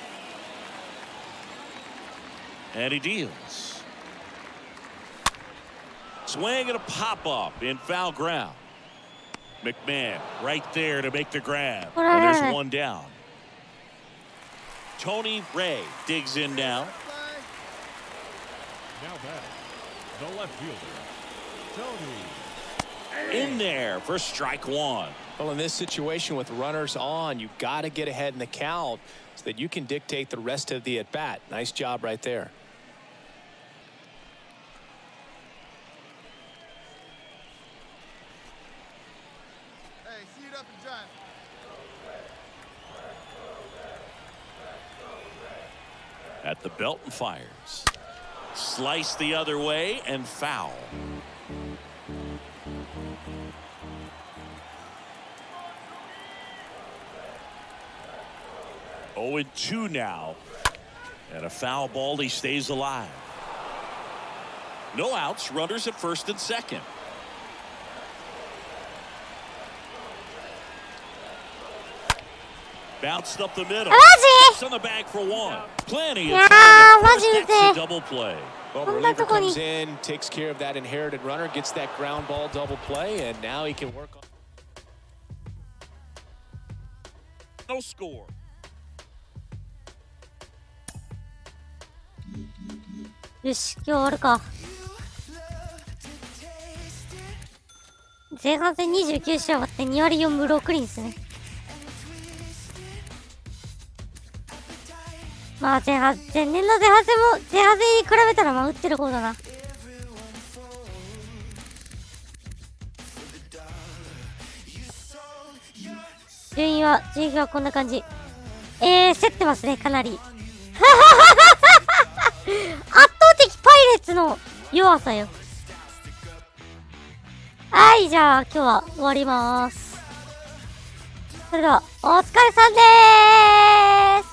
And he deals. Swing and a pop-up in foul ground. McMahon right there to make the grab. And there's one down. Tony Ray digs in now. Now back, the left fielder, Tony. In there for strike one. Well, in this situation with runners on, you've got to get ahead in the count so that you can dictate the rest of the at-bat. Nice job right there. Hey, see it up and drive. At the belt and fires. Slice the other way and foul. Oh, 0-2 now. And a foul ball, he stays alive. No outs, runners at first and second. Bounced up the middle. It's on the bag for one. Plenty of time. That's a double play. Well, the reliever comes in, takes care of that inherited runner, gets that ground ball double play, and now he can work on. No score. Yes, 今日終わるか。前半戦29試合終わって2割4分6厘ですね。まあ前年の前半戦に比べたらまあ打ってる方だな。順位はこんな感じ。競ってますね、かなり。圧倒的パイレーツの弱さよ。はい、じゃあ今日は終わります。それではお疲れさんでーす。